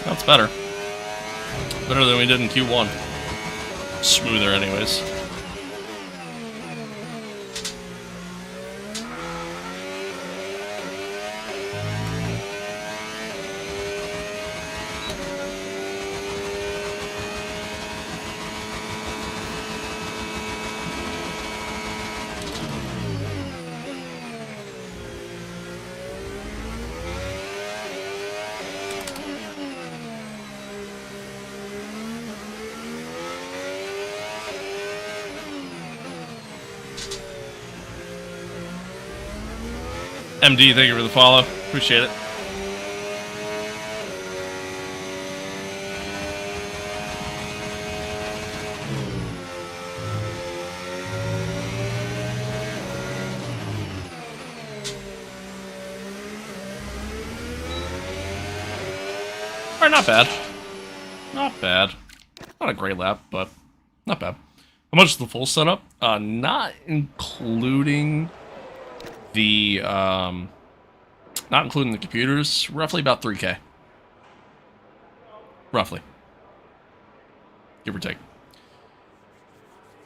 That's better. Better than we did in Q1. Smoother anyways. MD, thank you for the follow. Appreciate it. Alright, not bad. Not bad. Not a great lap, but not bad. How much is the full setup? Not including the computers, roughly about 3K. Roughly. Give or take.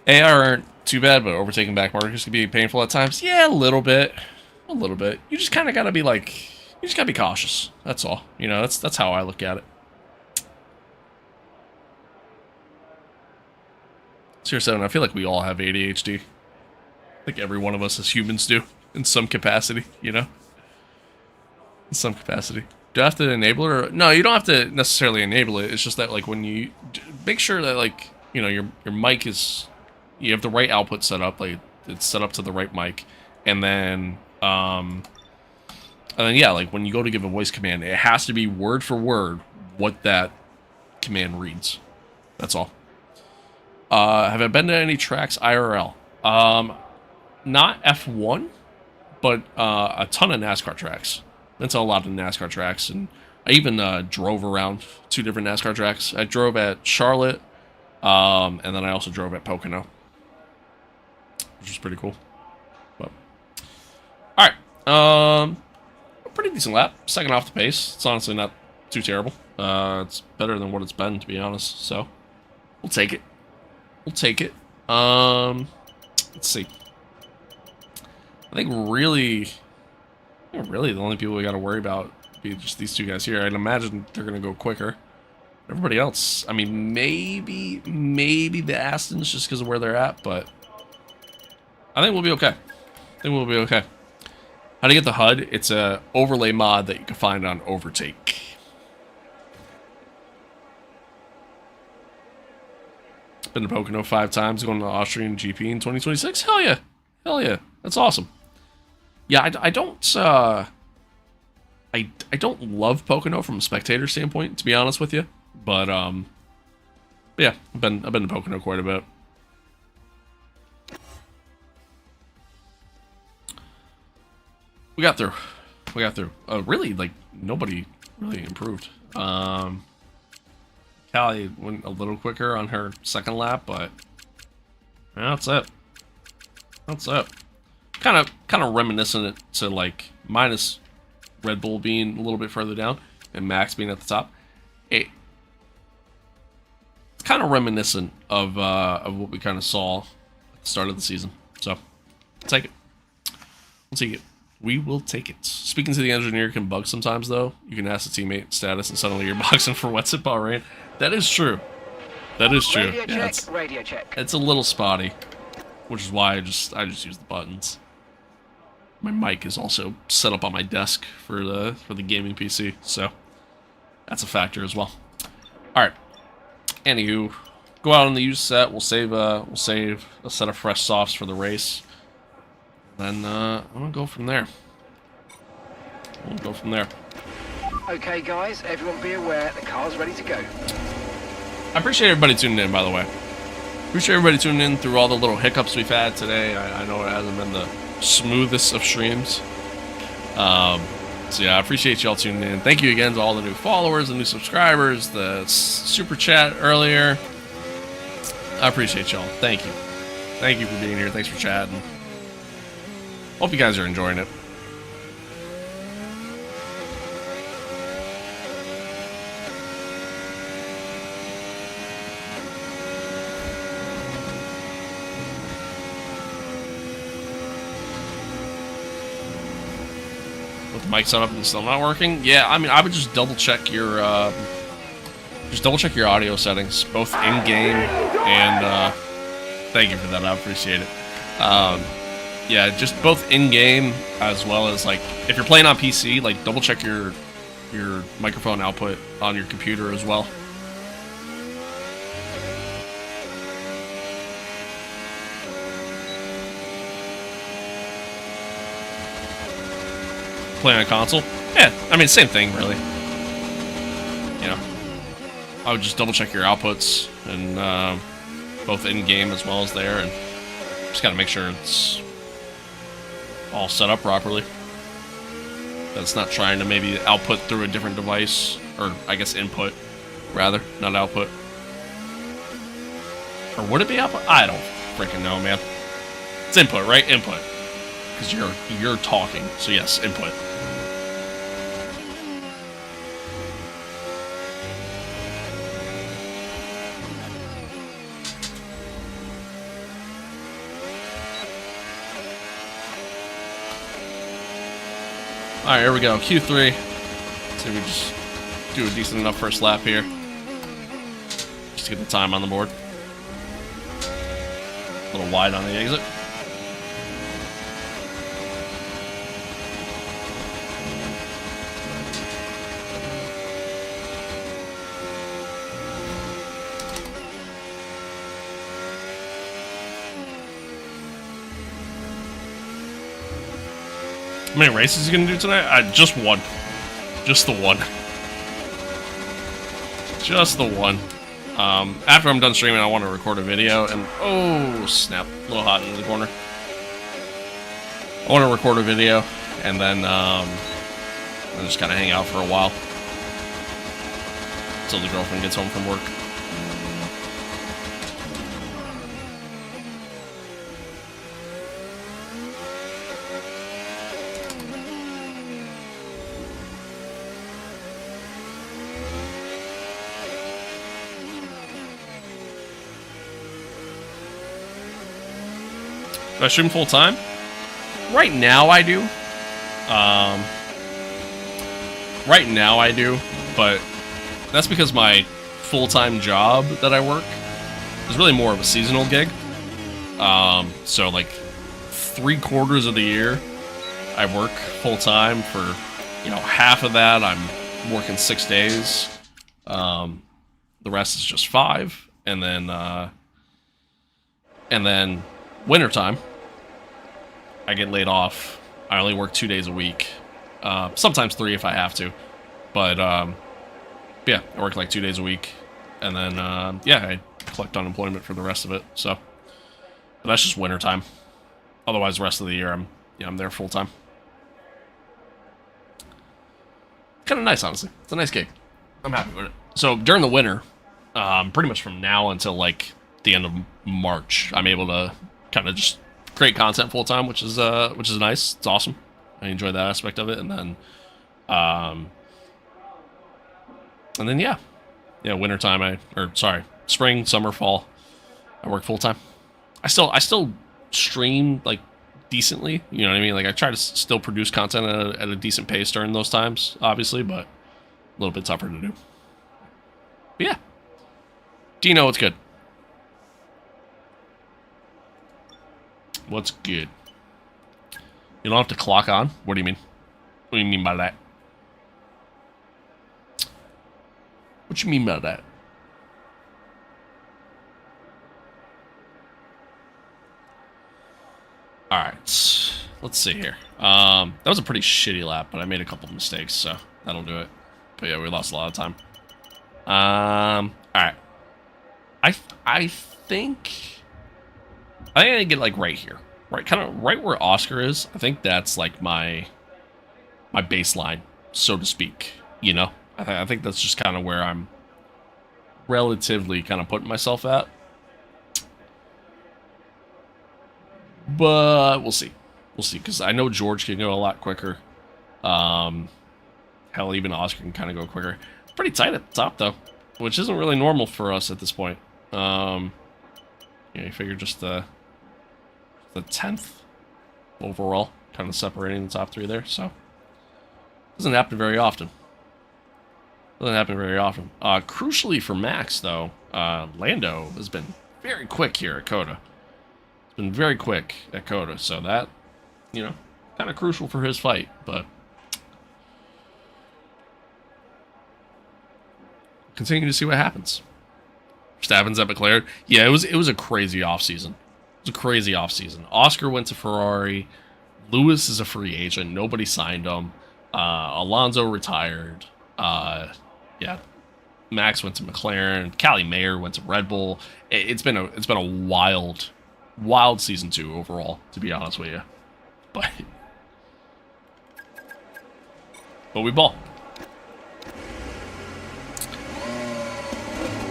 AR aren't too bad, but overtaking back markers can be painful at times. Yeah, a little bit. A little bit. You just kind of gotta be like, you just gotta be cautious. That's all. You know, that's how I look at it. Seriously, I feel like we all have ADHD. I think every one of us as humans do. In some capacity, you know? In some capacity. Do I have to enable it? Or no, you don't have to necessarily enable it. It's just that, like, when you... Make sure that, like, you know, your mic is... You have the right output set up. Like, it's set up to the right mic. And then, yeah, like, when you go to give a voice command, it has to be word for word what that command reads. That's all. Have I been to any tracks IRL? Not F1. But a ton of NASCAR tracks. That's a lot of NASCAR tracks. And I even drove around 2 different NASCAR tracks. I drove at Charlotte, and then I also drove at Pocono, which was pretty cool. But all right, a pretty decent lap. Second off the pace. It's honestly not too terrible. It's better than what it's been, to be honest. So we'll take it. We'll take it. Let's see. I think really the only people we got to worry about be just these 2 guys here. I'd imagine they're going to go quicker. Everybody else, I mean, maybe the Astons just because of where they're at, but I think we'll be okay. I think we'll be okay. How to get the HUD? It's a overlay mod that you can find on Overtake. Been to Pocono 5 times, going to the Austrian GP in 2026. Hell yeah. Hell yeah. That's awesome. Yeah, I don't I don't love Pocono from a spectator standpoint, to be honest with you. But yeah, I've been to Pocono quite a bit. We got through. Really, like, nobody really improved. Callie went a little quicker on her second lap, but yeah, that's it. That's it. Kind of reminiscent to, like, minus Red Bull being a little bit further down and Max being at the top. It's kind of reminiscent of what we kind of saw at the start of the season. So, take it. We'll take it. We will take it. Speaking to the engineer can bug sometimes, though. You can ask the teammate status, and suddenly you're boxing for what's it, Bahrain. That is true. That is true. Radio Yeah, check, radio check. it's a little spotty, which is why I just use the buttons. My mic is also set up on my desk for the gaming PC, so that's a factor as well. All right. Anywho, go out on the used set. We'll save a set of fresh softs for the race. Then I'm gonna go from there. We'll go from there. Okay, guys, everyone be aware the car's ready to go. I appreciate everybody tuning in, by the way. Appreciate everybody tuning in through all the little hiccups we've had today. I know it hasn't been the smoothest of streams. So yeah, I appreciate y'all tuning in. Thank you again to all the new followers, the new subscribers, the super chat earlier. I appreciate y'all. Thank you. Thank you for being here. Thanks for chatting. Hope you guys are enjoying it. With the mic set up and still not working? Yeah, I mean, I would just double check your audio settings, both in game and thank you for that. I appreciate it. Yeah, just both in game as well as, like, if you're playing on PC, like, double check your microphone output on your computer as well. Playing on console? Yeah, I mean, same thing, really. You know, I would just double check your outputs and both in game as well as there, and just gotta make sure it's all set up properly. That's not trying to maybe output through a different device, or I guess input, rather, not output. Or would it be output? I don't freaking know, man. It's input, right? Input. Because you're talking, so yes, input. Alright, here we go. Q3. Let's see if we just do a decent enough first lap here. Just to get the time on the board. A little wide on the exit. How many races are you gonna do tonight? Just one. Just the one. Just the one. After I'm done streaming, I want to record a video, and oh snap, a little hot in the corner. I want to record a video, and then I'll just kind of hang out for a while until the girlfriend gets home from work. Do I stream full time? Right now I do. Right now I do, but that's because my full-time job that I work is really more of a seasonal gig. So like 3/4 of the year I work full-time. For, you know, half of that I'm working 6 days. The rest is just 5, and then And then wintertime, I get laid off. I only work 2 days a week. Sometimes 3 if I have to. But, yeah, I work like 2 days a week. And then, yeah, I collect unemployment for the rest of it. So, but that's just wintertime. Otherwise, the rest of the year, I'm there full time. Kind of nice, honestly. It's a nice gig. I'm happy with it. So during the winter, pretty much from now until like the end of March, I'm able to kind of just create content full time, which is nice. It's awesome. I enjoy that aspect of it, and then yeah, wintertime. Spring, summer, fall, I work full time. I still stream like decently, you know what I mean? Like I try to still produce content at a decent pace during those times, obviously, but a little bit tougher to do. But yeah. Dino, what's good? What's good? You don't have to clock on? What do you mean? What do you mean by that? What you mean by that? Alright, let's see here. That was a pretty shitty lap, but I made a couple of mistakes, so that'll do it. But yeah, we lost a lot of time. Alright. I think I get like right here. Right, kind of right where Oscar is. I think that's like my baseline, so to speak. You know? I think that's just kind of where I'm relatively kind of putting myself at. But we'll see. We'll see, because I know George can go a lot quicker. Hell, even Oscar can kind of go quicker. It's pretty tight at the top, though, which isn't really normal for us at this point. Yeah, you figure just the 10th overall, kind of separating the top 3 there, so doesn't happen very often. Crucially for Max, though, Lando has been very quick here at COTA. Been very quick at COTA, so that, you know, kind of crucial for his fight, but continue to see what happens. Verstappen's at McLaren. Yeah, it was a crazy offseason. It was a crazy offseason. Oscar went to Ferrari. Lewis is a free agent. Nobody signed him. Alonso retired. Yeah. Max went to McLaren. Callie Mayer went to Red Bull. It's been a wild season 2 overall, to be honest with you. But we ball.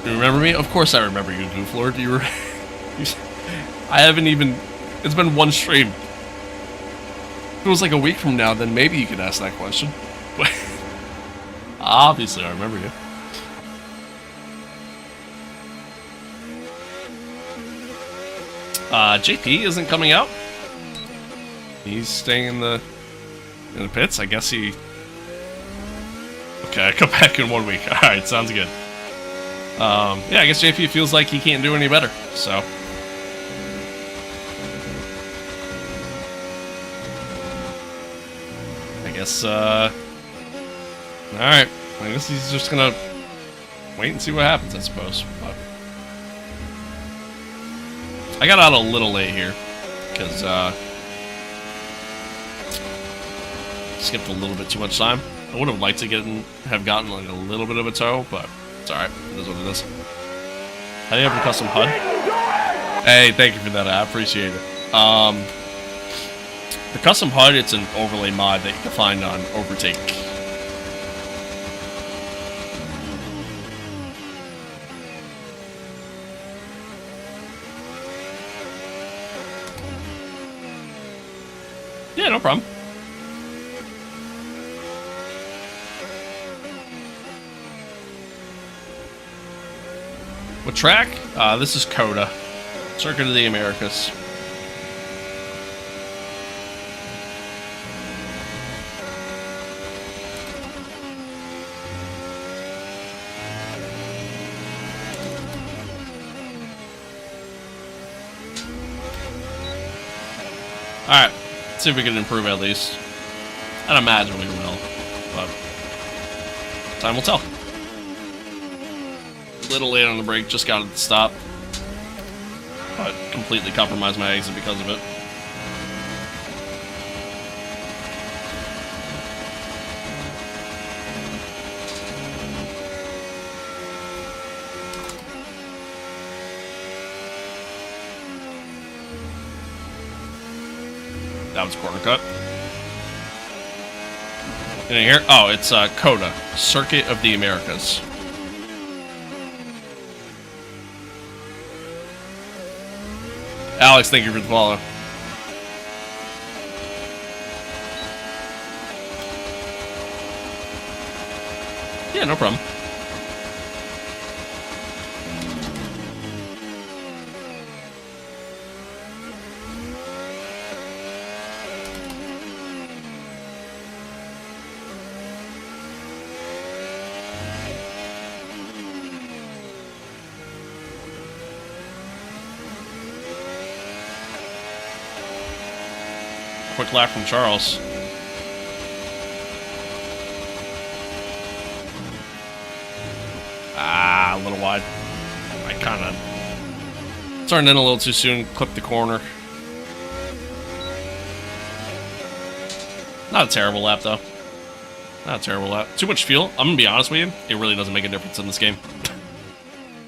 You remember me? Of course I remember you, Gooflord. I haven't even... It's been one stream. If it was like a week from now, then maybe you could ask that question. But obviously I remember you. JP isn't coming out. He's staying in the pits. I guess he... Okay, I come back in 1 week. Alright, sounds good. Yeah, I guess JP feels like he can't do any better, so... I guess, alright. I guess he's just gonna wait and see what happens, I suppose. But I got out a little late here, because, skipped a little bit too much time. I would have liked to have gotten like a little bit of a tow, but it's alright. It is what it is. How do you have a custom HUD? Hey, thank you for that. I appreciate it. The custom HUD, it's an overlay mod that you can find on Overtake. Yeah, no problem. What track? This is COTA. Circuit of the Americas. Alright, let's see if we can improve at least. I'd imagine we will, but time will tell. Little late on the brake, just got it to stop. but completely compromised my exit because of it. That was corner cut. In here? Oh, it's COTA, Circuit of the Americas. Alex, thank you for the follow. Yeah, no problem. Quick lap from Charles. Ah, a little wide. I kind of turned in a little too soon, clipped the corner. Not a terrible lap, though. Not a terrible lap. Too much fuel. I'm going to be honest with you. It really doesn't make a difference in this game.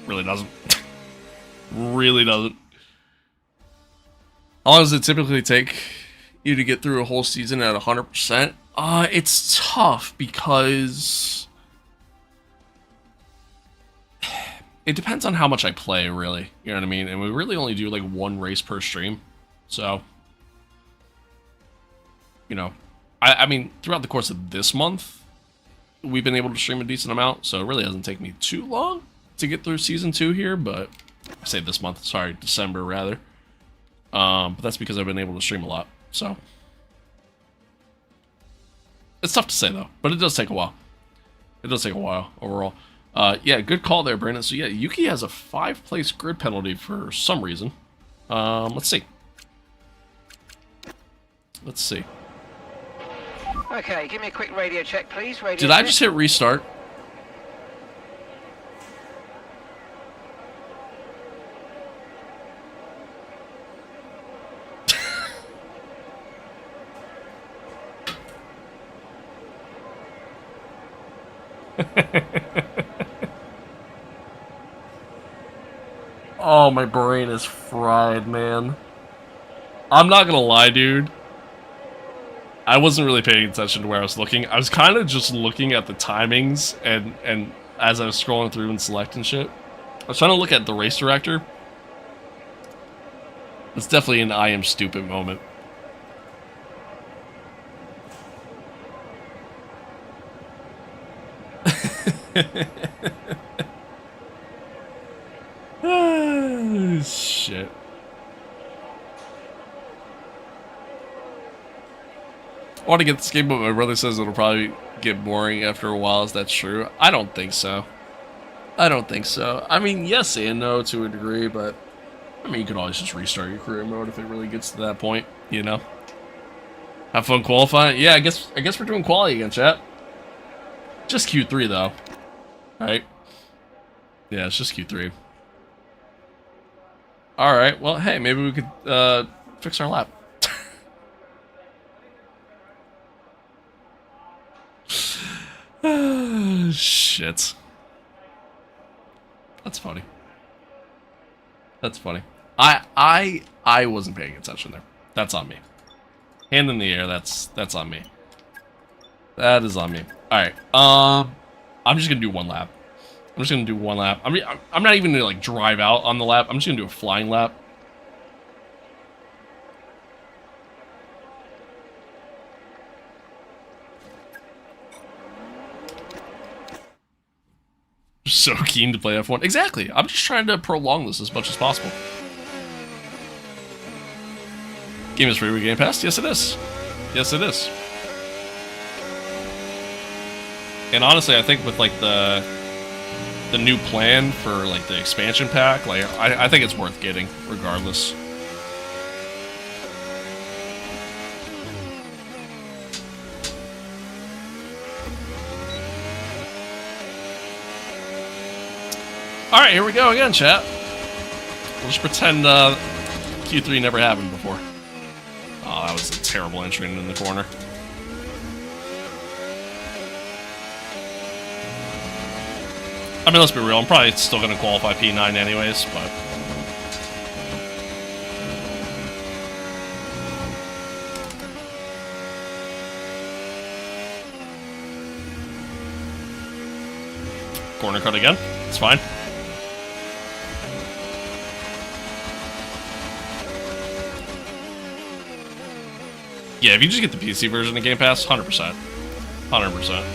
Really doesn't. Really doesn't. How long does it typically take you to get through a whole season at 100%? It's tough because it depends on how much I play, really. You know what I mean? And we really only do like one race per stream. So, you know, I mean, throughout the course of this month, we've been able to stream a decent amount. So it really doesn't take me too long to get through season 2 here. But I say this month, sorry, December rather. But that's because I've been able to stream a lot. So it's tough to say though, but it does take a while. It does take a while overall. Yeah, good call there, Brandon. So yeah, Yuki has a 5-place grid penalty for some reason. Let's see. Let's see. Okay, give me a quick radio check, please. Radio Did check. I just hit restart? Oh, my brain is fried, man. I'm not gonna lie, dude. I wasn't really paying attention to where I was looking. I was kind of just looking at the timings and as I was scrolling through and selecting shit. I was trying to look at the race director. It's definitely an I am stupid moment. Shit. I want to get this game, but my brother says it'll probably get boring after a while. Is that true? I don't think so. I don't think so. I mean, yes and no to a degree, but I mean, you can always just restart your career mode if it really gets to that point, you know? Have fun qualifying? Yeah, I guess we're doing quali again, chat. Just Q3 though. Right? Yeah, it's just Q3. Alright, well, hey, maybe we could fix our lap. Shit. That's funny. That's funny. I wasn't paying attention there. That's on me. Hand in the air, that's on me. That is on me. Alright, I'm just gonna do one lap. I'm just gonna do one lap. I mean, I'm not even gonna like drive out on the lap. I'm just gonna do a flying lap. So keen to play F1. Exactly. I'm just trying to prolong this as much as possible. Game is free with Game Pass? Yes, it is. Yes, it is. And honestly, I think with like the new plan for like the expansion pack, like I think it's worth getting regardless. All right, here we go again, chat. just pretend Q3 never happened before. Oh, that was a terrible entry in the corner. I mean, let's be real, I'm probably still going to qualify P9 anyways, but... Corner cut again. It's fine. Yeah, if you just get the PC version of Game Pass, 100%. 100%.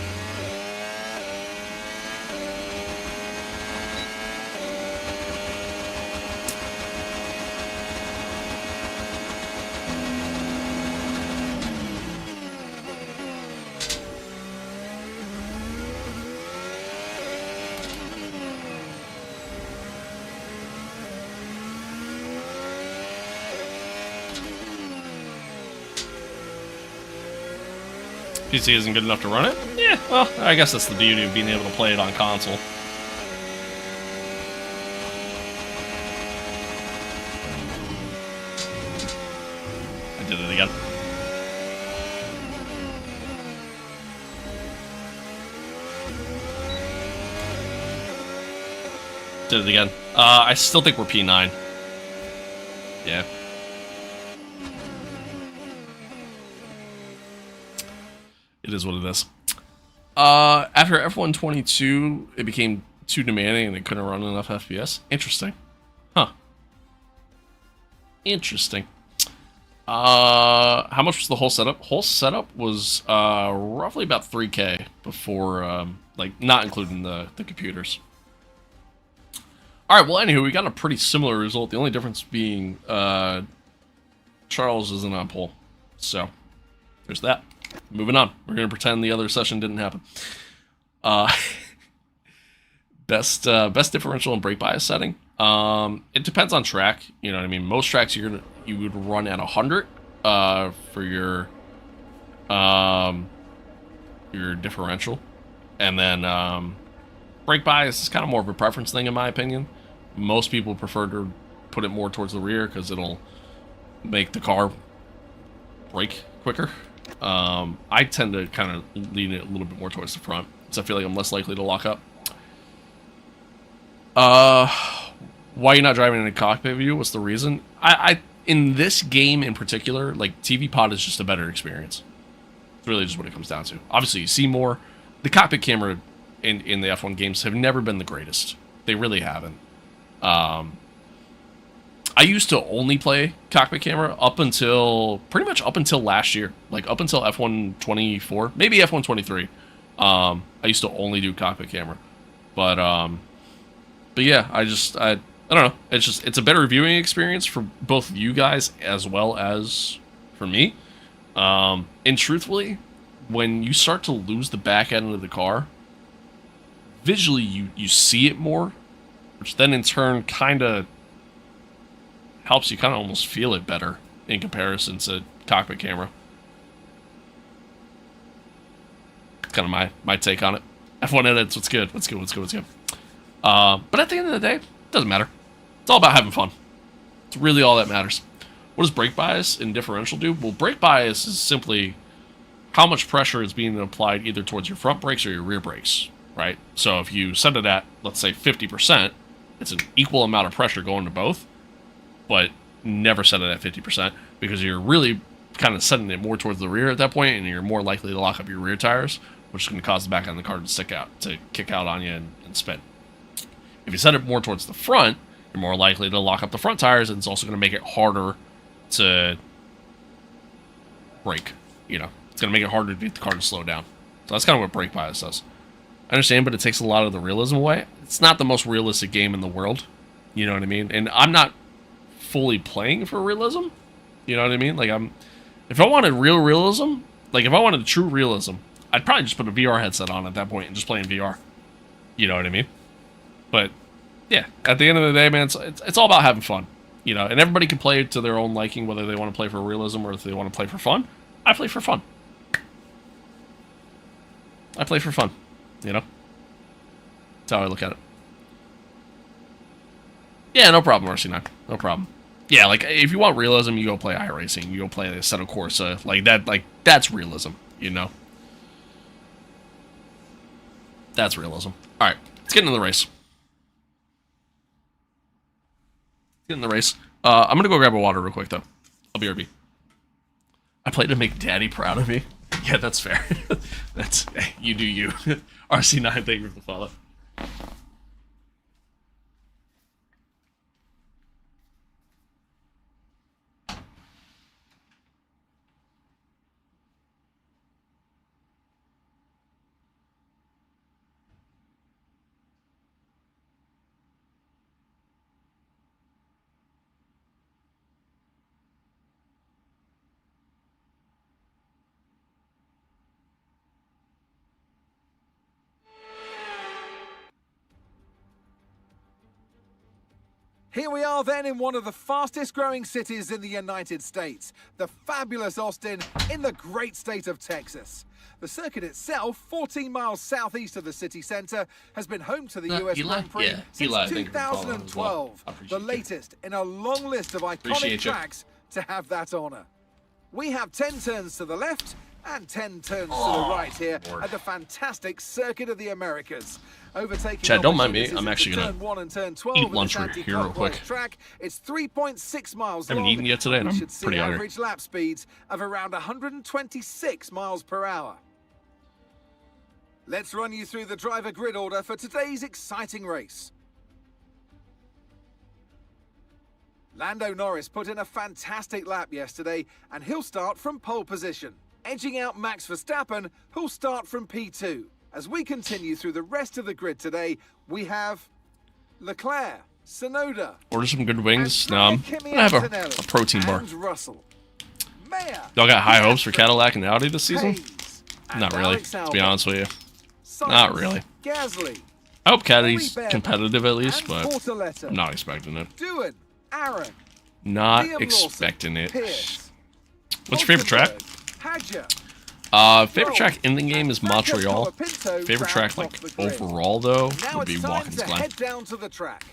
PC isn't good enough to run it? Yeah, well, I guess that's the beauty of being able to play it on console. I did it again. Did it again. I still think we're P9. Yeah. It is what it is. After F125, it became too demanding and it couldn't run enough FPS. Interesting. Huh. Interesting. How much was the whole setup? Whole setup was roughly about 3K before, like, not including the computers. All right, well, anywho, we got a pretty similar result. The only difference being Charles isn't on pole. So, there's that. Moving on. We're going to pretend the other session didn't happen. Best differential and brake bias setting. It depends on track. You know what I mean? Most tracks you would run at 100 for your differential. And then brake bias is kind of more of a preference thing in my opinion. Most people prefer to put it more towards the rear because it'll make the car brake quicker. I tend to kind of lean it a little bit more towards the front, because I feel like I'm less likely to lock up. Why you're not driving in a cockpit view? What's the reason? I in this game in particular, like, TV pod is just a better experience. It's really just what it comes down to. Obviously, you see more. The cockpit camera in the F1 games have never been the greatest. They really haven't. I used to only play cockpit camera pretty much up until last year, like up until F124, maybe F123. I used to only do cockpit camera, but yeah, I don't know. It's a better viewing experience for both you guys as well as for me. And truthfully, when you start to lose the back end of the car, visually you see it more, which then in turn kind of helps you kind of almost feel it better in comparison to cockpit camera. Kind of my take on it. F1 edits, what's good? But at the end of the day, it doesn't matter. It's all about having fun. It's really all that matters. What does brake bias and differential do? Well, brake bias is simply how much pressure is being applied either towards your front brakes or your rear brakes, right? So if you set it at, let's say, 50%, it's an equal amount of pressure going to both, but never set it at 50% because you're really kind of setting it more towards the rear at that point, and you're more likely to lock up your rear tires, which is going to cause the back end of the car to kick out on you and spin. If you set it more towards the front, you're more likely to lock up the front tires, and it's also going to make it harder to brake. You know, it's going to make it harder to get the car to slow down. So that's kind of what brake bias does. I understand, but it takes a lot of the realism away. It's not the most realistic game in the world. You know what I mean? And I'm not fully playing for realism. You know what I mean? Like, if I wanted real realism, like if I wanted true realism, I'd probably just put a VR headset on at that point and just play in VR. You know what I mean? But yeah, at the end of the day, man, it's all about having fun. You know, and everybody can play to their own liking, whether they want to play for realism or if they want to play for fun. I play for fun. I play for fun. You know? That's how I look at it. Yeah, no problem, RC9. No problem. Yeah, like, if you want realism, you go play iRacing. You go play Assetto Corsa. Like, that's realism, you know? That's realism. Alright, let's get into the race. Get in the race. I'm gonna go grab a water real quick, though. I'll be RB. I played to make Daddy proud of me. Yeah, that's fair. That's... You do you. RC9, thank you for the follow. Here we are then in one of the fastest growing cities in the United States, the fabulous Austin in the great state of Texas. The circuit itself, 14 miles southeast of the city centre, has been home to the US Grand Prix since 2012, the latest in a long list of iconic tracks to have that honour. We have 10 turns to the left and 10 turns to the right here at the fantastic Circuit of the Americas. Overtaking Chad, don't mind me. I'm actually turn gonna 1 and turn 12 eat lunch here real quick. Track. It's 3.6 miles long. I haven't eaten yet today, and I'm pretty hungry. Average lap speeds of around 126 miles per hour. Let's run you through the driver grid order for today's exciting race. Lando Norris put in a fantastic lap yesterday, and he'll start from pole position, edging out Max Verstappen, who'll start from P2. As we continue through the rest of the grid today, we have Leclerc, Sonoda. Order some good wings. No, I'm gonna have a protein bar. Y'all got high hopes for Cadillac and Audi this season? Not really, to be honest with you. Not really. Gasly, I hope Caddy's competitive at least, but I'm not expecting it. Aaron, not expecting it. Pierce, What's your favorite track? Favorite track in the game is Montreal. Favorite track, like, overall, though, would be Watkins Glen. Head down to the track.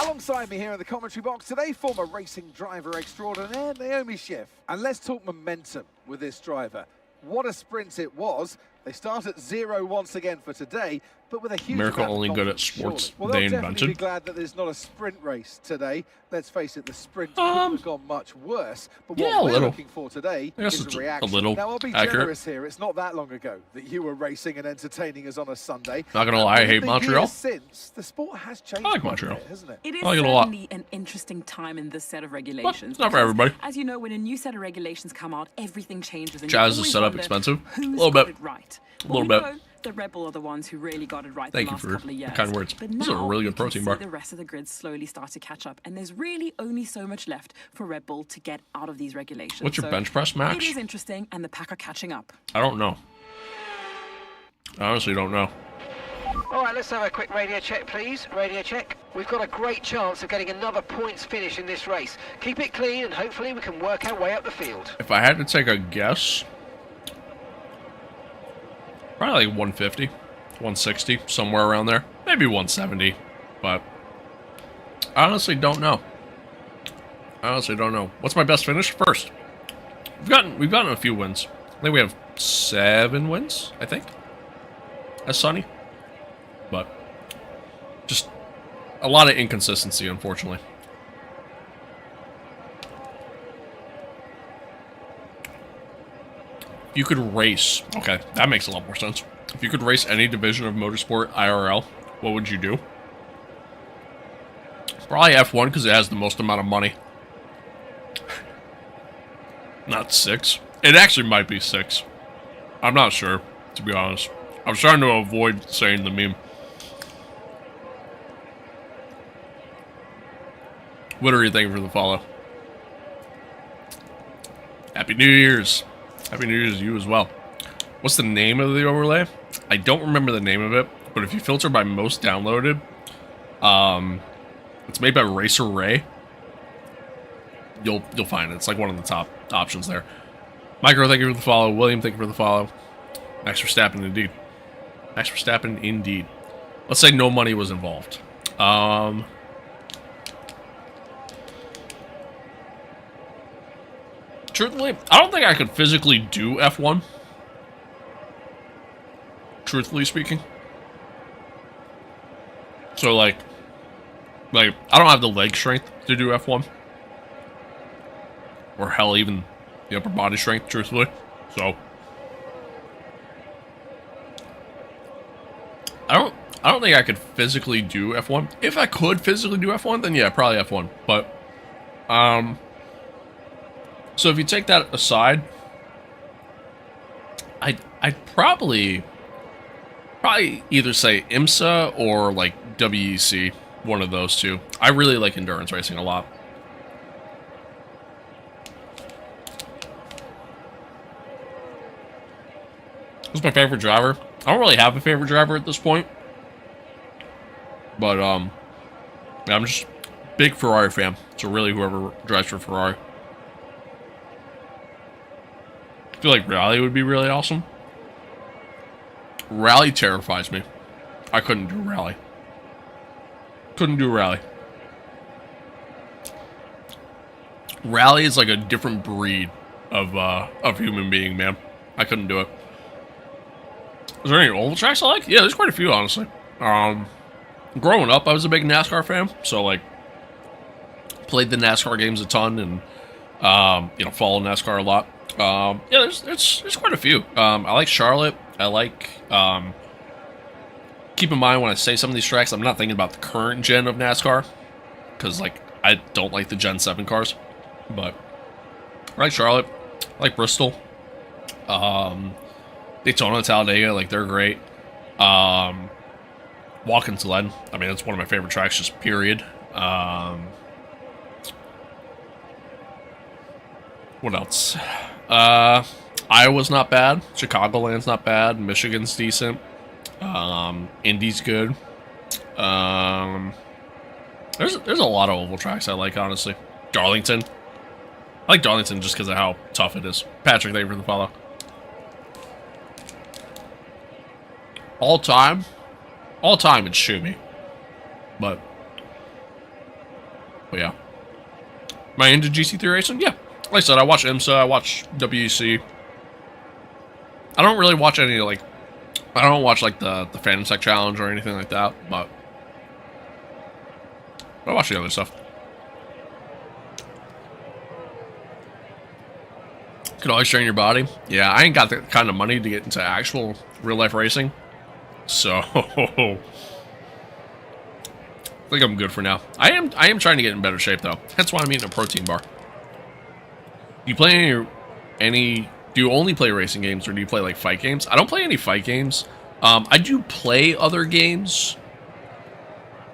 Alongside me here in the commentary box today, former racing driver extraordinaire Naomi Schiff. And let's talk momentum with this driver. What a sprint it was. They start at 0 once again for today, but with a huge America only good at sports they invented. Be glad that there's not a sprint race today. Let's face it, the sprint could have gone much worse. But what we're looking for today is a reaction. Now, I'll be generous here. It's not that long ago that you were racing and entertaining us on a Sunday. Not gonna lie, I hate Montreal. Since the sport has changed. I like Montreal, hasn't it? It is certainly an interesting time in this set of regulations. But it's not for everybody. As you know, when a new set of regulations come out, everything changes. And Chaz is set up expensive. A little bit. Right. A little bit. The Red Bull are the ones who really got it right Thank the last you for couple of years. kind words. But this is a now really good protein bar. the rest of the grid slowly start to catch up, and there's really only so much left for Red Bull to get out of these regulations. What's your bench press, Max? It is interesting, and the pack are catching up. I don't know. I honestly don't know. All right, let's have a quick radio check, please. Radio check. We've got a great chance of getting another points finish in this race. Keep it clean, and hopefully we can work our way up the field. If I had to take a guess, probably like 150, 160, somewhere around there. Maybe 170, but I honestly don't know. What's my best finish? First, we've gotten a few wins. I think we have 7 wins, I think, as Sonny. But just a lot of inconsistency, unfortunately. If you could race, okay, that makes a lot more sense. If you could race any division of Motorsport IRL, what would you do? Probably F1 because it has the most amount of money. Not 6. It actually might be 6. I'm not sure, to be honest. I was trying to avoid saying the meme. What are you thinking for the follow? Happy New Year's. Happy New Year's to you as well. What's the name of the overlay? I don't remember the name of it, but if you filter by most downloaded, it's made by Racer Ray. You'll find it. It's like one of the top options there. Micro, thank you for the follow. William, thank you for the follow. Max Verstappen, indeed. Max Verstappen, indeed. Let's say no money was involved. Truthfully, I don't think I could physically do F1. Truthfully speaking. So, like, I don't have the leg strength to do F1. Or hell, even the upper body strength, truthfully. So, I don't think I could physically do F1. If I could physically do F1, then yeah, probably F1. But, so if you take that aside, I'd probably either say IMSA or like WEC, one of those two. I really like endurance racing a lot. Who's my favorite driver? I don't really have a favorite driver at this point. But, yeah, I'm just a big Ferrari fan. So really whoever drives for Ferrari. I feel like Rally would be really awesome. Rally terrifies me. I couldn't do Rally. Couldn't do Rally. Rally is like a different breed of human being, man. I couldn't do it. Is there any oval tracks I like? Yeah, there's quite a few, honestly. Growing up, I was a big NASCAR fan, so like played the NASCAR games a ton and you know, follow NASCAR a lot. Yeah, there's quite a few. I like Charlotte. I like keep in mind when I say some of these tracks, I'm not thinking about the current gen of NASCAR because like I don't like the Gen 7 cars, but I like Charlotte. I like Bristol. Daytona, Talladega, like they're great. Watkins Glen, I mean, it's one of my favorite tracks, just period. What else? Iowa's not bad. Chicagoland's not bad. Michigan's decent. Indy's good. There's a lot of oval tracks I like, honestly. Darlington. I like Darlington just because of how tough it is. Patrick, thank you for the follow. All time, it's Shumi. But yeah. Am I into GC3 racing? Yeah. Like I said, I watch IMSA, I watch WEC. I don't really watch any, like, I don't watch, like, the Phantom Sec Challenge or anything like that, but I watch the other stuff. Could always train your body. Yeah, I ain't got the kind of money to get into actual real-life racing. So, I think I'm good for now. I am trying to get in better shape, though. That's why I'm eating a protein bar. Do you play any do you only play racing games, or do you play, like, fight games? I don't play any fight games. I do play other games,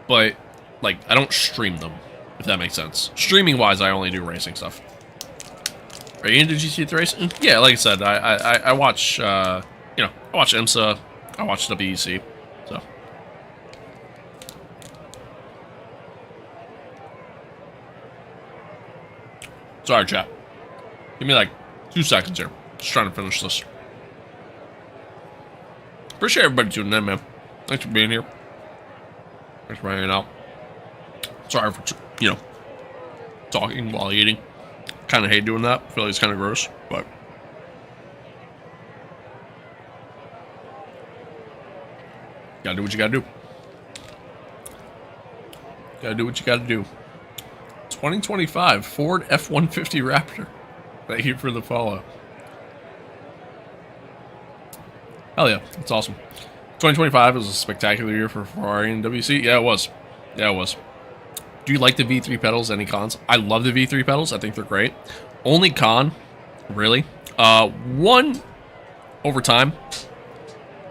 but, like, I don't stream them, if that makes sense. Streaming-wise, I only do racing stuff. Are you into GC3 racing? Yeah, like I said, I watch, you know, I watch IMSA, I watch WEC, so. Sorry, chat. Give me, like, 2 seconds here. Just trying to finish this. Appreciate everybody tuning in, man. Thanks for being here. Thanks for hanging out. Sorry for, you know, talking while eating. Kind of hate doing that. I feel like it's kind of gross, but gotta do what you gotta do. Gotta do what you gotta do. 2025 Ford F-150 Raptor. Thank you for the follow. Hell yeah, that's awesome. 2025 was a spectacular year for Ferrari and WC. Yeah, it was. Yeah, it was. Do you like the V3 pedals? Any cons? I love the V3 pedals. I think they're great. Only con, really, one, over time,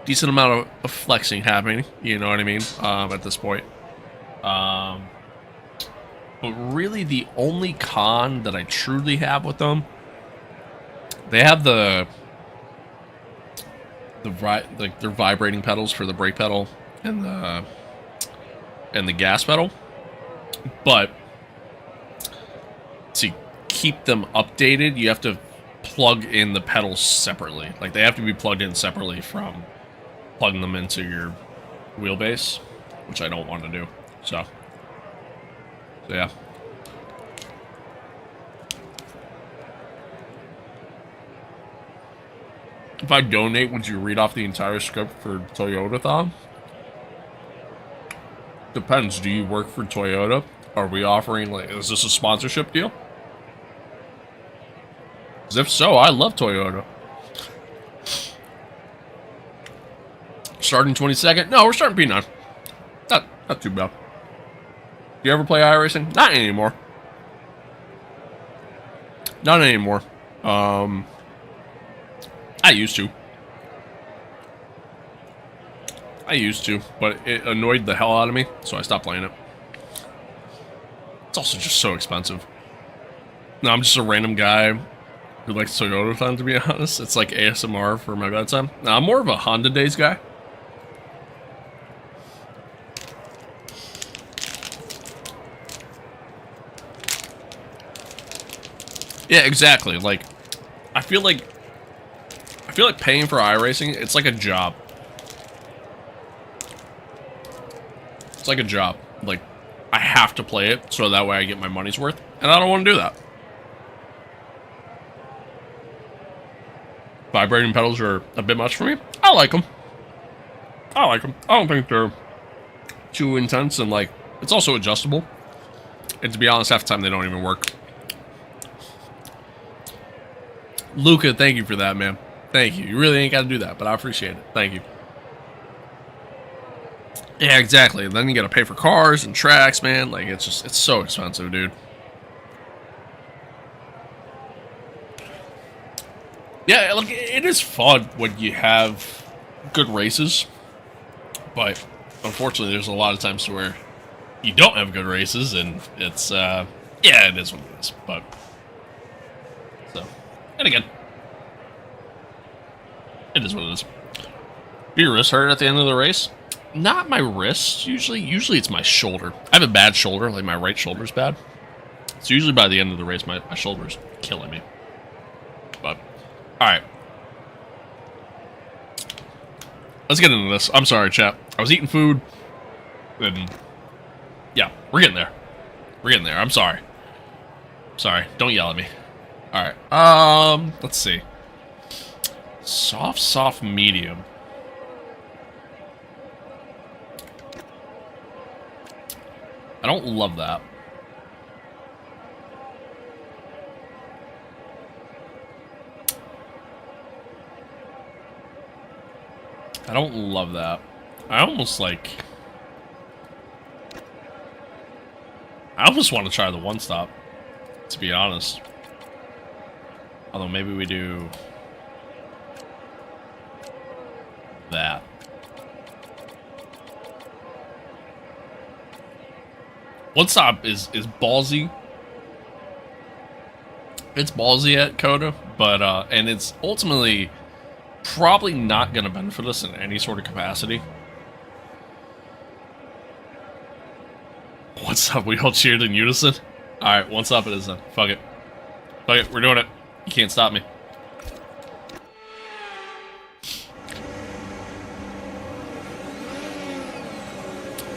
decent amount of flexing happening. You know what I mean? At this point. But really, the only con that I truly have with them, they have they're vibrating pedals for the brake pedal and the gas pedal. But to keep them updated, you have to plug in the pedals separately. Like, they have to be plugged in separately from plugging them into your wheelbase, which I don't want to do. So yeah. If I donate, would you read off the entire script for Toyota-thon? Depends. Do you work for Toyota? Are we offering, like, is this a sponsorship deal? 'Cause if so, I love Toyota. Starting 22nd? No, we're starting P9. Not too bad. Do you ever play iRacing? Not anymore. Not anymore. I used to. But it annoyed the hell out of me, so I stopped playing it. It's also just so expensive. No, I'm just a random guy who likes Toyota-thon, to be honest. It's like ASMR for my bedtime. Now, I'm more of a Honda Days guy. Yeah, exactly. Like, I feel like paying for iRacing, it's like a job. It's like a job. Like, I have to play it so that way I get my money's worth, and I don't want to do that. Vibrating pedals are a bit much for me. I like them. I don't think they're too intense, and like, it's also adjustable. And to be honest, half the time they don't even work. Luca, thank you for that, man. Thank you. You really ain't got to do that, but I appreciate it. Thank you. Yeah, exactly. Then you got to pay for cars and tracks, man. Like, it's so expensive, dude. Yeah, like, it is fun when you have good races, but unfortunately, there's a lot of times where you don't have good races, and it's, yeah, it is what it is, but, so, and again, it is what it is. Do your wrist hurt at the end of the race? Not my wrist, usually it's my shoulder. I have a bad shoulder, like my right shoulder's bad, so usually by the end of the race, my shoulder's killing me, but, alright. Let's get into this. I'm sorry, chat. I was eating food, and yeah, we're getting there. We're getting there. I'm sorry. Sorry. Don't yell at me. Alright. Let's see. Soft, medium. I don't love that. I don't love that. I almost want to try the one stop, to be honest. Although maybe we do that. One stop is ballsy. It's ballsy at COTA, but and it's ultimately probably not going to benefit us in any sort of capacity. What's up? We all cheered in unison? Alright, one stop it is then. Fuck it. Fuck it, we're doing it. You can't stop me.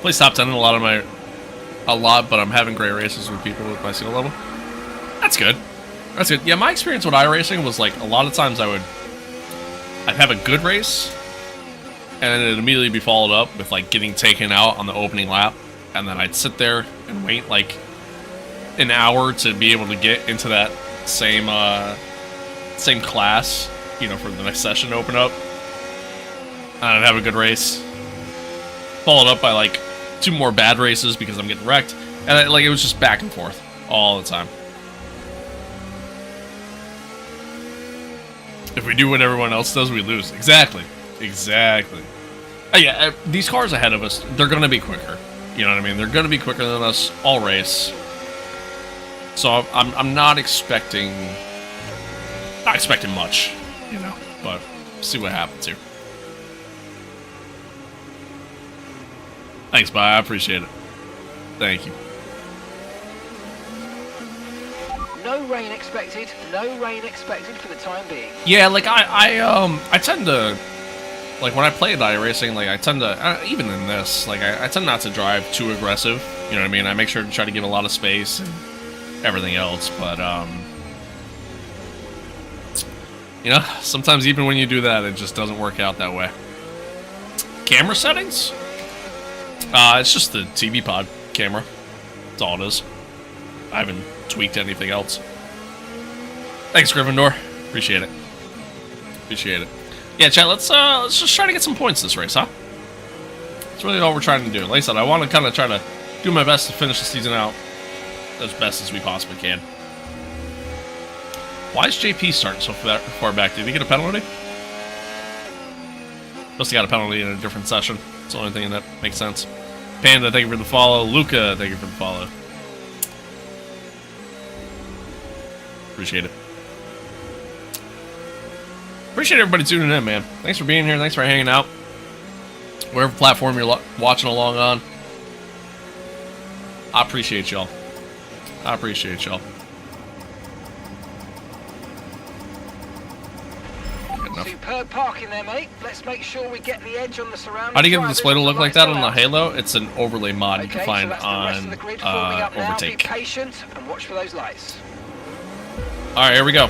Place top 10 in a lot, but I'm having great races with people with my skill level. That's good. That's good. Yeah, my experience with iRacing was like a lot of times I'd have a good race, and then it'd immediately be followed up with like getting taken out on the opening lap, and then I'd sit there and wait like an hour to be able to get into that same class, you know, for the next session to open up. And I'd have a good race, followed up by like 2 more bad races because I'm getting wrecked, and it was just back and forth all the time. If we do what everyone else does, we lose. Exactly. Yeah, these cars ahead of us, they're going to be quicker. You know what I mean? They're going to be quicker than us all race. So I'm not expecting much, you know, but see what happens here. Thanks, bye. I appreciate it. Thank you. No rain expected. No rain expected for the time being. Yeah, like I tend to, like when I play iRacing, like I tend to even in this, like I tend not to drive too aggressive. You know what I mean? I make sure to try to give a lot of space and everything else. But You know, sometimes even when you do that, it just doesn't work out that way. Camera settings? It's just the TV pod camera. That's all it is. I haven't tweaked anything else. Thanks, Gryffindor. Appreciate it. Appreciate it. Yeah, chat, let's just try to get some points this race, huh? That's really all we're trying to do. Like I said, I want to kind of try to do my best to finish the season out as best as we possibly can. Why is JP starting so far back? Did he get a penalty? Must have got a penalty in a different session. It's the only thing that makes sense. Panda, thank you for the follow. Luca, thank you for the follow. Appreciate it. Appreciate everybody tuning in, man. Thanks for being here. Thanks for hanging out. Whatever platform you're watching along on. I appreciate y'all. I appreciate y'all. Superb parking there, mate. Let's make sure we get the edge on the surrounding. How do you get the display to look like that on the Halo? It's an overlay mod you can find on Overtake. Be patient and watch for those lights. All right, here we go.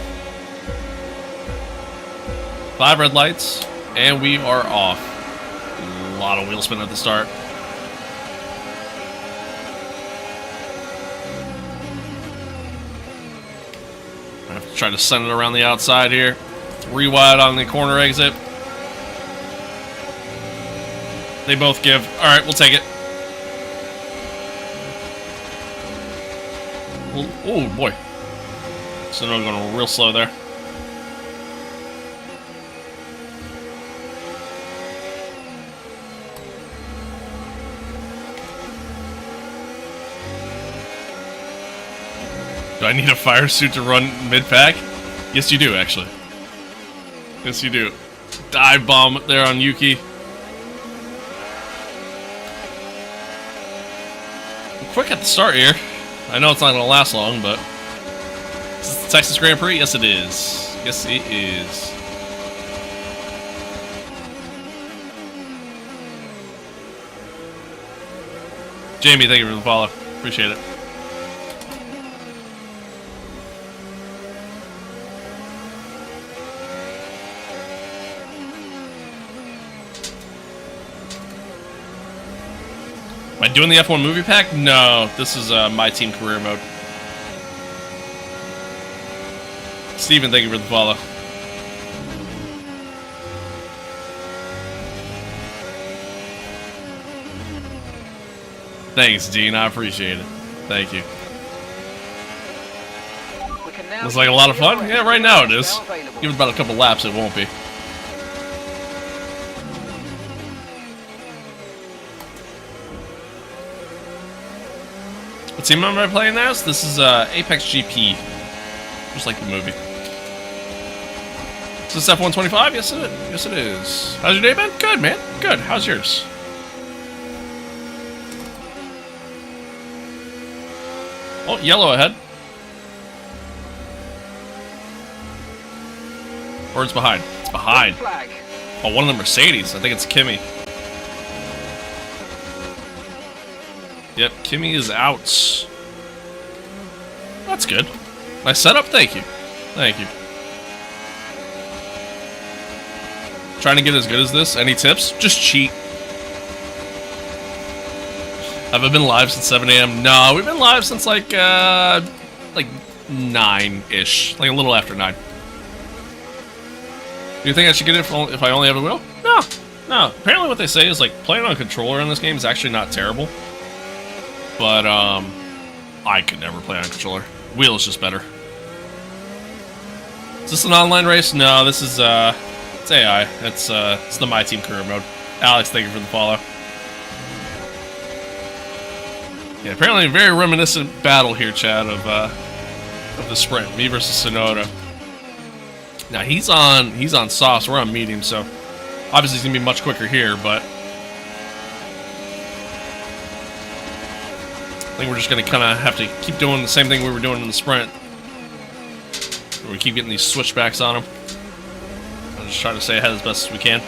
5 red lights, and we are off. A lot of wheel spin at the start. I have to try to send it around the outside here. 3 wide on the corner exit. They both give. All right, we'll take it. Oh, boy. So now we're going real slow there. Do I need a fire suit to run mid-pack? Yes, you do, actually. Yes, you do. Dive bomb there on Yuki. I'm quick at the start here. I know it's not going to last long, but... Is this the Texas Grand Prix? Yes, it is. Yes, it is. Jamie, thank you for the follow. Appreciate it. Am I doing the F1 movie pack? No, this is my team career mode. Steven, thank you for the follow. Thanks, Dean. I appreciate it. Thank you. Looks like a lot of fun. Yeah, right now it is. Give it about a couple laps, it won't be. What team am I playing as? This is Apex GP. Just like the movie. Is this F125? Yes, it is. Yes, it is. How's your day been? Good, man. Good. How's yours? Oh, yellow ahead. Or it's behind. It's behind. Oh, one of the Mercedes. I think it's Kimmy. Yep, Kimmy is out. That's good. Nice setup. Thank you. Thank you. Trying to get as good as this. Any tips? Just cheat. Have I been live since 7 a.m.? No, we've been live since like 9-ish. Like a little after 9. Do you think I should get it if I only have a wheel? No. No. Apparently what they say is like playing on a controller in this game is actually not terrible. But I could never play on a controller. Wheel is just better. Is this an online race? No, this is it's AI. It's the My Team career mode. Alex, thank you for the follow. Yeah, apparently a very reminiscent battle here, Chad, of the sprint. Me versus Sonoda. Now he's on soft, so we're on medium, so obviously he's gonna be much quicker here, but I think we're just gonna kinda have to keep doing the same thing we were doing in the sprint. Where we keep getting these switchbacks on him. I'll just try to stay ahead as best as we can.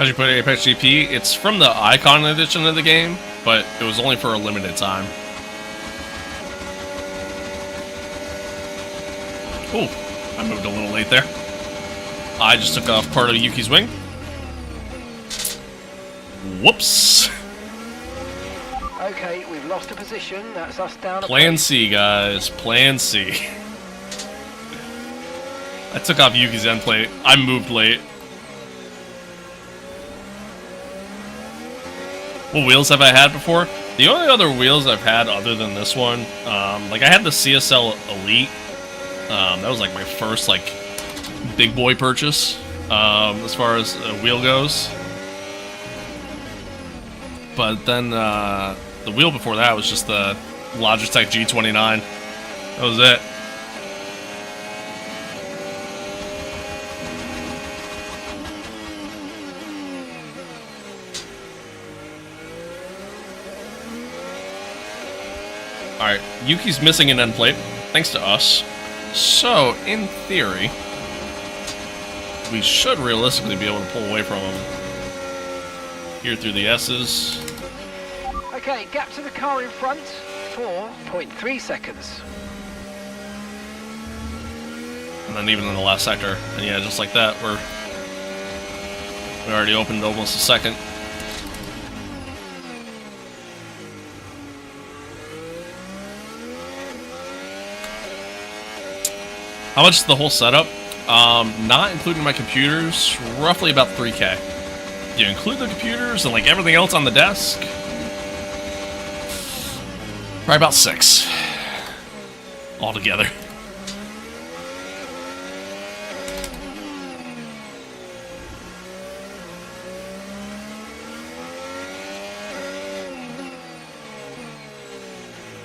How'd you put Apex GP? It's from the Icon edition of the game, but it was only for a limited time. Ooh, I moved a little late there. I just took off part of Yuki's wing. Whoops. Okay, we've lost a position. That's us down. Plan C, guys. Plan C. I took off Yuki's end plate. I moved late. What wheels have I had before? The only other wheels I've had other than this one, like I had the CSL Elite. That was like my first like big boy purchase as far as a wheel goes. But then the wheel before that was just the Logitech G29. That was it. Alright, Yuki's missing an end plate, thanks to us. So, in theory, we should realistically be able to pull away from him. Here through the S's. Okay, gap to the car in front, 4.3 seconds. And then even in the last sector. And yeah, just like that, we already opened almost a second. How much is the whole setup? Not including my computers, roughly about 3K. You include the computers and like everything else on the desk, probably about 6 altogether.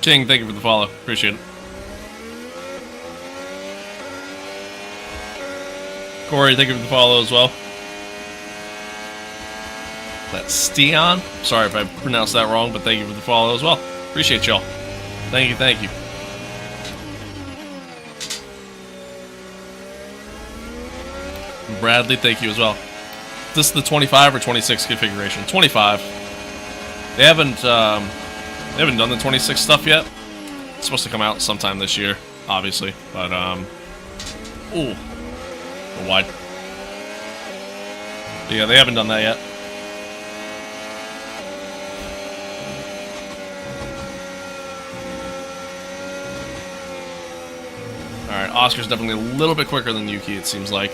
Ching, thank you for the follow. Appreciate it. Corey, thank you for the follow as well. That's Steon. Sorry if I pronounced that wrong, but thank you for the follow as well. Appreciate y'all. Thank you, thank you. Bradley, thank you as well. This is the 25 or 26 configuration? 25. They haven't done the 26 stuff yet. It's supposed to come out sometime this year, obviously. But ooh. Wide. Yeah, they haven't done that yet. Alright, Oscar's definitely a little bit quicker than Yuki, it seems like.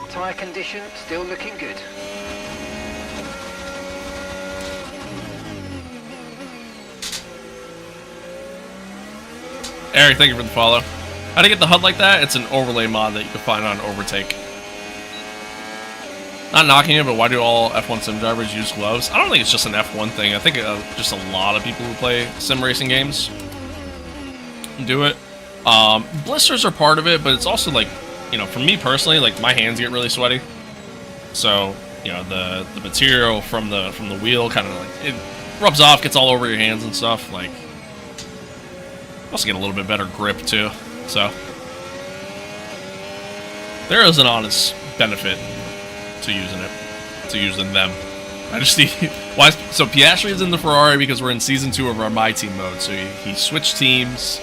Tyre condition still looking good. Eric, thank you for the follow. How to get the HUD like that? It's an overlay mod that you can find on Overtake. Not knocking it, but why do all F1 sim drivers use gloves? I don't think it's just an F1 thing. I think just a lot of people who play sim racing games do it. Blisters are part of it, but it's also like, you know, for me personally, like my hands get really sweaty. So, you know, the material from the wheel kind of like, it rubs off, gets all over your hands and stuff. Like, also get a little bit better grip too, so there is an honest benefit to using them. I just see why. So Piastri is in the Ferrari because we're in season 2 of our MYTEAM mode. So he switched teams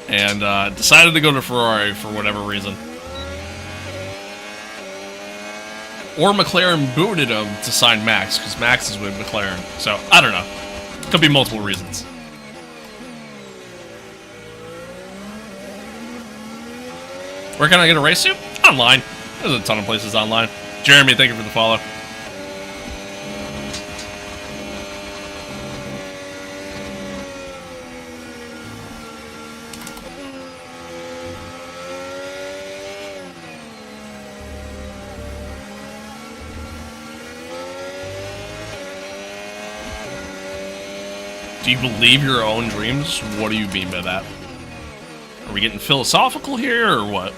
and decided to go to Ferrari for whatever reason, or McLaren booted him to sign Max because Max is with McLaren. So I don't know. Could be multiple reasons. Where can I get a race suit? Online. There's a ton of places online. Jeremy, thank you for the follow. Do you believe your own dreams? What do you mean by that? Are we getting philosophical here, or what?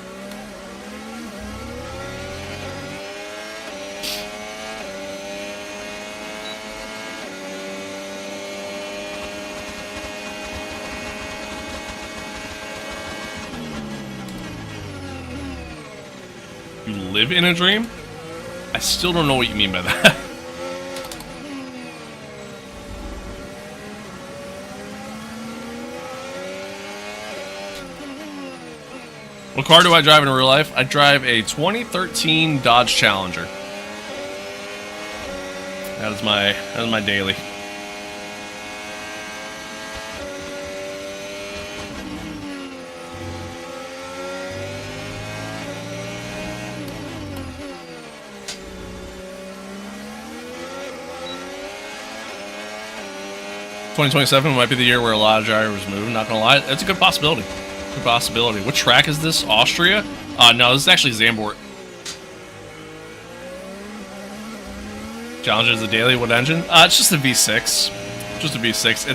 You live in a dream? I still don't know what you mean by that. What car do I drive in real life? I drive a 2013 Dodge Challenger. That is my daily. ...2027 might be the year where a lot of drivers move, not gonna lie. It's a good possibility. Good possibility. What track is this? Austria? No, this is actually Zandvoort. Challenger is the daily. What engine? It's just a V6. Just a V6.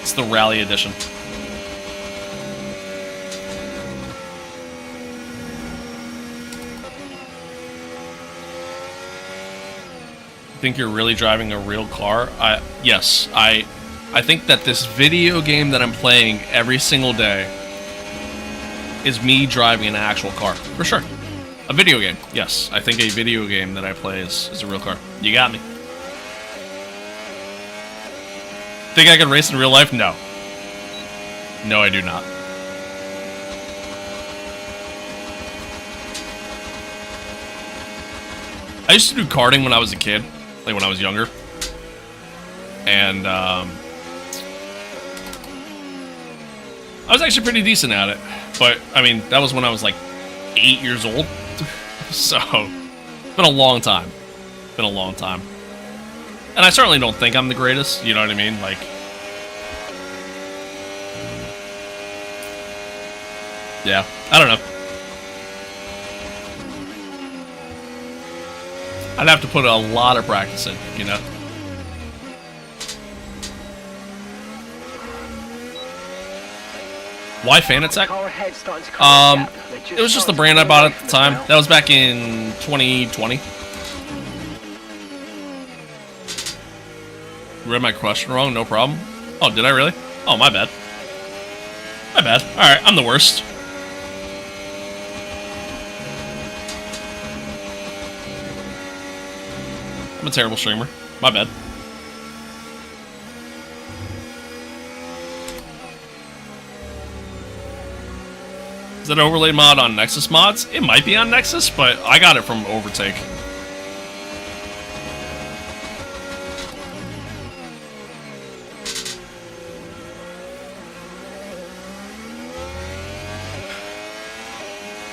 It's the Rally Edition. Think you're really driving a real car? Yes. I think that this video game that I'm playing every single day is me driving an actual car. For sure. A video game. Yes. I think a video game that I play is a real car. You got me. Think I can race in real life? No. No, I do not. I used to do karting when I was a kid. Like when I was younger. And, I was actually pretty decent at it. But, I mean, that was when I was like 8 years old. So, been a long time. Been a long time. And I certainly don't think I'm the greatest, you know what I mean? Like, yeah, I don't know. I'd have to put a lot of practice in, you know? Why Fanatec? It was just the brand I bought at the time. That was back in 2020. Read my question wrong, no problem. Oh, did I really? Oh, my bad. My bad. Alright, I'm the worst. I'm a terrible streamer. My bad. Is that an overlay mod on Nexus mods? It might be on Nexus, but I got it from Overtake.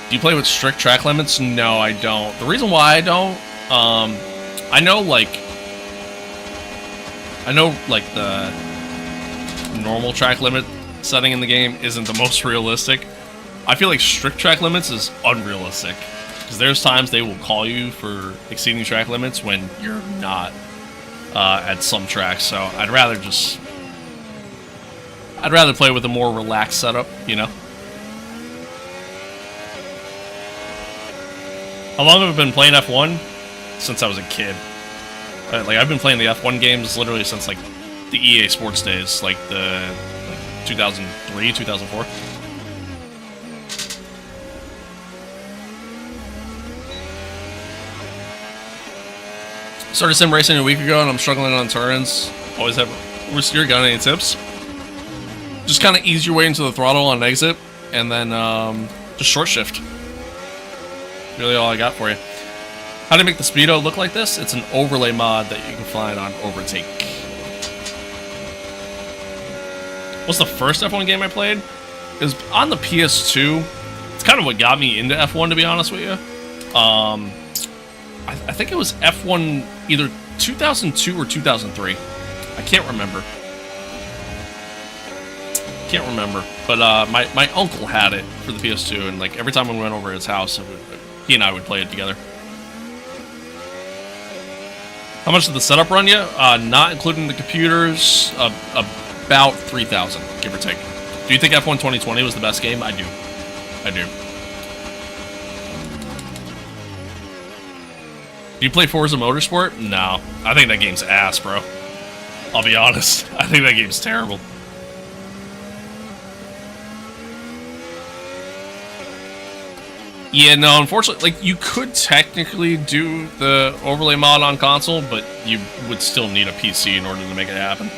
Do you play with strict track limits? No, I don't. The reason why I don't, I know the normal track limit setting in the game isn't the most realistic. I feel like strict track limits is unrealistic. Because there's times they will call you for exceeding track limits when you're not at some tracks. So I'd rather play with a more relaxed setup, you know? How long have I been playing F1? Since I was a kid. Like, I've been playing the F1 games literally since, like, the EA Sports days. Like, 2003, 2004. Started sim racing a week ago, and I'm struggling on turns. Always have a steer gun. Any tips? Just kind of ease your way into the throttle on exit, and then just short shift. Really all I got for you. How to make the Speedo look like this? It's an overlay mod that you can find on Overtake. What's the first F1 game I played? It was on the PS2. It's kind of what got me into F1, to be honest with you. I think it was F1 either 2002 or 2003. I can't remember. Can't remember. But my uncle had it for the PS2, and like every time we went over to his house, he and I would play it together. How much did the setup run you? Not including the computers, about 3,000, give or take. Do you think F1 2020 was the best game? I do. I do. Do you play Forza Motorsport? No. I think that game's ass, bro. I'll be honest. I think that game's terrible. Yeah, no, unfortunately, like, you could technically do the overlay mod on console, but you would still need a PC in order to make it happen.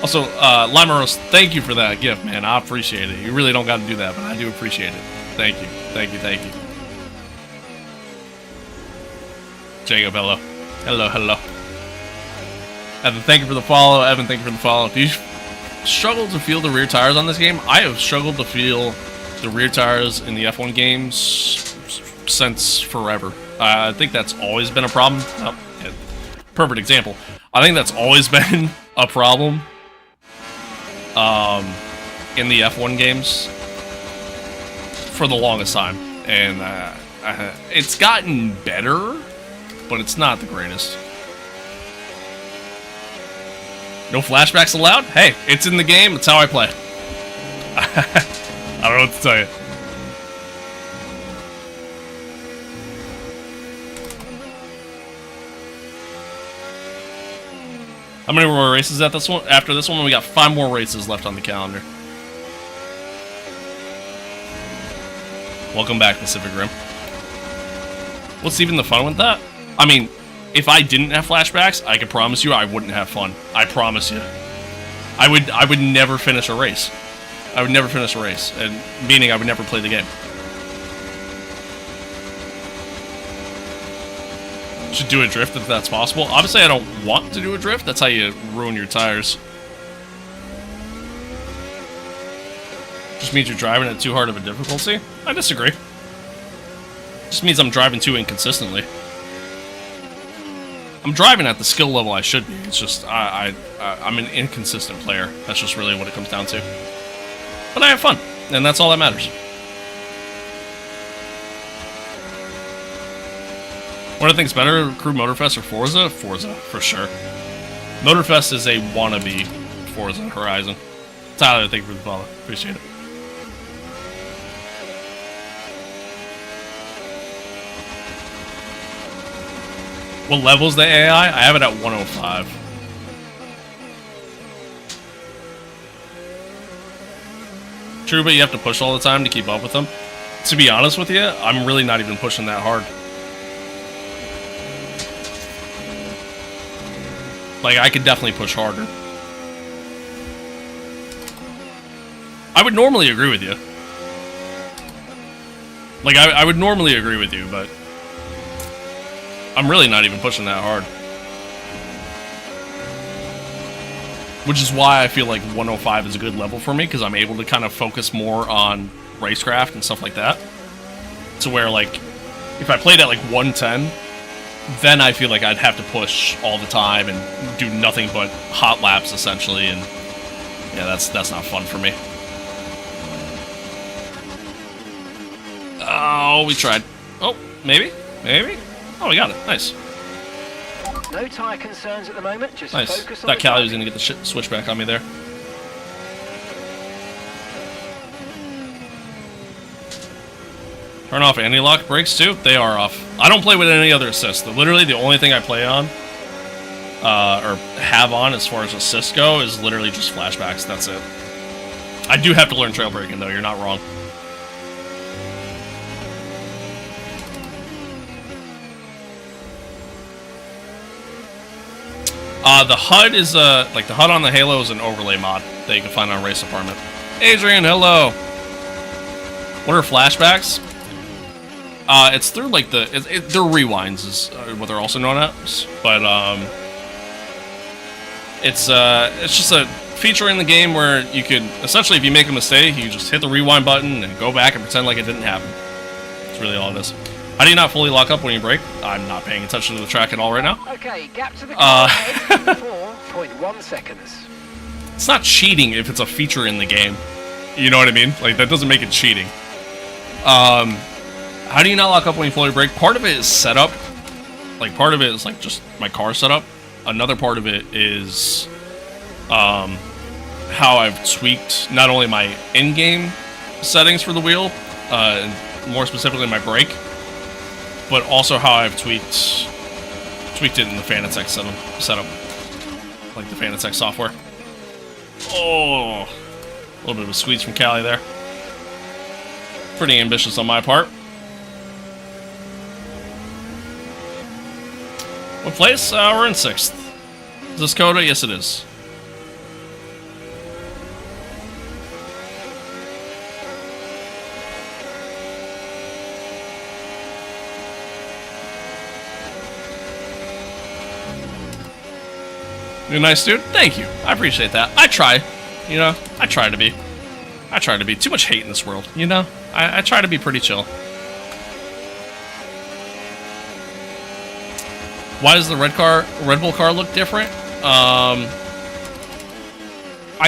Also, Limeros, thank you for that gift, man. I appreciate it. You really don't got to do that, but I do appreciate it. Thank you. Thank you, thank you. Jacob, hello. Hello, hello. Evan, thank you for the follow. Evan, thank you for the follow. Do you struggle to feel the rear tires on this game? I have struggled to feel the rear tires in the F1 games since forever. I think that's always been a problem. Oh, yeah. Perfect example. I think that's always been a problem in the F1 games for the longest time. And it's gotten better, but it's not the greatest. No flashbacks allowed? Hey, it's in the game. It's how I play. I don't know what to tell you. How many more races at this one? After this one, we got 5 more races left on the calendar. Welcome back, Pacific Rim. What's even the fun with that? I mean, if I didn't have flashbacks, I can promise you I wouldn't have fun. I promise you. I would never finish a race. I would never finish a race, and meaning I would never play the game. Should do a drift if that's possible. Obviously, I don't want to do a drift. That's how you ruin your tires. Just means you're driving at too hard of a difficulty? I disagree. Just means I'm driving too inconsistently. I'm driving at the skill level I should be. It's just I'm an inconsistent player. That's just really what it comes down to. But I have fun, and that's all that matters. What do I think's better, Crew Motorfest or Forza? Forza, for sure. Motorfest is a wannabe Forza Horizon. Tyler, thank you for the follow. Appreciate it. What level is the AI? I have it at 105. True, but you have to push all the time to keep up with them. To be honest with you, I'm really not even pushing that hard. Like, I could definitely push harder. I would normally agree with you. Like, I would normally agree with you, but I'm really not even pushing that hard. Which is why I feel like 105 is a good level for me, because I'm able to kind of focus more on racecraft and stuff like that. To where, like, if I played at like 110, then I feel like I'd have to push all the time and do nothing but hot laps, essentially, and yeah, that's not fun for me. Oh, we tried. Oh, maybe? Maybe? Oh, we got it. Nice. No tyre concerns at the moment, just Nice. focus on Thought the Callie was driving. going to get the switchback on me there. Turn off anti-lock brakes too? They are off. I don't play with any other assist. Literally the only thing I play on, or have on as far as assists go, is literally just flashbacks. That's it. I do have to learn trail braking though, you're not wrong. The HUD is, like the HUD on the Halo is an overlay mod that you can find on Race Department. Adrian, hello! What are flashbacks? It's through like they're rewinds is what they're also known as, but it's just a feature in the game where you could essentially, if you make a mistake, you just hit the rewind button and go back and pretend like it didn't happen. That's really all it is. How do you not fully lock up when you brake? I'm not paying attention to the track at all right now. Okay, gap to the car ahead, 4.1 seconds. It's not cheating if it's a feature in the game. You know what I mean? Like, that doesn't make it cheating. How do you not lock up when you fully brake? Part of it is setup. Like, part of it is, like, just my car setup. Another part of it is, how I've tweaked not only my in-game settings for the wheel, and more specifically my brake, but also how I've tweaked it in the Fanatec setup. Like the Fanatec software. Oh, a little bit of a squeeze from Callie there. Pretty ambitious on my part. What place? We're in 6th. Is this COTA? Yes, it is. You're nice, dude. Thank you. I appreciate that. I try. You know, I try to be. Too much hate in this world, you know? I try to be pretty chill. Why does the Red Bull car look different? I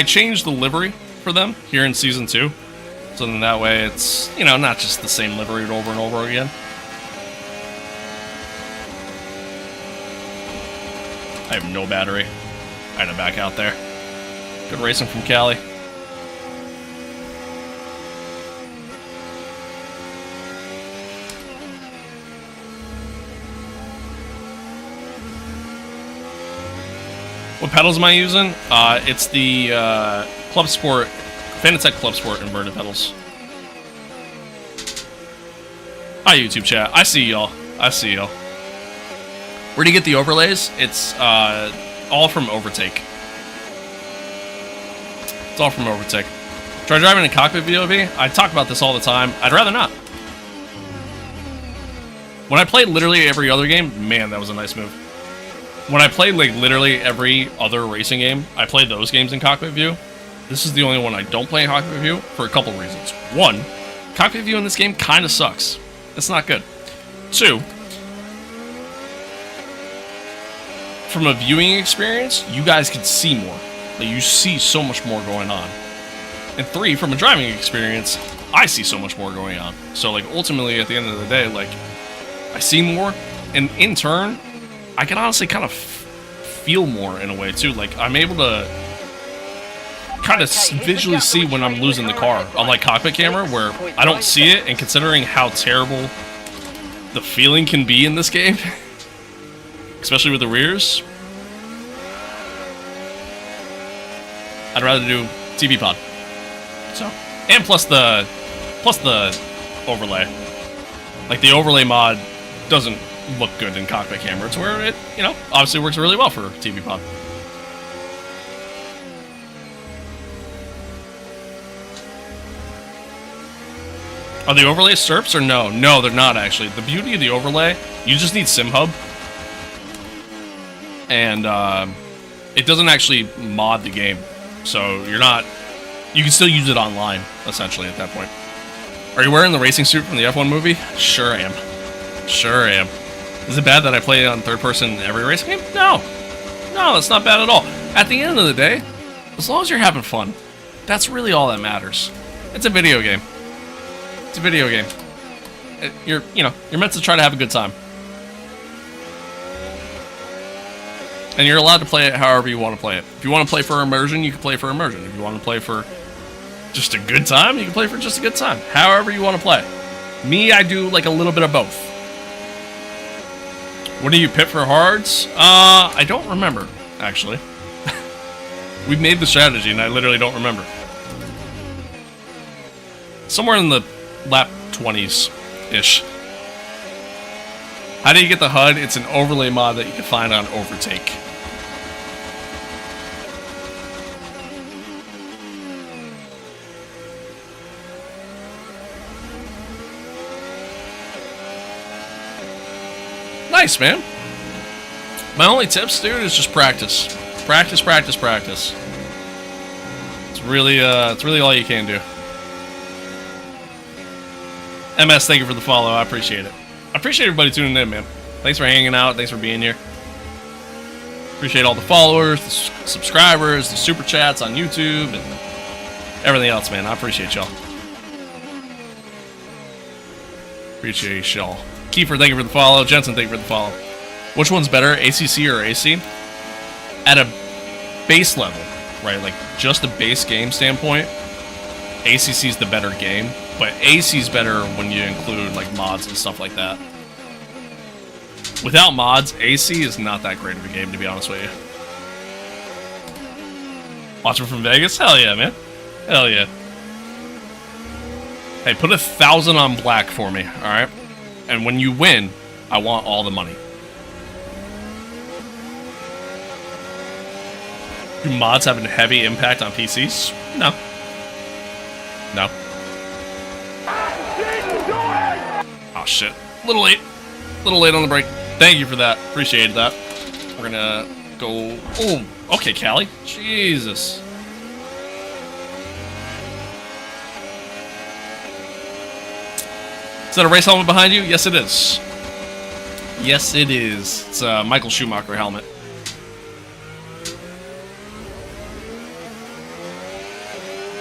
changed the livery for them here in Season 2. So then that way it's, you know, not just the same livery over and over again. I have no battery. I had to back out there. Good racing from Cali. What pedals am I using? It's the Club Sport, Fanatec Club Sport inverted pedals. Hi, YouTube chat. I see y'all. Where do you get the overlays? It's all from Overtake. It's all from Overtake. Try driving in cockpit VOV? I talk about this all the time. I'd rather not. When I played literally every other game, man, that was a nice move. When I played like literally every other racing game, I played those games in cockpit view. This is the only one I don't play in cockpit view for a couple reasons. One, cockpit view in this game kind of sucks. It's not good. Two, from a viewing experience, you guys can see more. Like, you see so much more going on. And three, from a driving experience, I see so much more going on. So like ultimately at the end of the day, like I see more, and in turn, I can honestly kind of feel more in a way too. Like I'm able to kind of visually see when I'm losing the car on like cockpit camera, where I don't see it. And considering how terrible the feeling can be in this game, especially with the rears, I'd rather do TV pod. So, and plus the overlay. Like the overlay mod doesn't look good in cockpit camera. It's where it, you know, obviously works really well for TV pod. Are the overlays SERPs or no? No, they're not actually. The beauty of the overlay, you just need SimHub. And it doesn't actually mod the game. So you're not, you can still use it online, essentially, at that point. Are you wearing the racing suit from the F1 movie? Sure am. Sure am. Is it bad that I play on third person in every racing game? No. No, that's not bad at all. At the end of the day, as long as you're having fun, that's really all that matters. It's a video game. It's a video game. You're meant to try to have a good time. And you're allowed to play it however you want to play it. If you want to play for immersion, you can play for immersion. If you want to play for just a good time, you can play for just a good time. However you want to play. Me, I do like a little bit of both. When do you pit for hards? I don't remember, actually. We've made the strategy, and I literally don't remember. Somewhere in the lap 20s-ish. How do you get the HUD? It's an overlay mod that you can find on Overtake. Nice, man. My only tips, dude, is just practice. Practice, practice, practice. It's really all you can do. MS, thank you for the follow. I appreciate it. I appreciate everybody tuning in, man. Thanks for hanging out. Thanks for being here. Appreciate all the followers, the subscribers, the super chats on YouTube, and everything else, man. I appreciate y'all. Appreciate y'all. Kiefer, thank you for the follow. Jensen, thank you for the follow. Which one's better, ACC or AC? At a base level, right? Like just a base game standpoint, ACC's the better game, but AC's better when you include like mods and stuff like that. Without mods, AC is not that great of a game, to be honest with you. Watching from Vegas? Hell yeah, man. Hell yeah. Hey, put 1,000 on black for me, all right? And when you win, I want all the money. Do mods have a heavy impact on PCs? No. No. Oh shit. Little late. Little late on the break. Thank you for that. Appreciated that. We're gonna go... Oh, okay, Callie. Jesus. Is that a race helmet behind you? Yes, it is. Yes, it is. It's a Michael Schumacher helmet.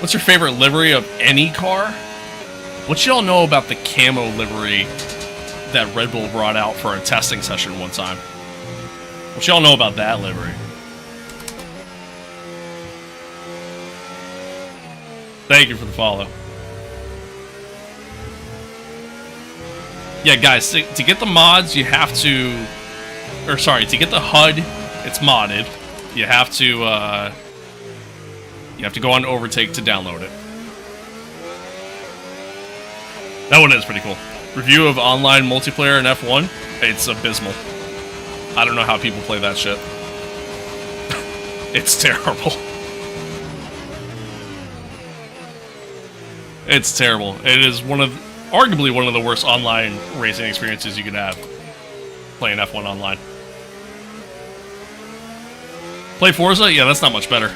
What's your favorite livery of any car? What y'all know about the camo livery that Red Bull brought out for a testing session one time? What y'all know about that livery? Thank you for the follow. Yeah, guys, to get the mods, you have to... Or, sorry, to get the HUD, it's modded. You have to go on Overtake to download it. That one is pretty cool. Review of online multiplayer in F1. It's abysmal. I don't know how people play that shit. It's terrible. It's terrible. It is arguably one of the worst online racing experiences you could have. Playing F1 online. Play Forza? Yeah, that's not much better.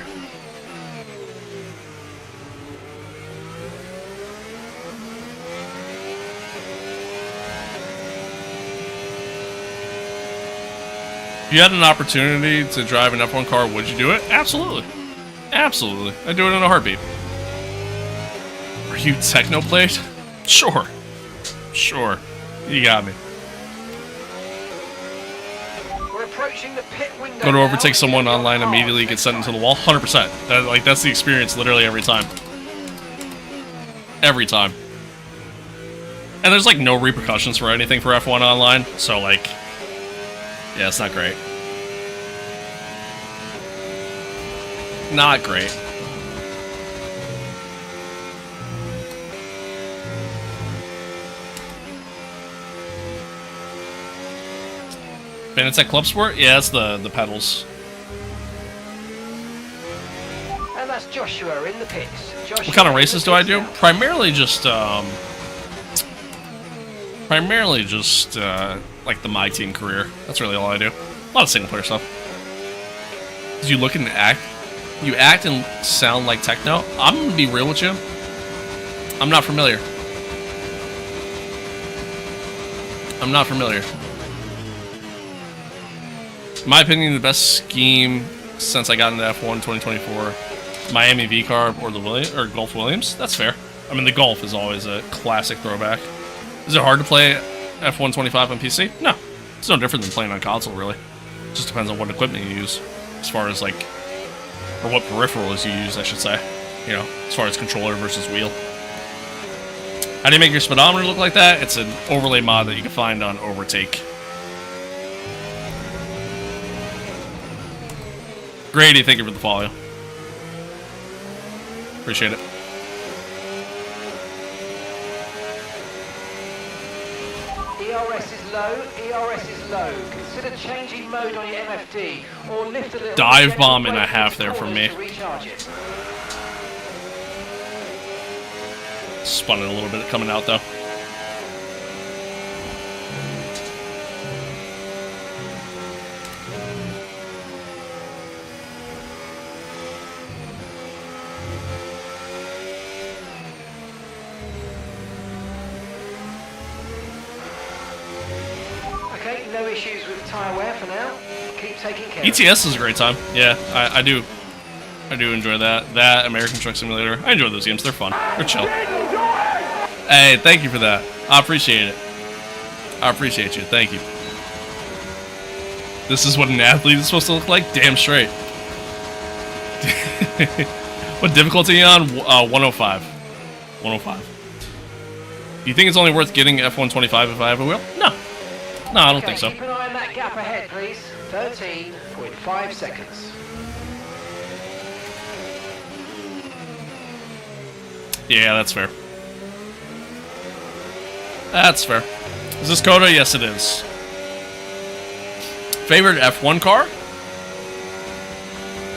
If you had an opportunity to drive an F1 car, would you do it? Absolutely. Absolutely. I'd do it in a heartbeat. Are you Technoplate? Sure. Sure. You got me. We're approaching the pit window. Go to overtake someone online, immediately get sent into the wall. 100%. That's the experience literally every time. Every time. And there's like no repercussions for anything for F1 online, so like... Yeah, it's not great. Not great. Fanatec Club Sport? Yeah, that's the pedals. And that's Joshua in the pits. Joshua, What kind of races do I do? Primarily just like the MYTEAM career. That's really all I do. A lot of single player stuff. Cause you look and act, you act and sound like techno. I'm gonna be real with you. I'm not familiar. I'm not familiar. In my opinion, the best scheme since I got into F1 2024, Miami V Carb or the Gulf Williams. That's fair. I mean, the Gulf is always a classic throwback. Is it hard to play F125 on PC? No. It's no different than playing on console, really. It just depends on what equipment you use, as far as, like, or what peripherals you use, I should say. You know, as far as controller versus wheel. How do you make your speedometer look like that? It's an overlay mod that you can find on Overtake. Grady, thank you for the follow. Appreciate it. ERS is low, ERS is low. Consider changing mode on your MFD or lift a little. Dive bomb and a half there from me. Spun it a little bit coming out though. No issues with tyre wear for now. Keep taking care. ETS is a great time. Yeah, I do enjoy that. That American Truck Simulator. I enjoy those games. They're fun. They're chill. Hey, thank you for that. I appreciate it. I appreciate you. Thank you. This is what an athlete is supposed to look like? Damn straight. What difficulty are you on? 105. 105. Do you think it's only worth getting F125 if I have a wheel? No. No, I don't think so. Keep an eye on that gap ahead, please. 13.5 seconds. Yeah, that's fair. That's fair. Is this COTA? Yes, it is. Favorite F1 car?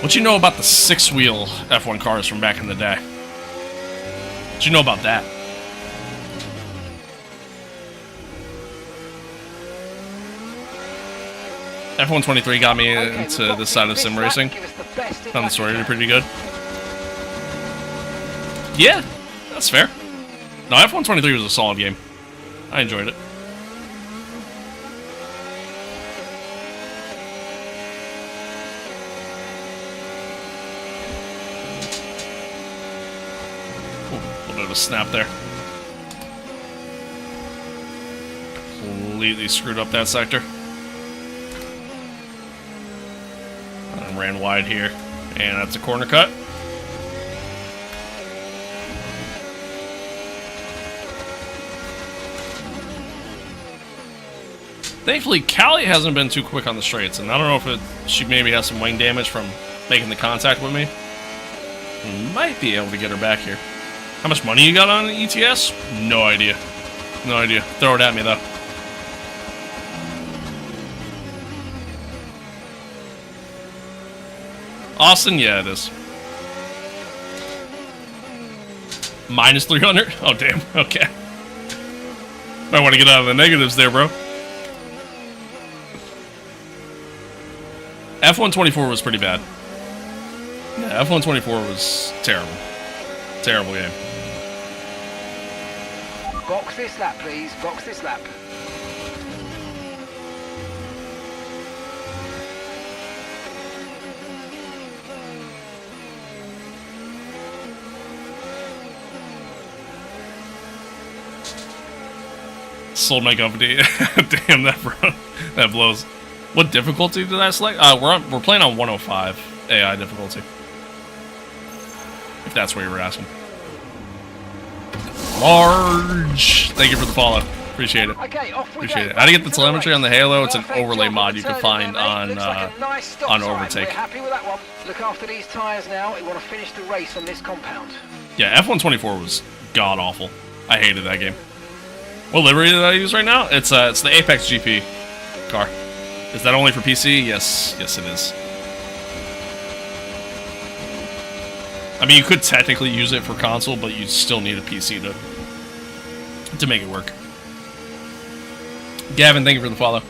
What you know about the 6-wheel F1 cars from back in the day? What you know about that? F123 got me into this side of sim racing. Found the story pretty good. Yeah, that's fair. No, F123 was a solid game. I enjoyed it. Ooh, a little bit of a snap there. Completely screwed up that sector. And ran wide here. And that's a corner cut. Thankfully, Callie hasn't been too quick on the straights, and I don't know if she maybe has some wing damage from making the contact with me. Might be able to get her back here. How much money you got on ETS? No idea. No idea. Throw it at me, though. Austin? Yeah, it is. Minus 300? Oh, damn. Okay. Might want to get out of the negatives there, bro. F124 was pretty bad. Yeah, F124 was terrible. Terrible game. Box this lap, please. Box this lap. Sold my company. Damn, that blows. What difficulty did I select? We're playing on 105 AI difficulty. If that's what you were asking. Large. Thank you for the follow. Appreciate it. Okay, off we Appreciate go. it. How to get the telemetry on the Halo? It's an Perfect overlay job mod you can turn find there, mate. on Looks like a nice stop on sign. Overtake. We're happy with that one. Look after these tyres now. We want to finish the race on this compound. Yeah, F124 was god awful. I hated that game. What livery did I use right now? It's the Apex GP car. Is that only for PC? Yes, yes it is. I mean, you could technically use it for console, but you still need a PC to make it work. Gavin, thank you for the follow.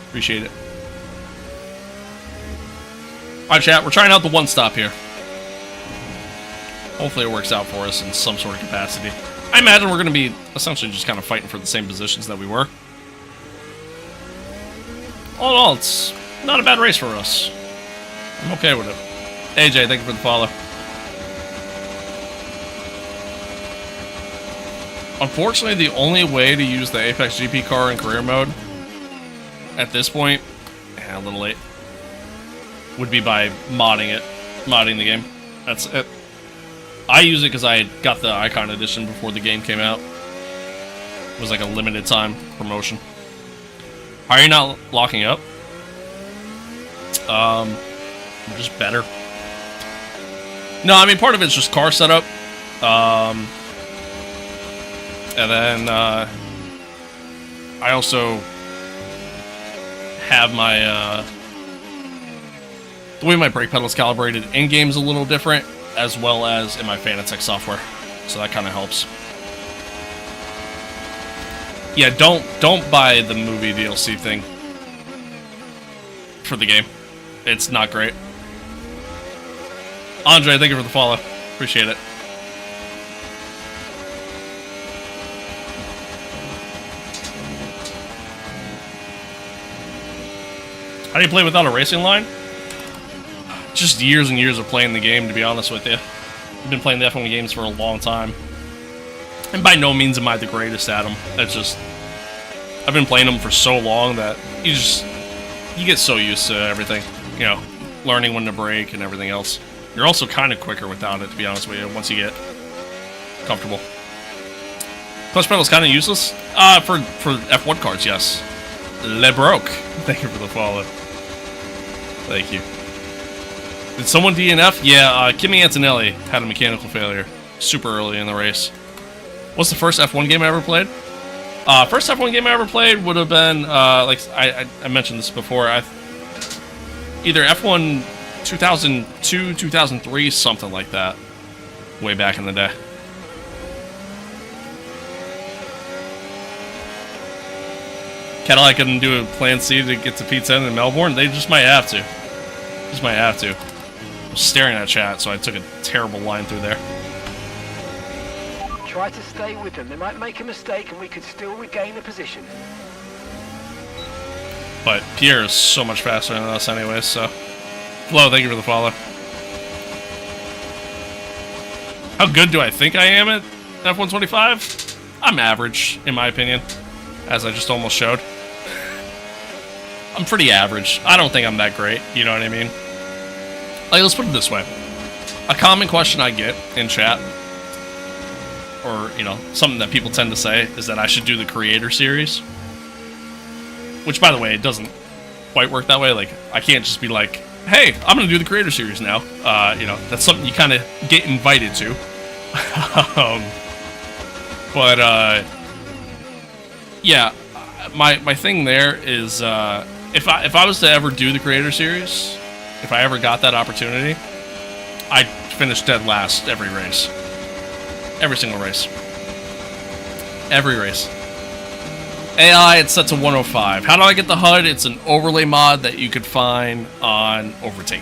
Appreciate it. Alright, chat, we're trying out the one stop here. Hopefully it works out for us in some sort of capacity. I imagine we're going to be essentially just kind of fighting for the same positions that we were. All in all, it's not a bad race for us. I'm okay with it. AJ, thank you for the follow. Unfortunately, the only way to use the Apex GP car in career mode at this point, a little late, would be by modding the game. That's it. I use it because I got the Icon Edition before the game came out. It was like a limited time promotion. Are you not locking up? Just better. No, I mean, part of it's just car setup. And then, I also have my, the way my brake pedal is calibrated in-game's a little different, as well as in my Fanatec software. So that kind of helps. Yeah, don't buy the movie DLC thing for the game. It's not great. Andre, thank you for the follow. Appreciate it. How do you play without a racing line? Just years and years of playing the game, to be honest with you. I've been playing the F1 games for a long time. And by no means am I the greatest at them. That's just... I've been playing them for so long that you get so used to everything. You know, learning when to brake and everything else. You're also kind of quicker without it, to be honest with you, once you get comfortable. Clutch pedal's kind of useless? For F1 cars, yes. Le broke. Thank you for the follow. Thank you. Did someone DNF? Yeah, Kimi Antonelli had a mechanical failure super early in the race. What's the first F1 game I ever played? First F1 game I ever played would have been, like I mentioned this before, either F1 2002, 2003, something like that, way back in the day. Cadillac couldn't do a Plan C to get to P10 in Melbourne. They just might have to. Just might have to. I was staring at chat, so I took a terrible line through there. Try to stay with them. They might make a mistake and we could still regain the position. But Pierre is so much faster than us anyway, so... Flo, thank you for the follow. How good do I think I am at F125? I'm average, in my opinion, as I just almost showed. I'm pretty average. I don't think I'm that great, you know what I mean? Like, let's put it this way. A common question I get in chat, or, you know, something that people tend to say, is that I should do the Creator Series. Which, by the way, it doesn't quite work that way. Like, I can't just be like, hey, I'm going to do the Creator Series now. You know, that's something you kind of get invited to. Yeah, my thing there is, if I was to ever do the Creator Series, if I ever got that opportunity, I'd finish dead last every race. Every single race. Every race. AI, it's set to 105. How do I get the HUD? It's an overlay mod that you could find on Overtake.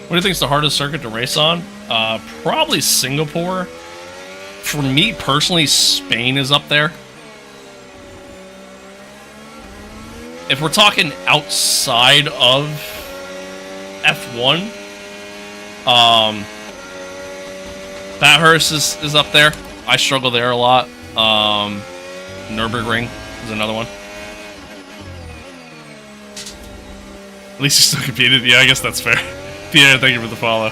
What do you think is the hardest circuit to race on? Probably Singapore. For me, personally, Spain is up there. If we're talking outside of F1, Bathurst is up there. I struggle there a lot. Nürburgring is another one. At least you still competed. Yeah, I guess that's fair. Pierre, thank you for the follow.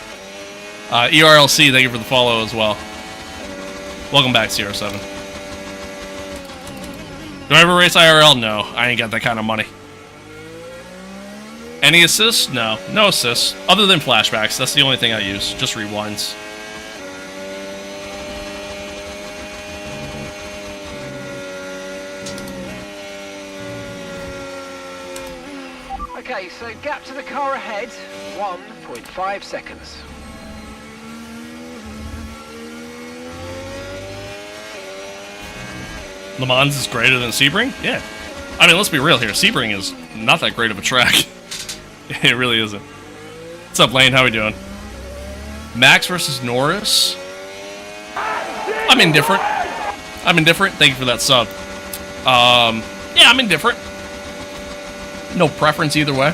ERLC, thank you for the follow as well. Welcome back, CR7. Do I ever race IRL? No, I ain't got that kind of money. Any assists? No. No assists. Other than flashbacks. That's the only thing I use. Just rewinds. Okay, so gap to the car ahead, 1.5 seconds. Le Mans is greater than Sebring? Yeah. I mean, let's be real here. Sebring is not that great of a track. It really isn't. What's up, Lane? How we doing? Max versus Norris? I'm indifferent. I'm indifferent. Thank you for that sub. Yeah, I'm indifferent. No preference either way.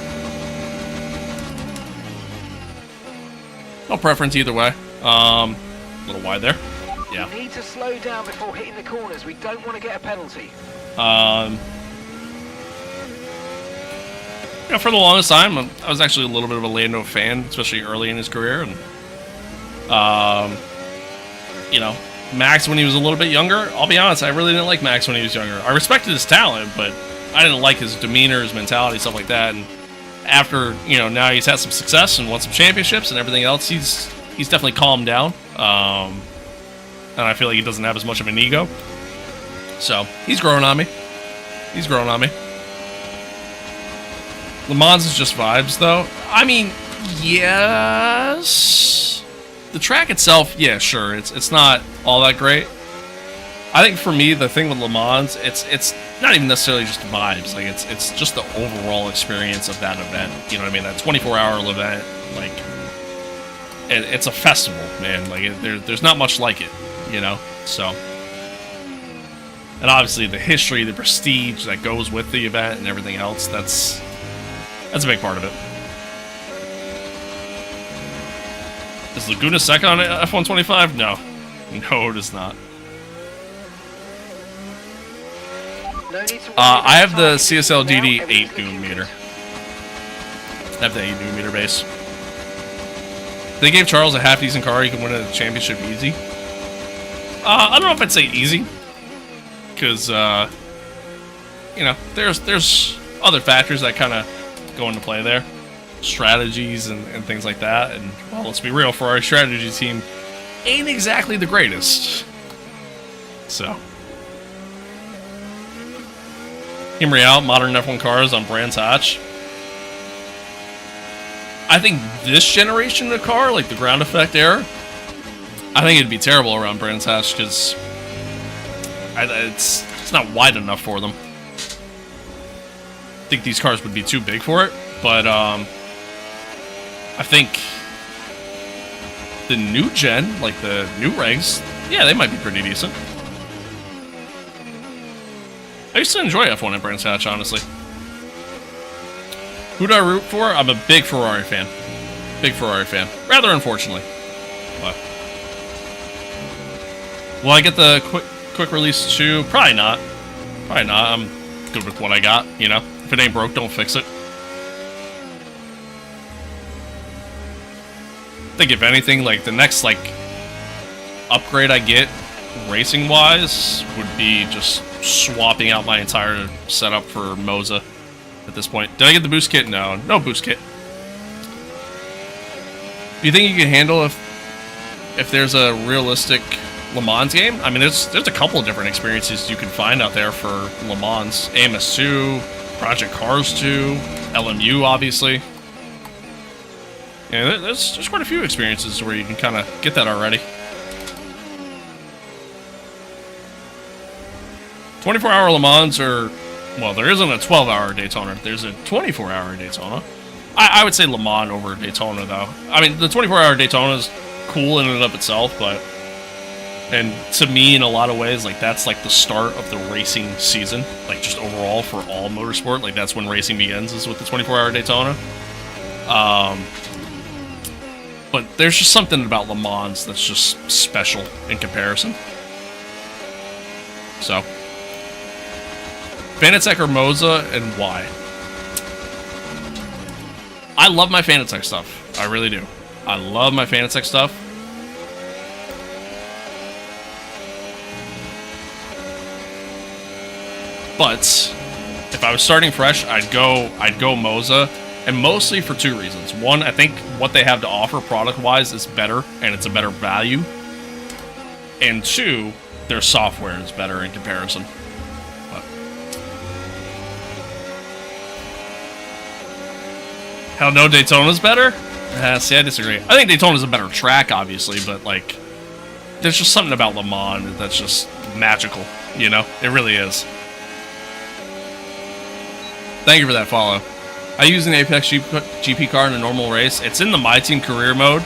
No preference either way. A little wide there. Yeah. You need to slow down before hitting the corners. We don't want to get a penalty. You know, for the longest time, I was actually a little bit of a Lando fan, especially early in his career. And, you know, Max when he was a little bit younger, I'll be honest, I really didn't like Max when he was younger. I respected his talent, but I didn't like his demeanor, his mentality, stuff like that. And after, you know, now he's had some success and won some championships and everything else, he's definitely calmed down. And I feel like he doesn't have as much of an ego. So, he's growing on me. He's growing on me. Le Mans is just vibes, though. I mean, yes. The track itself, yeah, sure. It's not all that great. I think for me, the thing with Le Mans, it's not even necessarily just vibes. Like, it's just the overall experience of that event. You know what I mean? That 24-hour event, like, it's a festival, man. Like, there's not much like it. You know, so, and obviously the history, the prestige that goes with the event and everything else, that's a big part of it. Is Laguna second on F125? No, it is not. No need to I have the CSL DD 8mm. I have the 8mm base. They gave Charles a half decent car, he can win a championship easy. I don't know if I'd say easy, because, you know, there's other factors that kind of go into play there. Strategies and things like that, and, well, let's be real, Ferrari's strategy team ain't exactly the greatest. So, Team Real, modern F1 cars on Brands Hatch. I think this generation of car, like the ground effect era, I think it'd be terrible around Brands Hatch because it's not wide enough for them. I think these cars would be too big for it, but I think the new gen, like the new regs, yeah, they might be pretty decent. I used to enjoy F1 at Brands Hatch, honestly. Who do I root for? I'm a big Ferrari fan. Big Ferrari fan. Rather unfortunately. But will I get the quick release 2? Probably not. Probably not. I'm good with what I got, you know? If it ain't broke, don't fix it. I think if anything, like the next like upgrade I get racing wise would be just swapping out my entire setup for Moza at this point. Did I get the boost kit? No, no boost kit. Do you think you can handle if there's a realistic Le Mans game? I mean, there's a couple of different experiences you can find out there for Le Mans. AMS2, Project Cars 2, LMU, obviously. Yeah, there's quite a few experiences where you can kind of get that already. 24-hour Le Mans are... Well, there isn't a 12-hour Daytona. There's a 24-hour Daytona. I would say Le Mans over Daytona, though. I mean, the 24-hour Daytona is cool in and of itself, but... And to me, in a lot of ways, like, that's, like, the start of the racing season. Like, just overall for all motorsport. Like, that's when racing begins, is with the 24-hour Daytona. But there's just something about Le Mans that's just special in comparison. So... Fanatec or Moza, and why? I love my Fanatec stuff. I really do. I love my Fanatec stuff. But if I was starting fresh, I'd go Moza, and mostly for two reasons. One, I think what they have to offer product-wise is better, and it's a better value. And two, their software is better in comparison. Hell no, Daytona's better? See, I disagree. I think Daytona's a better track, obviously, but, like, there's just something about Le Mans that's just magical, you know? It really is. Thank you for that follow. I use an Apex GP car in a normal race. It's in the MYTEAM career mode,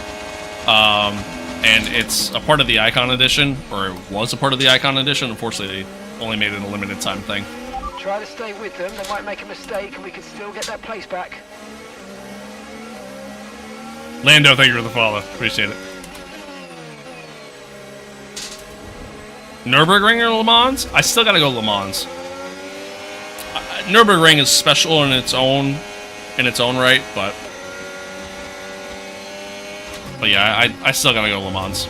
and it's a part of the Icon Edition, or it was a part of the Icon Edition. Unfortunately, they only made it a limited time thing. Try to stay with them. They might make a mistake, and we can still get that place back. Lando, thank you for the follow. Appreciate it. Nürburgring or Le Mans? I still gotta go Le Mans. Nürburgring is special in its own right, but yeah, I still gotta go Le Mans.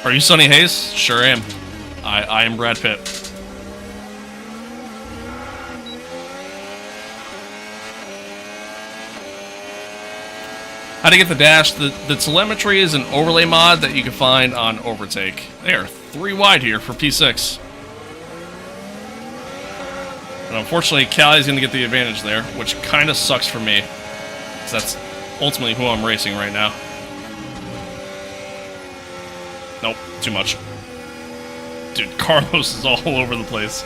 Are you Sonny Hayes? Sure am. I am Brad Pitt. How to get the dash? The telemetry is an overlay mod that you can find on Overtake. They are 3 wide here for P6. And unfortunately, Callie's going to get the advantage there, which kind of sucks for me. Because that's ultimately who I'm racing right now. Nope, too much. Dude, Carlos is all over the place.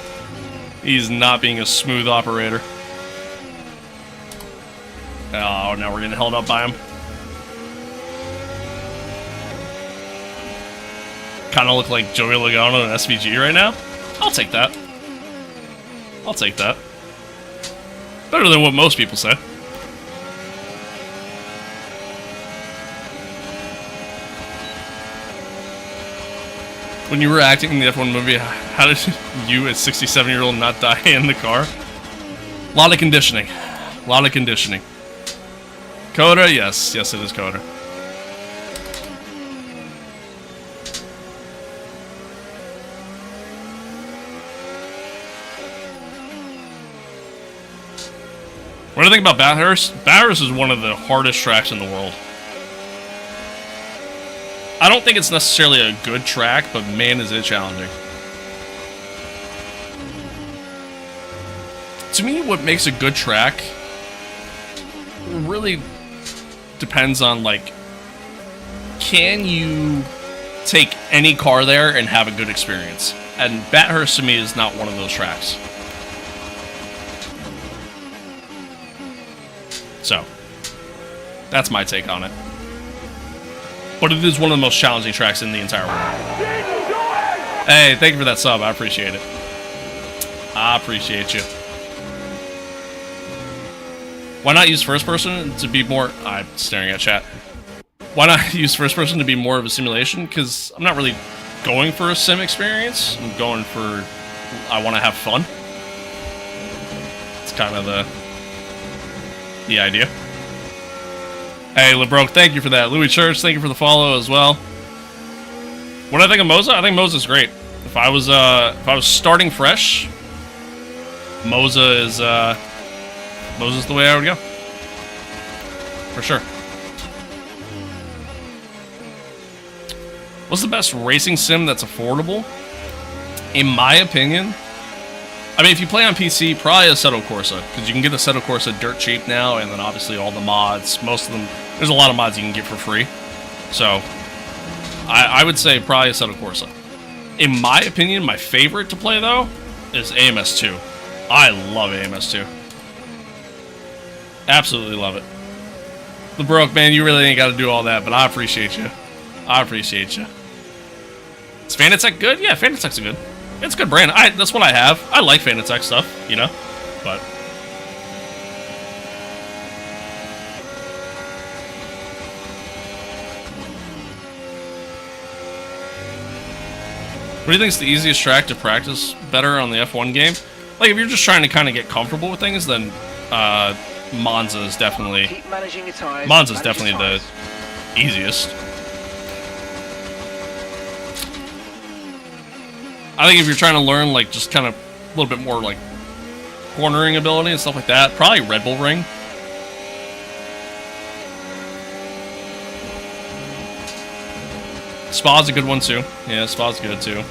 He's not being a smooth operator. Oh, now we're getting held up by him. Kind of look like Joey Logano in SVG right now. I'll take that. I'll take that. Better than what most people say. When you were acting in the F1 movie, how did you, a 67-year-old, not die in the car? A lot of conditioning. A lot of conditioning. COTA? Yes. Yes, it is COTA. What do you think about Bathurst? Bathurst is one of the hardest tracks in the world. I don't think it's necessarily a good track, but man, is it challenging. To me, what makes a good track really depends on, like, can you take any car there and have a good experience? And Bathurst to me is not one of those tracks. So, that's my take on it. But it is one of the most challenging tracks in the entire world. Hey, thank you for that sub. I appreciate it. I appreciate you. Why not use first person to be more... I'm staring at chat. Why not use first person to be more of a simulation? Because I'm not really going for a sim experience. I'm going for... I want to have fun. It's kind of the idea. Hey, LeBroke, thank you for that. Louis Church, thank you for the follow as well. What do I think of Moza? I think Moza's great. If I was starting fresh, Moza is Moza's the way I would go. For sure. What's the best racing sim that's affordable? In my opinion, I mean, if you play on PC, probably Assetto Corsa, because you can get Assetto Corsa dirt cheap now, and then obviously all the mods, most of them, there's a lot of mods you can get for free. So, I would say probably Assetto Corsa. In my opinion, my favorite to play, though, is AMS2. I love AMS2. Absolutely love it. LeBroke, man, you really ain't got to do all that, but I appreciate you. I appreciate you. Is Fanatec good? Yeah, Fanatec's good. It's a good brand. That's what I have. I like Fanatec stuff, you know? But... what do you think is the easiest track to practice better on the F1 game? Like, if you're just trying to kind of get comfortable with things, then Monza is definitely... Keep managing your tires. Monza's definitely the easiest. I think if you're trying to learn, like, just kind of a little bit more, like, cornering ability and stuff like that, probably Red Bull Ring. Spa's a good one, too. Yeah, Spa's good, too.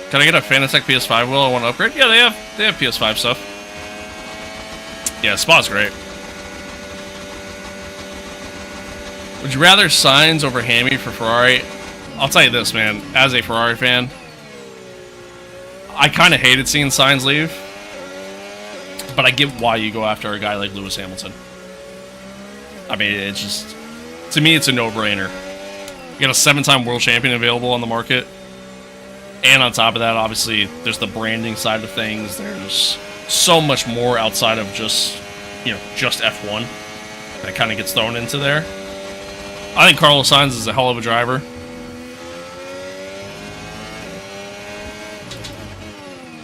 Can I get a Fanatec PS5 wheel I want to upgrade? Yeah, they have PS5 stuff. Yeah, Spa's great. Would you rather Sainz over Hammy for Ferrari? I'll tell you this, man. As a Ferrari fan, I kind of hated seeing Sainz leave. But I get why you go after a guy like Lewis Hamilton. I mean, it's just... to me, it's a no-brainer. You got a 7-time world champion available on the market. And on top of that, obviously, there's the branding side of things. There's so much more outside of just, you know, just F1 that kind of gets thrown into there. I think Carlos Sainz is a hell of a driver.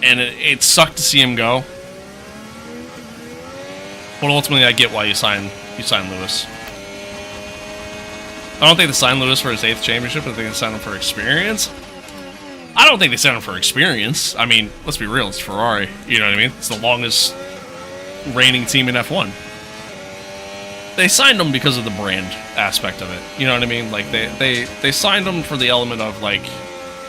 And it sucked to see him go. But ultimately, I get why you sign Lewis. I don't think they signed Lewis for his 8th championship. I think they signed him for experience. I don't think they signed him for experience. I mean, let's be real, it's Ferrari. You know what I mean? It's the longest reigning team in F1. They signed him because of the brand aspect of it. You know what I mean? Like, they signed him for the element of, like,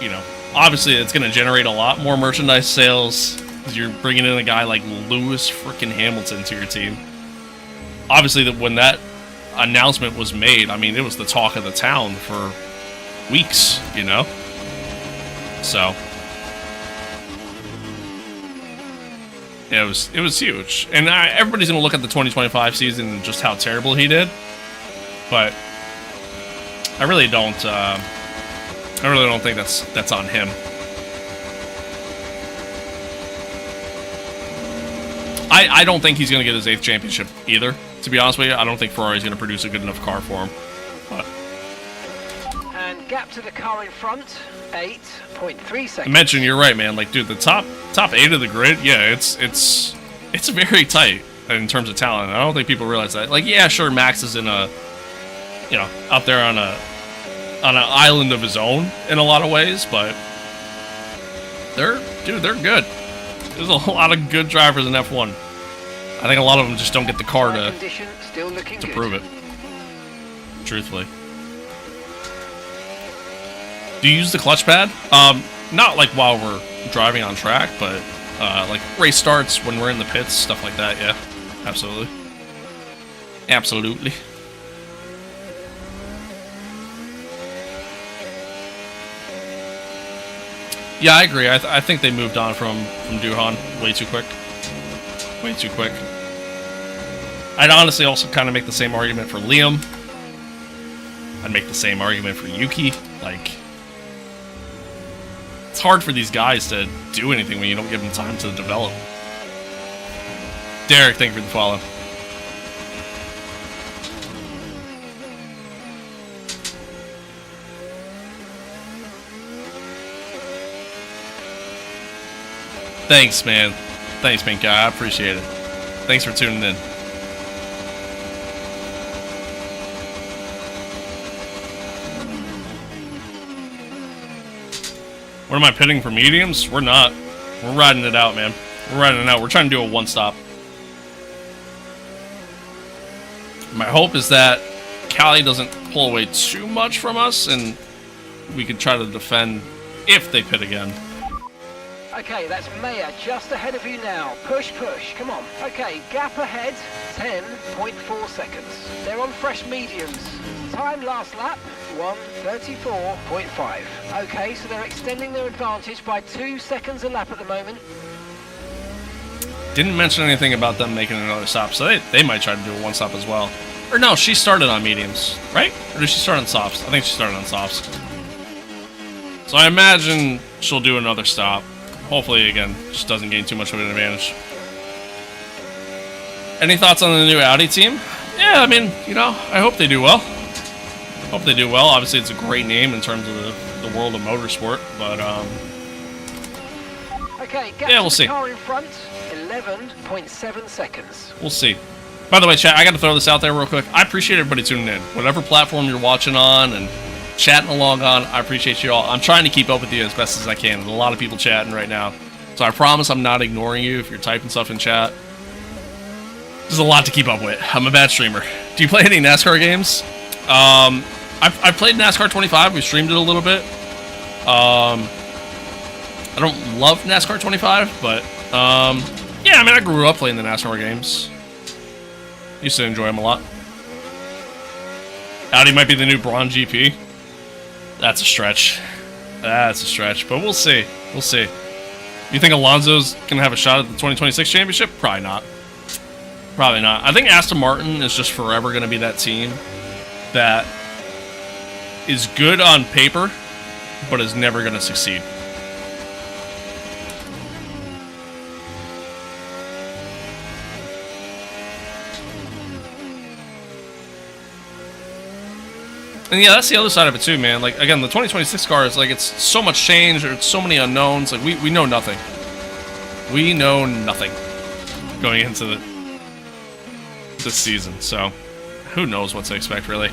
you know, obviously it's going to generate a lot more merchandise sales because you're bringing in a guy like Lewis freaking Hamilton to your team. Obviously, when that announcement was made, I mean, it was the talk of the town for weeks, you know? So, yeah, it was huge, and everybody's gonna look at the 2025 season and just how terrible he did. But I really don't think that's on him. I don't think he's gonna get his 8th championship either. To be honest with you, I don't think Ferrari's gonna produce a good enough car for him. But And gap to the car in front, 8.3 seconds. I mentioned, you're right, man. Like, dude, the top 8 of the grid, yeah, it's very tight. in terms of talent. I don't think people realize that. Like, yeah, sure, Max is in a, you know, out there on an island of his own in a lot of ways, but they're good. There's a lot of good drivers in F1. I think a lot of them just don't get the car to prove it. Truthfully. Do you use the clutch pad? Not like while we're driving on track, but like race starts, when we're in the pits, stuff like that. Yeah, absolutely. Absolutely. Yeah, I agree. I think they moved on from Duhan way too quick. Way too quick. I'd honestly also kind of make the same argument for Liam. I'd make the same argument for Yuki. Like, it's hard for these guys to do anything when you don't give them time to develop. Derek, thank you for the follow. Thanks, man. Thanks, Pink Guy. I appreciate it. Thanks for tuning in. What am I pitting for mediums? We're not. We're riding it out, man. We're riding it out. We're trying to do a one-stop. My hope is that Callie doesn't pull away too much from us, and we can try to defend if they pit again. Okay, that's Maya just ahead of you now. Push, push, come on. Okay, gap ahead, 10.4 seconds. They're on fresh mediums. Time last lap, 1:34.5. Okay, so they're extending their advantage by 2 seconds a lap at the moment. Didn't mention anything about them making another stop, so they might try to do a one-stop as well. Or no, she started on mediums, right? Or did she start on softs? I think she started on softs. So I imagine she'll do another stop. Hopefully, again, just doesn't gain too much of an advantage. Any thoughts on the new Audi team? Yeah, I mean, you know, I hope they do well. Hope they do well. Obviously, it's a great name in terms of the world of motorsport, but okay, yeah, we'll see. Car in front, 11.7 seconds. We'll see. By the way, chat, I got to throw this out there real quick. I appreciate everybody tuning in. Whatever platform you're watching on and chatting along on, I appreciate you all. I'm trying to keep up with you as best as I can. There's a lot of people chatting right now. So I promise I'm not ignoring you if you're typing stuff in chat. There's a lot to keep up with. I'm a bad streamer. Do you play any NASCAR games? I've played NASCAR 25. We streamed it a little bit. I don't love NASCAR 25, but yeah, I mean, I grew up playing the NASCAR games. Used to enjoy them a lot. Audi might be the new Braun GP. That's a stretch. That's a stretch, but we'll see. We'll see. You think Alonso's going to have a shot at the 2026 championship? Probably not. Probably not. I think Aston Martin is just forever going to be that team that is good on paper, but is never going to succeed. And yeah, that's the other side of it too, man. Like, again, the 2026 car is like, it's so much change, or it's so many unknowns. Like, we know nothing. We know nothing going into this season. So, who knows what to expect, really.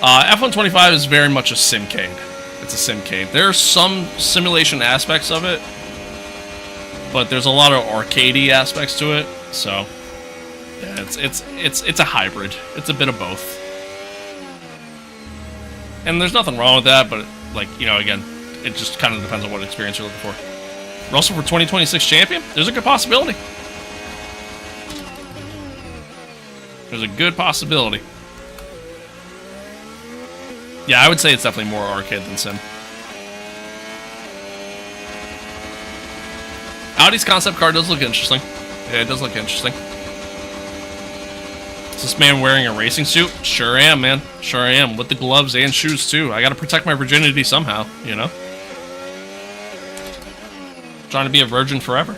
F125 is very much a simcade. It's a simcade. There are some simulation aspects of it, but there's a lot of arcadey aspects to it. So, yeah, it's a hybrid. It's a bit of both. And there's nothing wrong with that, but, like, you know, again, it just kind of depends on what experience you're looking for. Russell for 2026 champion? There's a good possibility. There's a good possibility. Yeah, I would say it's definitely more arcade than sim. Audi's concept car does look interesting. Yeah, it does look interesting. Is this man wearing a racing suit? Sure am, man. Sure am. With the gloves and shoes, too. I gotta protect my virginity somehow, you know? Trying to be a virgin forever.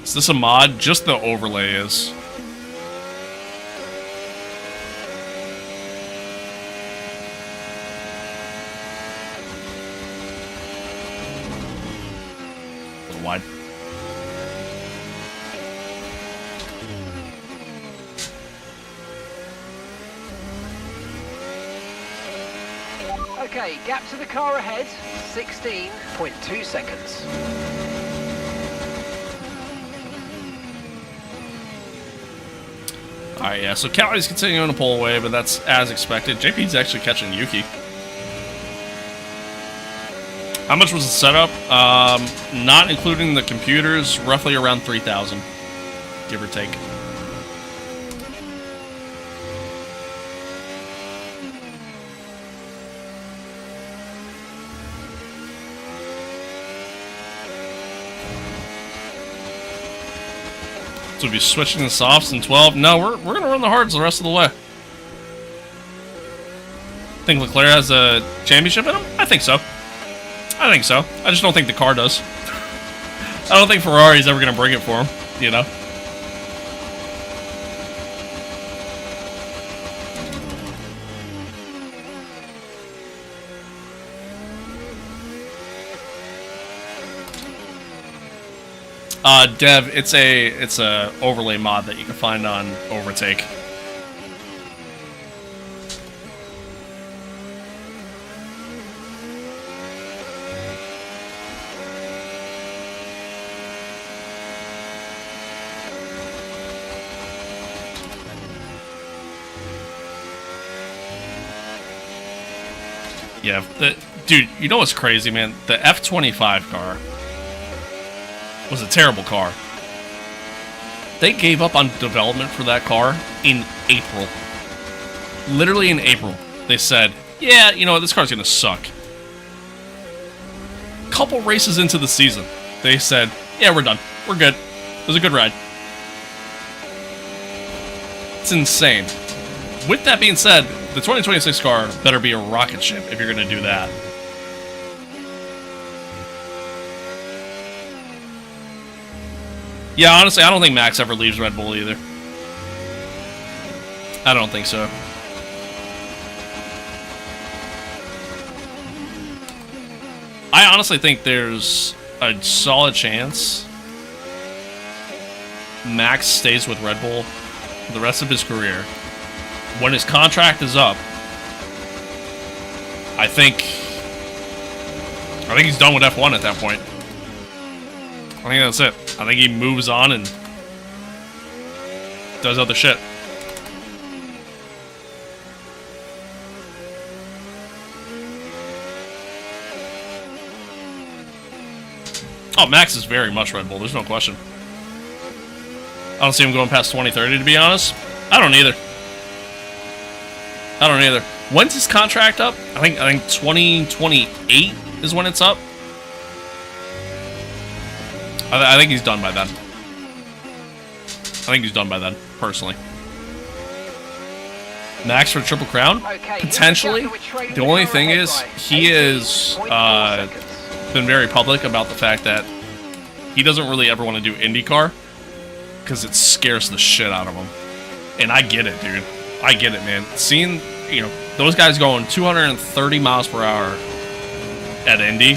Is this a mod? Just the overlay is. wide. Okay, gap to the car ahead, 16.2 seconds. Alright, yeah, so Callie's continuing to pull away, but that's as expected. JP's actually catching Yuki. How much was the setup? Not including the computers, roughly around 3,000, give or take. So we'll be switching the softs in 12. No, we're gonna run the hards the rest of the way. Think Leclerc has a championship in him? I think so. I think so. I just don't think the car does. I don't think Ferrari's ever gonna bring it for him, you know? Dev, it's a overlay mod that you can find on Overtake. Yeah, dude, you know what's crazy, man? The F-25 car was a terrible car. They gave up on development for that car in April. Literally in April. They said, yeah, you know what, this car's gonna suck. Couple races into the season, they said, yeah, we're done. We're good. It was a good ride. It's insane. With that being said, the 2026 car better be a rocket ship if you're gonna do that. Yeah, honestly, I don't think Max ever leaves Red Bull either. I don't think so. I honestly think there's a solid chance Max stays with Red Bull for the rest of his career. When his contract is up, I think he's done with F1 at that point. I think that's it. I think he moves on and does other shit. Oh, Max is very much Red Bull. There's no question. I don't see him going past 2030, to be honest. I don't either. I don't either. When's his contract up? I think 2028 is when it's up. I think he's done by then. I think he's done by then, personally. Max for Triple Crown? Potentially. The only thing is, he has been very public about the fact that he doesn't really ever want to do IndyCar because it scares the shit out of him. And I get it, dude. I get it, man. Seeing, you know, those guys going 230 miles per hour at Indy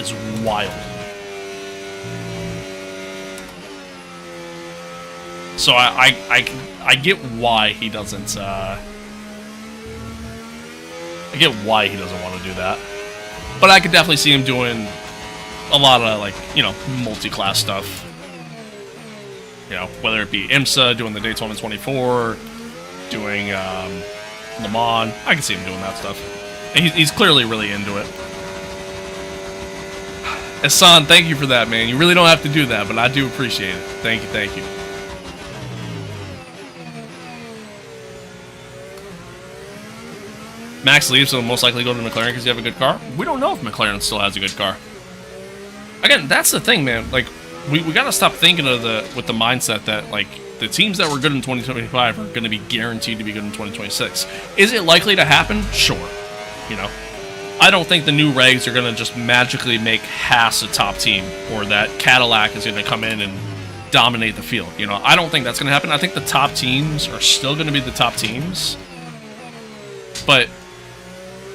is wild. So I get why he doesn't. I get why he doesn't want to do that, but I could definitely see him doing a lot of, like, you know, multi-class stuff. You know, whether it be IMSA, doing the Daytona 24, doing Le Mans. I can see him doing that stuff. And he's clearly really into it. Hassan, thank you for that, man. You really don't have to do that, but I do appreciate it. Thank you, thank you. Max leaves, so he'll most likely go to McLaren because you have a good car. We don't know if McLaren still has a good car. Again, that's the thing, man. Like, we gotta stop thinking of with the mindset that, like, the teams that were good in 2025 are going to be guaranteed to be good in 2026. Is it likely to happen? Sure. You know, I don't think the new regs are going to just magically make Haas a top team, or that Cadillac is going to come in and dominate the field. You know, I don't think that's going to happen. I think the top teams are still going to be the top teams. But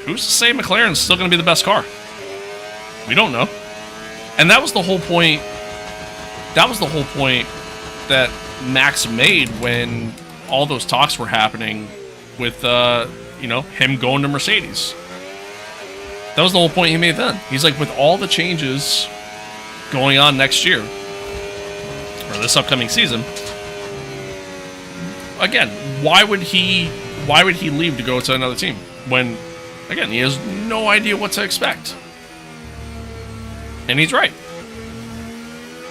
who's to say McLaren's still going to be the best car? We don't know. And that was the whole point. That was the whole point that Max made when all those talks were happening with, you know, him going to Mercedes. That was the whole point he made then. He's like, with all the changes going on next year, or this upcoming season, again, why would he leave to go to another team when, again, he has no idea what to expect? And he's right.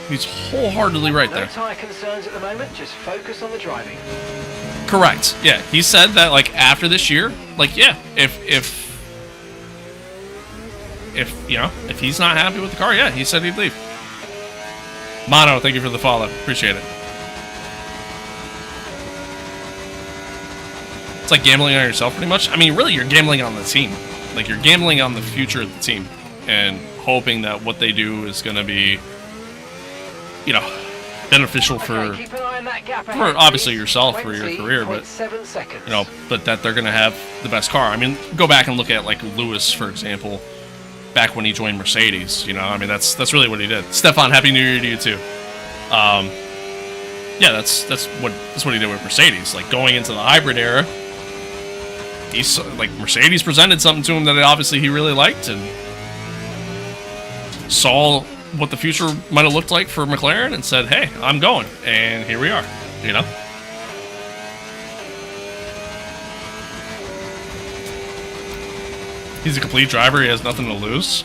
He's wholeheartedly right there. No tyre concerns at the moment, just focus on the driving. Correct. Yeah, he said that, like, after this year, like, yeah, if you know, if he's not happy with the car, yeah, he said he'd leave. Mono, thank you for the follow. Appreciate it. It's like gambling on yourself, pretty much. I mean, really, you're gambling on the team. Like, you're gambling on the future of the team and hoping that what they do is going to be, you know, beneficial for Keep an eye on that gap ahead, obviously please. yourself or your career, but 20.7 seconds. you know, but that they're going to have the best car. I mean, go back and look at, like, Lewis, for example, back when he joined Mercedes. You know, I mean, that's really what he did. Stefan, happy New Year to you too. Yeah, that's what he did with Mercedes. Like, going into the hybrid era, he's like, Mercedes presented something to him that obviously he really liked and saw what the future might have looked like for McLaren and said, hey, I'm going. And here we are, you know? He's a complete driver. He has nothing to lose.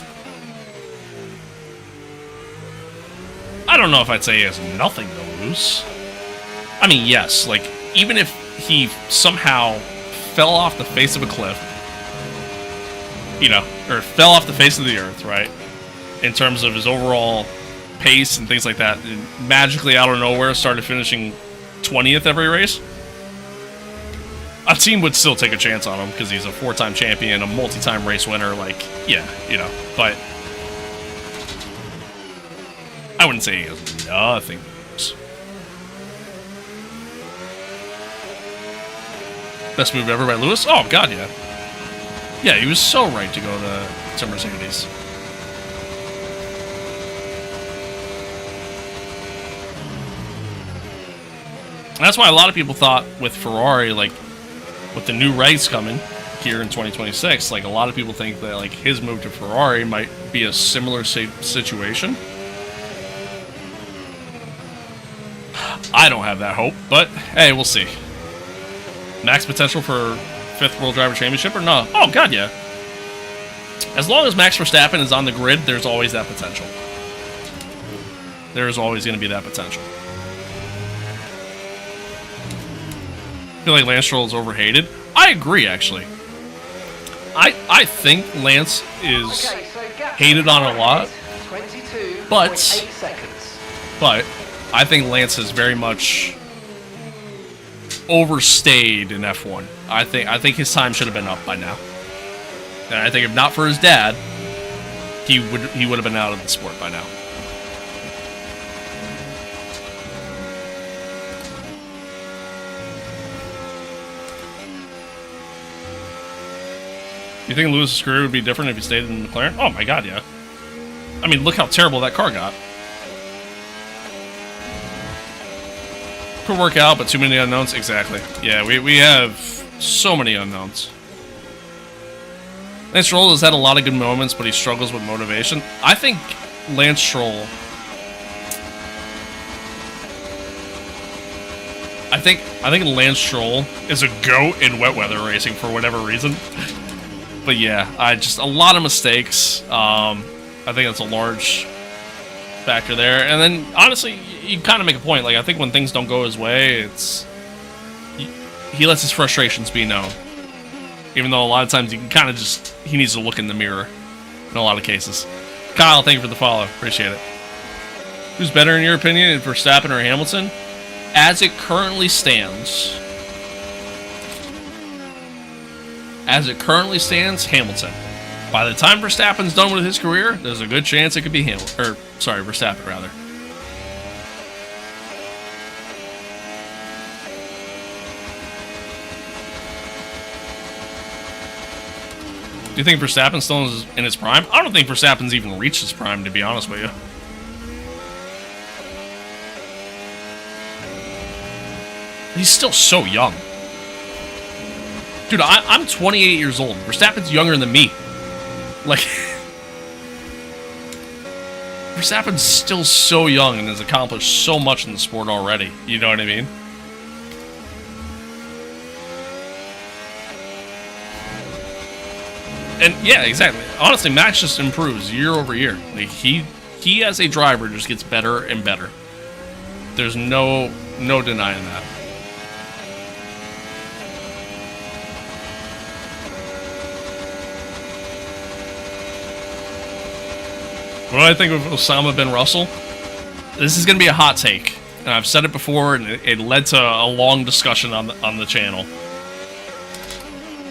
I don't know if I'd say he has nothing to lose. I mean, yes, like, even if he somehow fell off the face of a cliff, you know, or fell off the face of the earth, right? In terms of his overall pace and things like that, and magically out of nowhere started finishing 20th every race, a team would still take a chance on him because he's a four-time champion, a multi-time race winner. Like, yeah, you know, but I wouldn't say he has nothing to lose. Best move ever by Lewis? Oh, God, yeah. Yeah, he was so right to go to Mercedes. And that's why a lot of people thought with Ferrari, like, with the new regs coming here in 2026, like, a lot of people think that, like, his move to Ferrari might be a similar situation. I don't have that hope, but hey, we'll see. Max potential for 5th World Driver Championship or no? Oh, God, yeah. As long as Max Verstappen is on the grid, there's always that potential. There's always going to be that potential. I feel like Lance Stroll is overhated. I agree, actually. I think Lance is hated on a lot, but I think Lance has very much overstayed in F1. I think his time should have been up by now. And I think if not for his dad, he would have been out of the sport by now. You think Lewis's career would be different if he stayed in McLaren? Oh my God, yeah. I mean, look how terrible that car got. Could work out, but too many unknowns. Exactly. Yeah, we have so many unknowns. Lance Stroll has had a lot of good moments, but he struggles with motivation. I think Lance Stroll... I think Lance Stroll is a GOAT in wet weather racing for whatever reason. But yeah, just a lot of mistakes. I think that's a large factor there. And then, honestly, you kind of make a point. Like, I think when things don't go his way, he lets his frustrations be known. Even though a lot of times he needs to look in the mirror in a lot of cases. Kyle, thank you for the follow. Appreciate it. Who's better in your opinion, Verstappen or Hamilton? As it currently stands, Hamilton. By the time Verstappen's done with his career, there's a good chance it could be Verstappen, rather. Do you think Verstappen's still in his prime? I don't think Verstappen's even reached his prime, to be honest with you. He's still so young. Dude, I'm 28 years old. Verstappen's younger than me. Like, Verstappen's still so young and has accomplished so much in the sport already. You know what I mean? And yeah, exactly. Honestly, Max just improves year over year. Like he as a driver just gets better and better. There's no denying that. What do I think of Osama bin Russell? This is going to be a hot take. And I've said it before, and it led to a long discussion on the channel.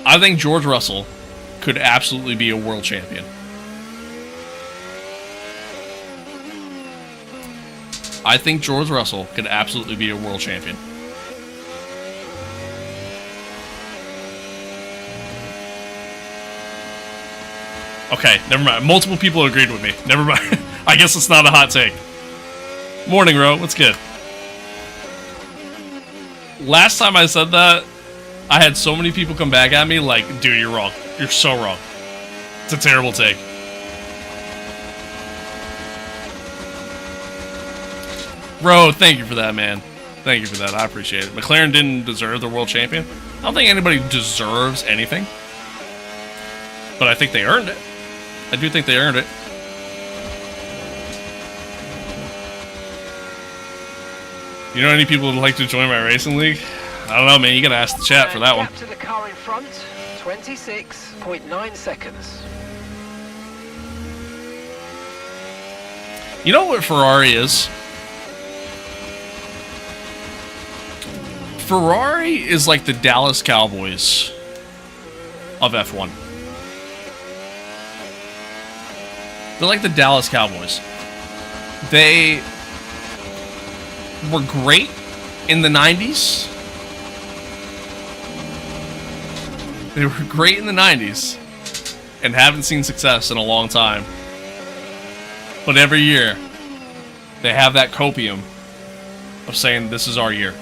I think George Russell could absolutely be a world champion. I think George Russell could absolutely be a world champion. Okay, never mind. Multiple people agreed with me. Never mind. I guess it's not a hot take. Morning, Ro. What's good? Last time I said that, I had so many people come back at me like, dude, you're wrong. You're so wrong. It's a terrible take. Ro, thank you for that, man. Thank you for that. I appreciate it. McLaren didn't deserve the world champion. I don't think anybody deserves anything. But I think they earned it. I do think they earned it. You know any people who'd like to join my racing league? I don't know, man. You gotta ask the chat for that one. Gap to the car in front, 26.9 seconds. You know what Ferrari is? Ferrari is like the Dallas Cowboys of F1. They're like the Dallas Cowboys. They were great in the 90s. They were great in the 90s and haven't seen success in a long time. But every year, they have that copium of saying, this is our year.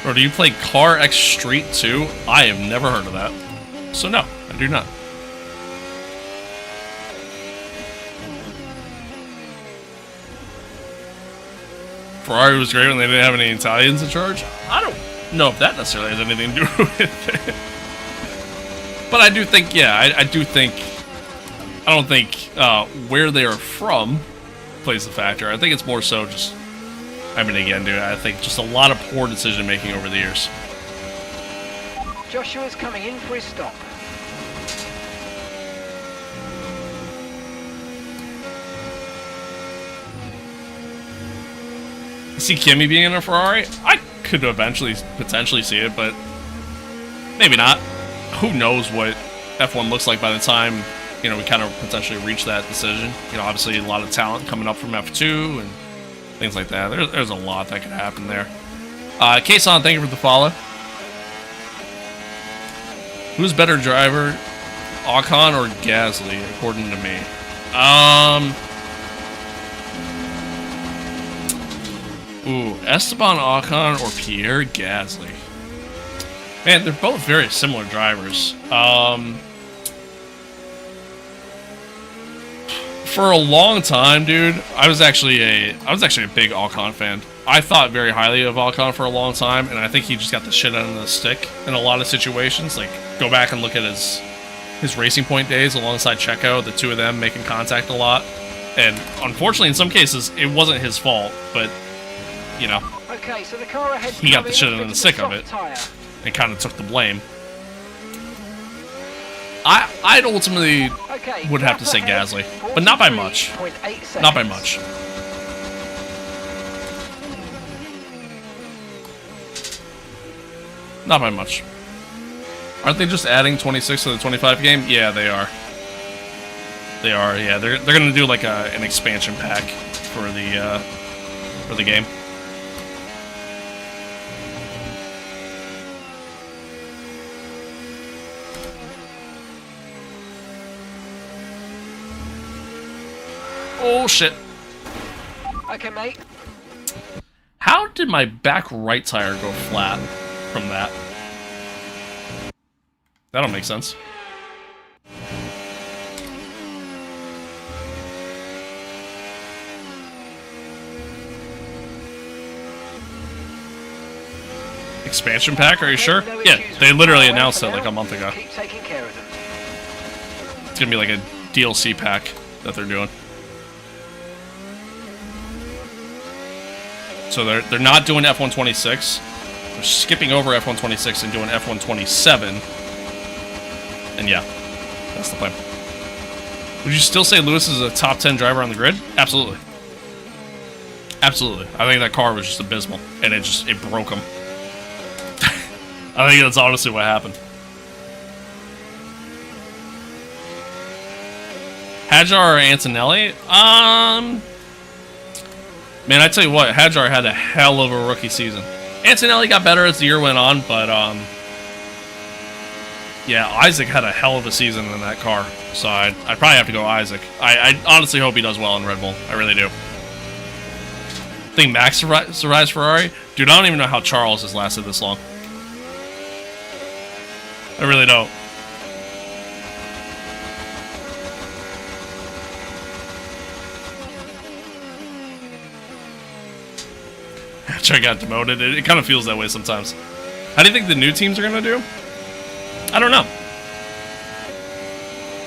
Or do you play Car X Street 2? I have never heard of that. So no, I do not. Ferrari was great when they didn't have any Italians in charge. I don't know if that necessarily has anything to do with it. But I do think, yeah, I don't think where they are from plays the factor. I think it's more so just, I mean, again, dude, I think just a lot of poor decision making over the years. Joshua's coming in for his stop. See Kimi being in a Ferrari? I could eventually, potentially see it, but maybe not. Who knows what F1 looks like by the time, you know, we kind of potentially reach that decision. You know, obviously a lot of talent coming up from F2 and things like that. There's a lot that could happen there. Kason, thank you for the follow. Who's better driver, Ocon or Gasly, according to me? Esteban Ocon or Pierre Gasly? Man, they're both very similar drivers. For a long time, dude, I was actually a big Ocon fan. I thought very highly of Ocon for a long time, and I think he just got the shit out of the stick in a lot of situations. Like, go back and look at his Racing Point days alongside Checo, the two of them making contact a lot. And unfortunately, in some cases, it wasn't his fault, but, you know, Okay, so the car ahead he got the shit out of the stick of it and kind of took the blame. I'd ultimately would have to say Gasly, but not by much. Not by much. Not by much. Aren't they just adding 26 to the 25 game? Yeah, they are. They are. Yeah, they're gonna do like an expansion pack for the game. Oh, shit. Okay, mate. How did my back right tire go flat from that? That don't make sense. Expansion pack, are you sure? Yeah, they literally announced it like a month ago. Keep taking care of them. It's gonna be like a DLC pack that they're doing. So they're not doing F126. They're skipping over F126 and doing F127. And yeah, that's the plan. Would you still say Lewis is a top 10 driver on the grid? Absolutely. Absolutely. I think that car was just abysmal, and it broke him. I think that's honestly what happened. Hadjar or Antonelli? Man, I tell you what, Hadjar had a hell of a rookie season. Antonelli got better as the year went on, but yeah, Isaac had a hell of a season in that car. So I'd probably have to go Isaac. I honestly hope he does well in Red Bull. I really do. Think Max survives Ferrari? Dude, I don't even know how Charles has lasted this long. I really don't. After I got demoted, it kind of feels that way sometimes. How do you think the new teams are going to do? I don't know.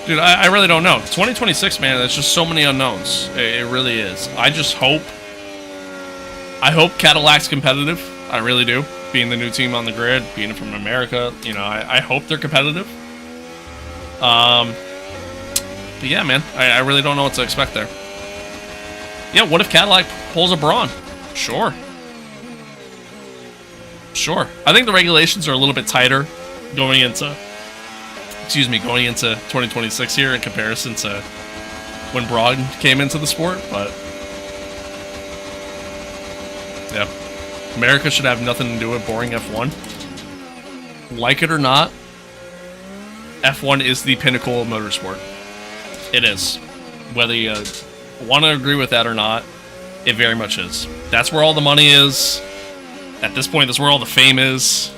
Dude, I really don't know. 2026, man, there's just so many unknowns. It really is. I hope Cadillac's competitive. I really do. Being the new team on the grid, being from America, you know, I hope they're competitive. But yeah, man, I really don't know what to expect there. Yeah, what if Cadillac pulls a Braun? Sure. Sure. I think the regulations are a little bit tighter going into 2026 here in comparison to when Braun came into the sport, but yeah. America should have nothing to do with boring F1. Like it or not, F1 is the pinnacle of motorsport. It is. Whether you want to agree with that or not, it very much is. That's where all the money is. At this point, that's where all the fame is.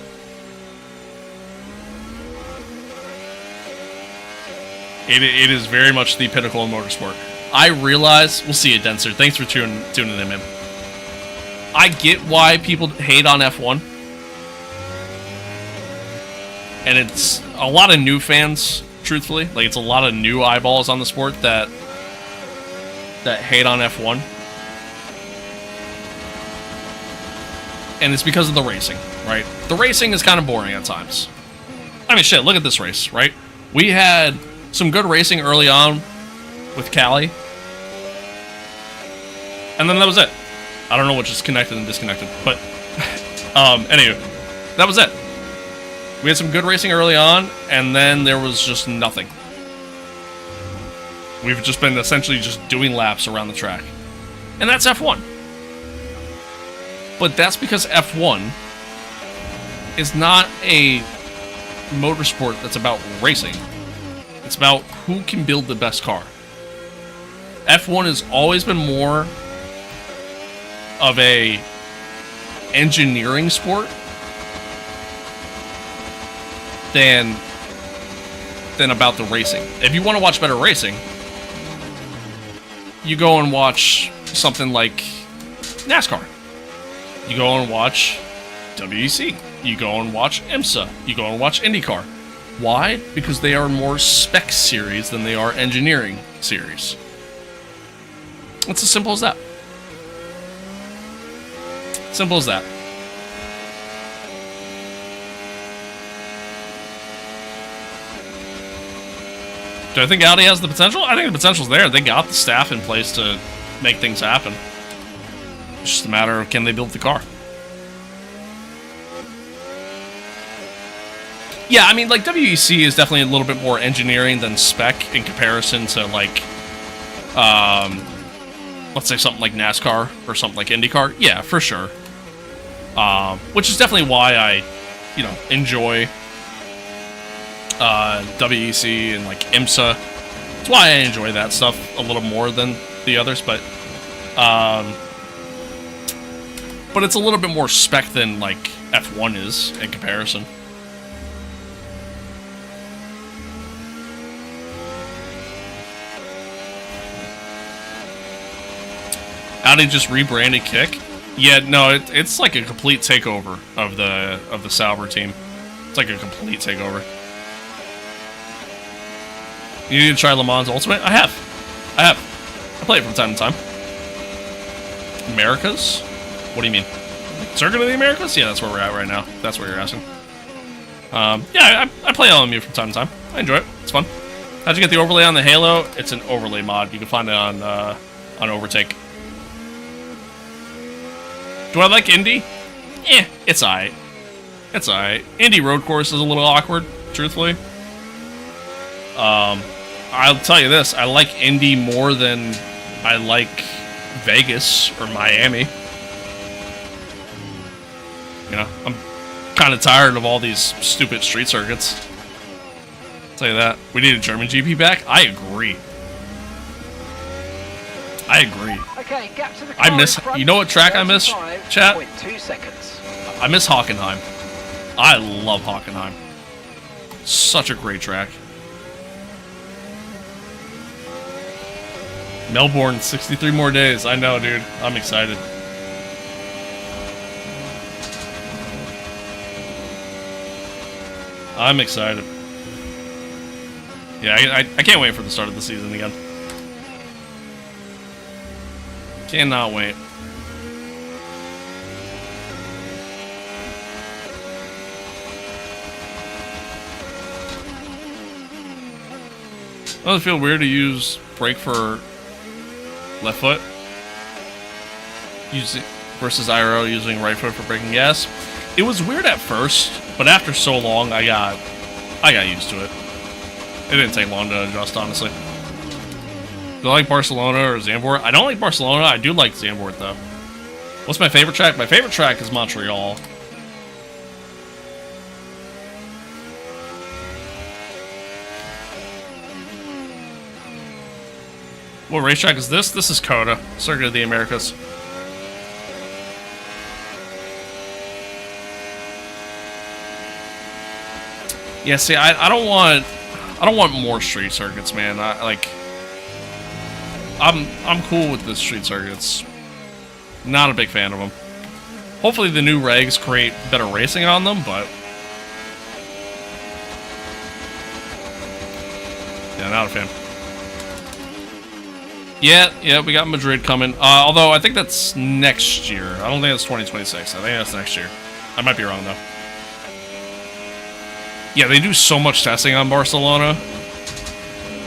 It is very much the pinnacle of motorsport. I realize... We'll see you, Denser. Thanks for tuning in, man. I get why people hate on F1. And it's a lot of new fans, truthfully. Like, it's a lot of new eyeballs on the sport that hate on F1. And it's because of the racing, right? The racing is kind of boring at times. I mean, shit, look at this race, right? We had some good racing early on with Cali. And then that was it. I don't know what just connected and disconnected, but anyway, that was it. We had some good racing early on, and then there was just nothing. We've just been essentially just doing laps around the track. And that's F1. But that's because F1 is not a motorsport that's about racing. It's about who can build the best car. F1 has always been more of a engineering sport than about the racing. If you want to watch better racing, you go and watch something like NASCAR. You go and watch WEC. You go and watch IMSA. You go and watch IndyCar. Why? Because they are more spec series than they are engineering series. It's as simple as that. Simple as that. Do I think Audi has the potential? I think the potential's there. They got the staff in place to make things happen. It's just a matter of, can they build the car? Yeah, I mean, like, WEC is definitely a little bit more engineering than spec in comparison to, like, let's say something like NASCAR or something like IndyCar. Yeah, for sure. Which is definitely why I, you know, enjoy WEC and, like, IMSA. It's why I enjoy that stuff a little more than the others, but it's a little bit more spec than like F1 is in comparison. Audi just rebranded Kick. Yeah, no, it's like a complete takeover of the Sauber team. It's like a complete takeover. You need to try Le Mans Ultimate? I have. I play it from time to time. Americas? What do you mean? Circuit of the Americas? Yeah, that's where we're at right now. That's what you're asking. Yeah, I play LMU from time to time. I enjoy it. It's fun. How'd you get the overlay on the Halo? It's an overlay mod. You can find it on Overtake. Do I like Indy? It's alright. It's alright. Indy road course is a little awkward, truthfully. I'll tell you this, I like Indy more than I like Vegas or Miami. You know, I'm kind of tired of all these stupid street circuits. I'll tell you that. We need a German GP back? I agree. I agree. Okay, gap to the I miss, you know what track I miss, chat? 2 seconds. I miss Hockenheim. I love Hockenheim. Such a great track. Melbourne, 63 more days. I know, dude. I'm excited. I'm excited. Yeah, I can't wait for the start of the season again. Cannot wait. Does it feel weird to use brake for left foot? Using versus IRO using right foot for braking gas? It was weird at first, but after so long I got used to it. It didn't take long to adjust, honestly. Do I like Barcelona or Zandvoort? I don't like Barcelona. I do like Zandvoort, though. What's my favorite track? My favorite track is Montreal. What racetrack is this? This is COTA, Circuit of the Americas. Yeah, see, I don't want more street circuits, man. I'm cool with the street circuits. Not a big fan of them. Hopefully the new regs create better racing on them, but yeah, not a fan. Yeah, we got Madrid coming. Although I think that's next year. I don't think that's 2026. I think that's next year. I might be wrong though. Yeah, they do so much testing on Barcelona,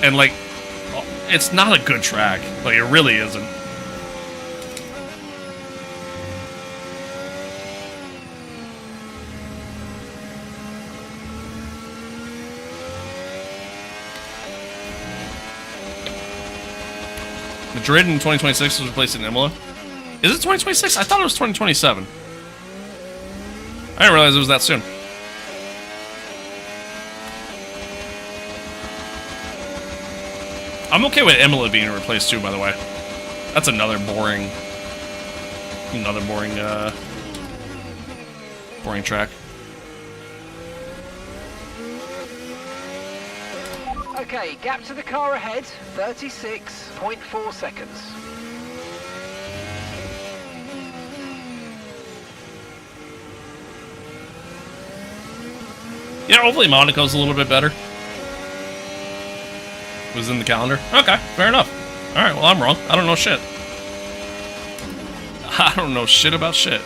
and like, it's not a good track. Like, it really isn't. Madrid in 2026 was replaced in Imola. Is it 2026? I thought it was 2027. I didn't realize it was that soon. I'm okay with Imola being replaced too, by the way. That's another boring track. Okay, gap to the car ahead, 36.4 seconds. Yeah, hopefully Monaco's a little bit better. Was in the calendar. Okay, fair enough. Alright, well, I'm wrong. I don't know shit. I don't know shit about shit.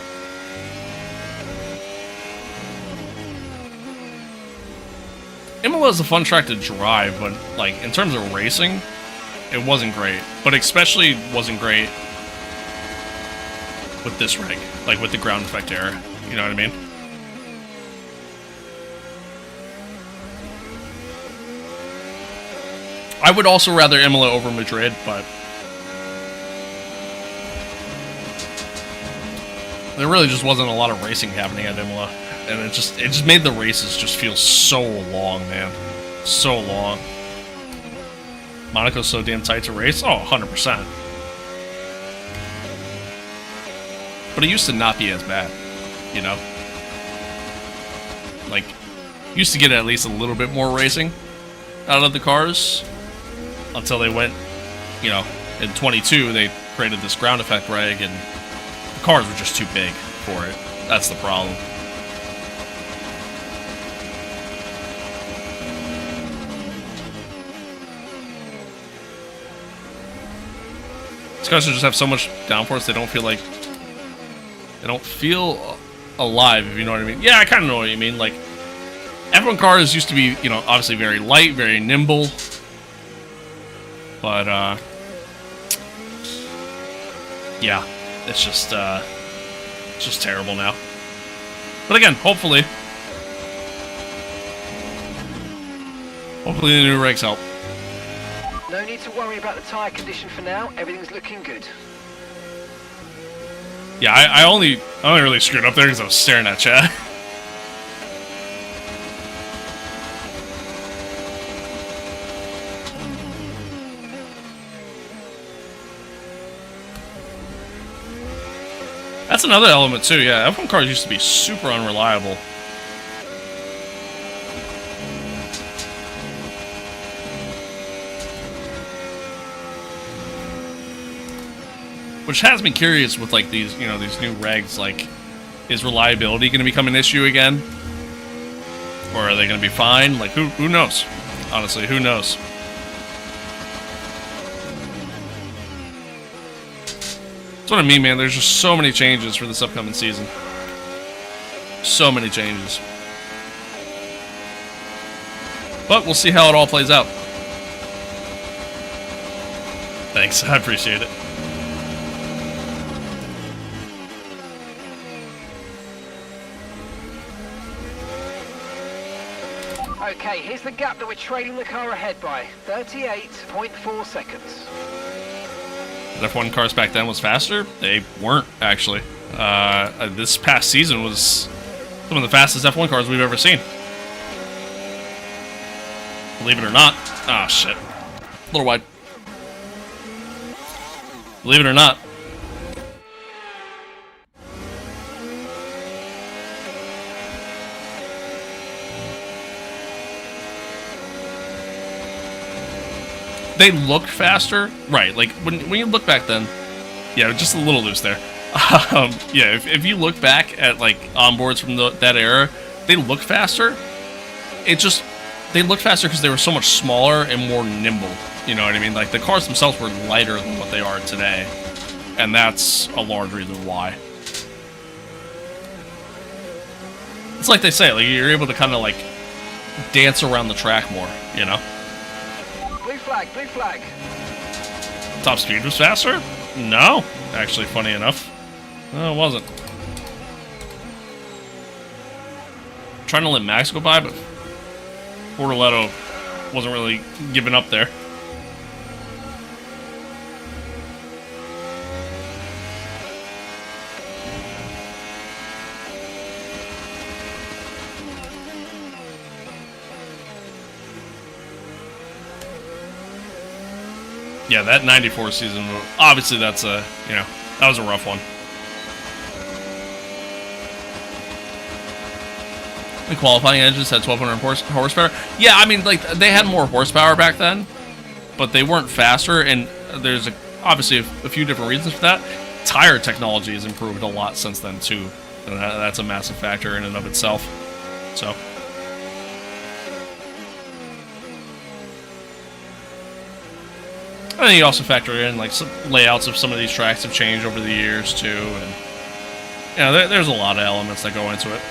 Imola is a fun track to drive, but, like, in terms of racing, it wasn't great. But especially wasn't great with this rig. Like, with the ground effect error. You know what I mean? I would also rather Imola over Madrid, but there really just wasn't a lot of racing happening at Imola, and it just made the races just feel so long, man, so long. Monaco's so damn tight to race. Oh, 100%. but it used to not be as bad, you know? Like, used to get at least a little bit more racing out of the cars until they went, you know, in 22 they created this ground effect reg and the cars were just too big for it. That's the problem. These cars just have so much downforce they don't feel alive, if you know what I mean. Yeah, I kind of know what you mean. Like, F1 cars used to be, you know, obviously very light, very nimble. But, yeah, it's just terrible now. But again, hopefully the new regs help. No need to worry about the tyre condition for now. Everything's looking good. Yeah, I only really screwed up there because I was staring at chat. That's another element too, yeah. F1 cars used to be super unreliable. Which has me curious with like these, you know, these new regs, like, is reliability going to become an issue again? Or are they going to be fine? Like, who knows? Honestly, who knows? That's what I mean, man. There's just so many changes for this upcoming season. So many changes. But we'll see how it all plays out. Thanks, I appreciate it. Okay, here's the gap that we're trailing the car ahead by. 38.4 seconds. The F1 cars back then was faster? They weren't, actually. This past season was some of the fastest F1 cars we've ever seen. Believe it or not. Ah, shit. A little wide. Believe it or not. They looked faster, right? Like when you look back then, yeah, just a little loose there. Yeah, if you look back at like onboards from that era, they look faster. They look faster because they were so much smaller and more nimble. You know what I mean? Like the cars themselves were lighter than what they are today, and that's a large reason why. It's like they say, like you're able to kind of like dance around the track more, you know. Blue flag, blue flag. Top speed was faster? No. Actually, funny enough. No, it wasn't. Trying to let Max go by, but Bortoletto wasn't really giving up there. Yeah, that 94 season, obviously that's a, you know, that was a rough one. The qualifying engines had 1,200 horsepower. Yeah, I mean, like, they had more horsepower back then, but they weren't faster, and there's obviously a few different reasons for that. Tire technology has improved a lot since then, too, and that's a massive factor in and of itself, so... And then you also factor in, like, some layouts of some of these tracks have changed over the years, too, and, you know, there's a lot of elements that go into it.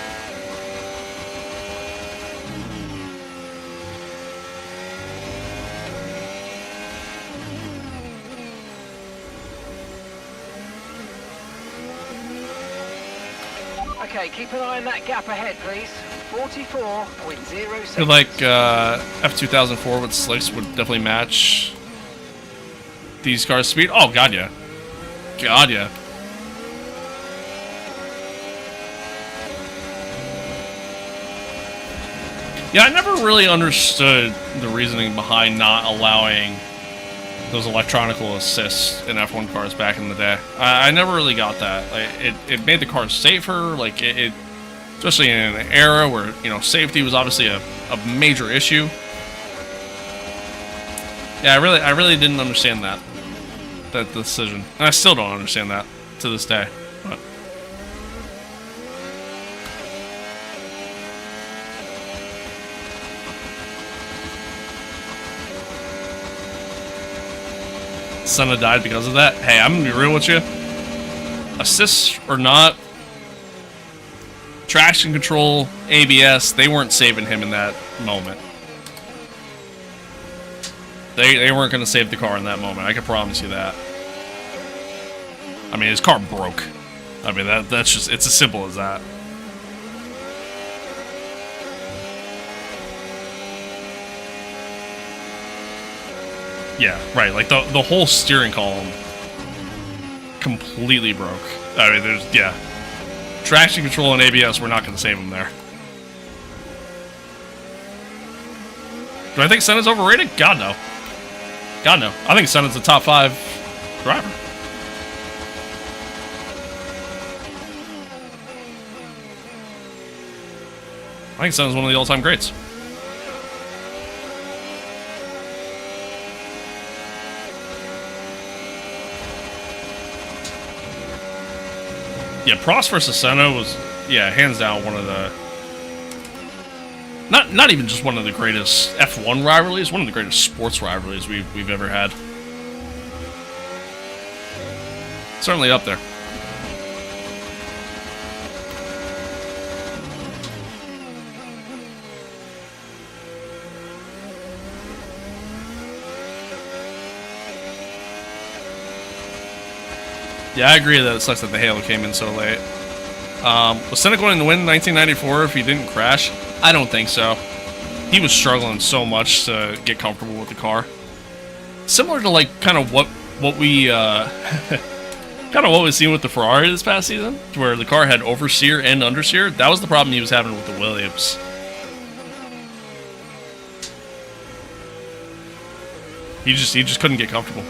Okay, keep an eye on that gap ahead, please. 44.0 seconds. I feel like F2004 with slicks would definitely match these cars' speed. Oh, God, yeah. God, yeah. Yeah, I never really understood the reasoning behind not allowing those electronical assists in F1 cars back in the day. I never really got that. Like, it made the cars safer. Like it especially in an era where, you know, safety was obviously a major issue. Yeah, I really didn't understand that decision, and I still don't understand that to this day. But Senna died because of that. Hey, I'm gonna be real with you. Assists or not, traction control, ABS, they weren't saving him in that moment. They weren't going to save the car in that moment. I can promise you that. I mean, his car broke. I mean, that's just, it's as simple as that. Yeah, right. Like the whole steering column completely broke. I mean, there's, yeah. Traction control and ABS, we're not going to save him there. Do I think Senna's overrated? God, no. God, no. I think Senna's a top 5 driver. I think Senna's one of the all-time greats. Yeah, Prost versus Senna was, yeah, hands down one of the... Not even just one of the greatest F1 rivalries, one of the greatest sports rivalries we've ever had. Certainly up there. Yeah, I agree that it sucks that the Halo came in so late. Was Senna going to win in 1994 if he didn't crash? I don't think so. He was struggling so much to get comfortable with the car. Similar to like kind of what we kind of what we've seen with the Ferrari this past season, where the car had oversteer and understeer. That was the problem he was having with the Williams. He just couldn't get comfortable.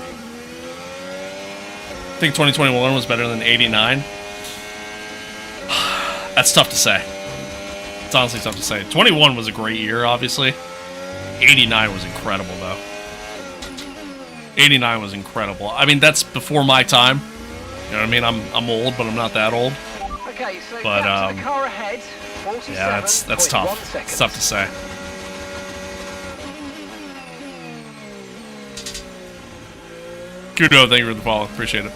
I think 2021 was better than 89. That's tough to say. It's honestly tough to say. 21 was a great year, obviously. 89 was incredible, though. 89 was incredible. I mean, that's before my time. You know what I mean? I'm old, but I'm not that old. Okay, so But back to the car ahead. yeah, that's tough. It's tough to say. Kudo, thank you for the follow. Appreciate it.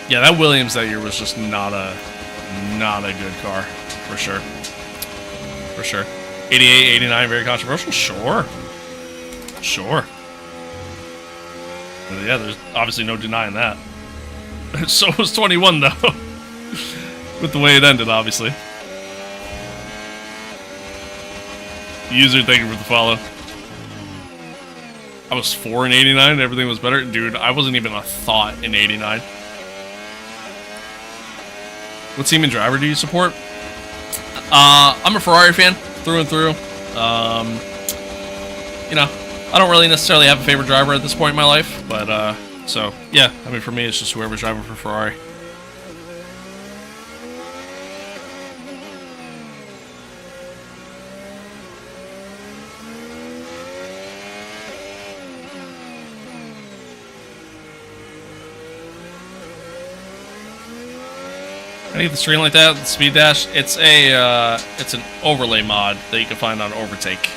Yeah, that Williams that year was just not a good car, for sure. For sure. 88, 89, very controversial? Sure. Sure. But yeah, there's obviously no denying that. So was 21, though. With the way it ended, obviously. User, thank you for the follow. I was 4 in 89, everything was better. Dude, I wasn't even a thought in 89. What team and driver do you support? I'm a Ferrari fan, through and through. You know, I don't really necessarily have a favorite driver at this point in my life, but, so, yeah, I mean, for me, it's just whoever's driving for Ferrari. I need the screen like that, the speed dash. It's an overlay mod that you can find on Overtake.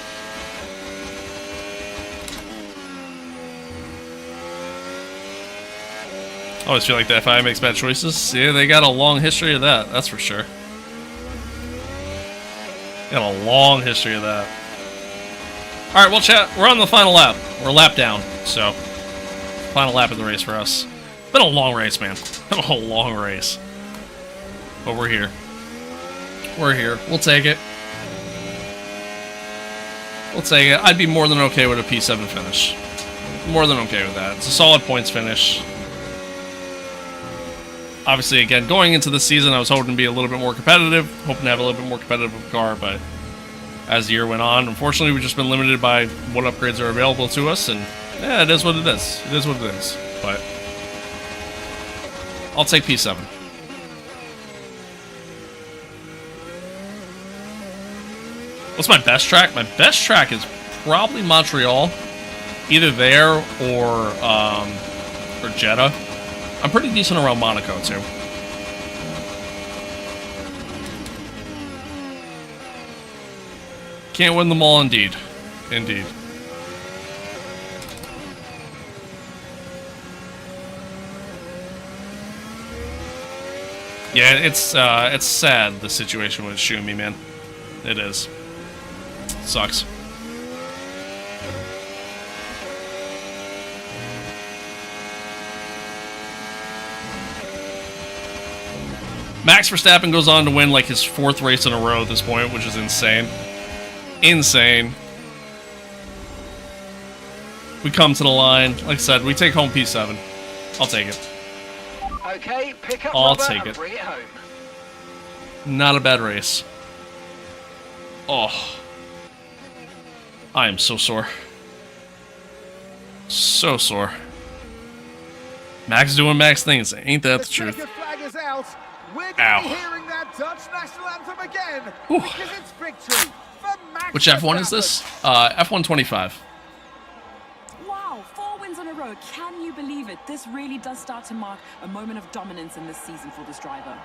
I always feel like the FIA makes bad choices. Yeah, they got a long history of that, that's for sure. Got a long history of that. Alright, well chat, we're on the final lap. We're a lap down, so final lap of the race for us. Been a long race, man. Been a long race. But we're here. We're here. We'll take it. We'll take it. I'd be more than okay with a P7 finish. More than okay with that. It's a solid points finish. Obviously, again, going into the season, I was hoping to be a little bit more competitive. Hoping to have a little bit more competitive car, but as the year went on. Unfortunately, we've just been limited by what upgrades are available to us, and yeah, it is what it is. It is what it is. But I'll take P7. What's my best track? My best track is probably Montreal, either there or Jeddah. I'm pretty decent around Monaco too. Can't win them all, indeed. Indeed. Yeah, it's sad, the situation with Shumi, man. It is. Sucks. Max Verstappen goes on to win like his 4th race in a row at this point, which is insane. Insane. We come to the line. Like I said, we take home P7. I'll take it. Okay, pick up I'll rubber take and it. bring it home. Not a bad race. Oh. I am so sore. So sore. Max doing Max things. Ain't that the truth? Flag is out. We're Ow. be hearing that Dutch national anthem again. Whew. Because it's victory for Max Which F1 is Verstappen. this? F125. Wow, 4 wins in a row. Can you believe it? This really does start to mark a moment of dominance in this season for this driver.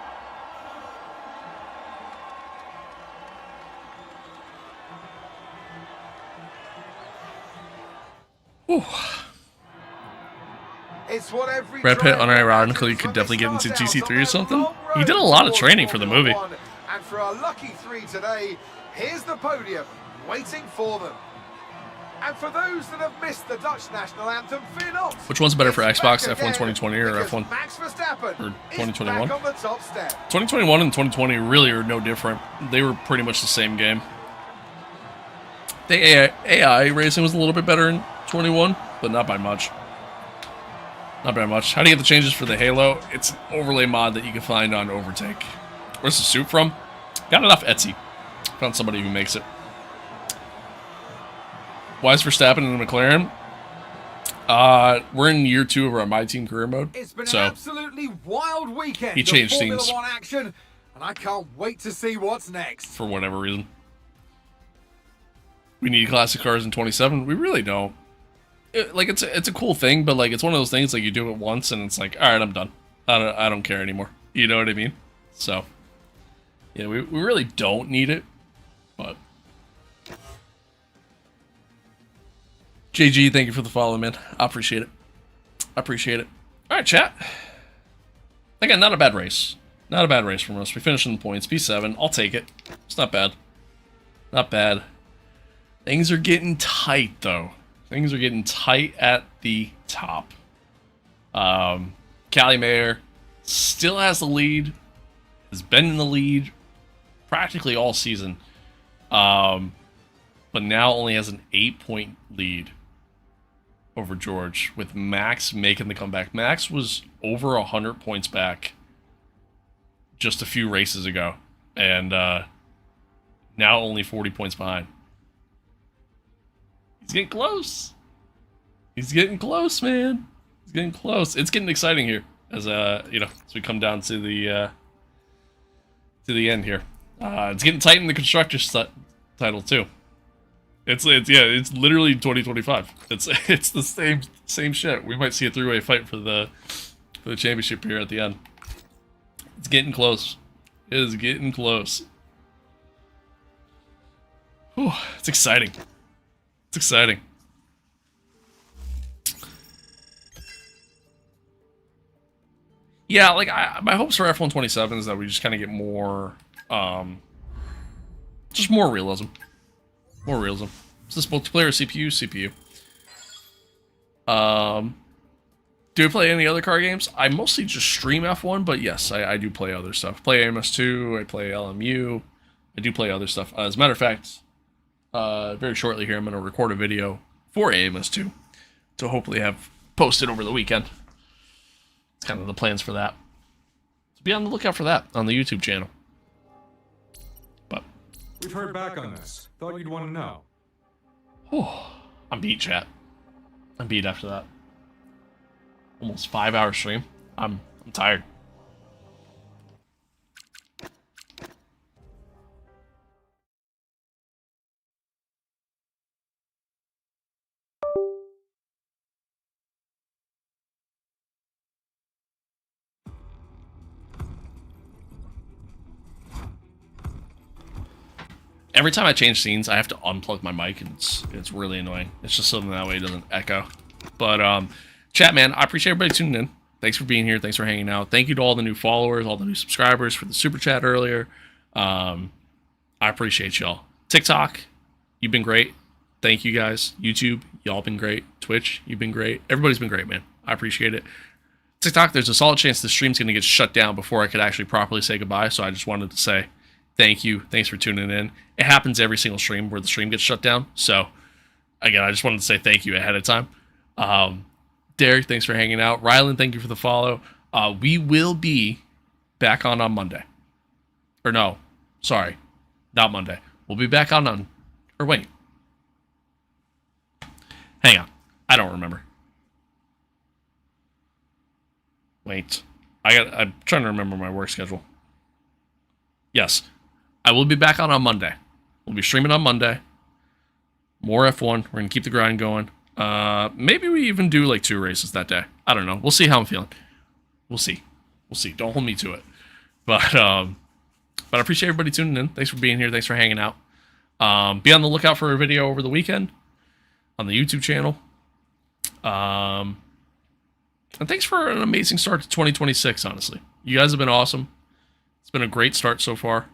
Whew. It's what every Brad Pitt driver unironically imagines could when definitely they get into start out GC3 on or their something. long He did a road lot of towards training for the Formula movie. One. And for our lucky 3 today, here's the podium waiting for them. And for those that have missed the Dutch national anthem, fear not. Which one's better for It's Xbox, back F1 again, 2020 or because F1 Max Verstappen or is 2021? back on the top step. 2021 and 2020 really are no different. They were pretty much the same game. The AI racing was a little bit better in 21, but not by much. Not by much. How do you get the changes for the Halo? It's an overlay mod that you can find on Overtake. Where's the suit from? Got it off Etsy. Found somebody who makes it. Why is Verstappen in the McLaren? We're in year 2 of our MYTEAM career mode. It's been So an absolutely wild weekend he changed of Formula scenes. 1 action, and I can't wait to see what's next. for whatever reason. We need classic cars in 27. We really don't. It's a cool thing, but like it's one of those things like you do it once and it's like, all right, I'm done. I don't care anymore. You know what I mean? So yeah, we really don't need it, but JG, thank you for the follow, man. I appreciate it. I appreciate it. All right, chat. Again, not a bad race. Not a bad race from us. We finished in the points. P7. I'll take it. It's not bad. Not bad. Things are getting tight, though. Things are getting tight at the top. Cali Mayer still has the lead. Has been in the lead practically all season. But now only has an 8-point lead over George, with Max making the comeback. Max was over 100 points back just a few races ago, and now only 40 points behind. He's getting close. He's getting close, man. He's getting close. It's getting exciting here as as we come down to the end here. It's getting tight in the constructors title too. It's literally 2025. It's the same shit. We might see a 3-way fight for the championship here at the end. It's getting close. It is getting close. Whew, it's exciting. It's exciting. Yeah, like my hopes for F127 is that we just kind of get more, just more realism. More realism. Is this multiplayer CPU? Do I play any other car games? I mostly just stream F1, but yes, I do play other stuff. Play AMS2, I play LMU, I do play other stuff. As a matter of fact, very shortly here, I'm going to record a video for AMS2 to hopefully have posted over the weekend. It's kind of the plans for that. So be on the lookout for that on the YouTube channel. But We've heard back on this. Thought you'd want to know. Oh, I'm beat, chat. I'm beat after that. Almost 5-hour stream. I'm tired. Every time I change scenes, I have to unplug my mic, and it's really annoying. It's just something that way it doesn't echo. But chat, man, I appreciate everybody tuning in. Thanks for being here. Thanks for hanging out. Thank you to all the new followers, all the new subscribers for the super chat earlier. I appreciate y'all. TikTok, you've been great. Thank you guys. YouTube, y'all been great. Twitch, you've been great. Everybody's been great, man. I appreciate it. TikTok, there's a solid chance the stream's going to get shut down before I could actually properly say goodbye, so I just wanted to say thank you. Thanks for tuning in. It happens every single stream where the stream gets shut down, so again, I just wanted to say thank you ahead of time. Derek, thanks for hanging out. Rylan, thank you for the follow. We will be back on Monday. Or no, sorry, not Monday. We'll be back on, or wait. Hang on. I don't remember. Wait. I'm trying to remember my work schedule. Yes. I will be back on Monday. We'll be streaming on Monday. More F1. We're going to keep the grind going. Maybe we even do like 2 races that day. I don't know. We'll see how I'm feeling. We'll see. We'll see. Don't hold me to it. But I appreciate everybody tuning in. Thanks for being here. Thanks for hanging out. Be on the lookout for a video over the weekend on the YouTube channel. And thanks for an amazing start to 2026, honestly. You guys have been awesome. It's been a great start so far.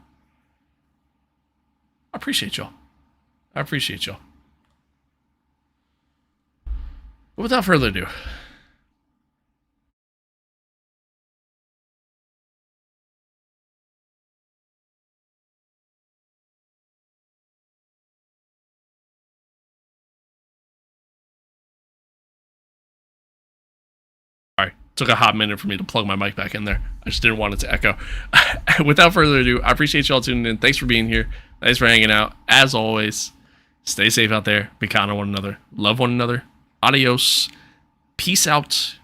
I appreciate y'all. I appreciate y'all. But without further ado, sorry, took a hot minute for me to plug my mic back in there. I just didn't want it to echo. Without further ado, I appreciate y'all tuning in. Thanks for being here. Thanks for hanging out. As always, stay safe out there. Be kind to one another. Love one another. Adios. Peace out.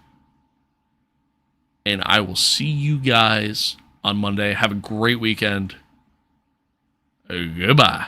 And I will see you guys on Monday. Have a great weekend. Goodbye.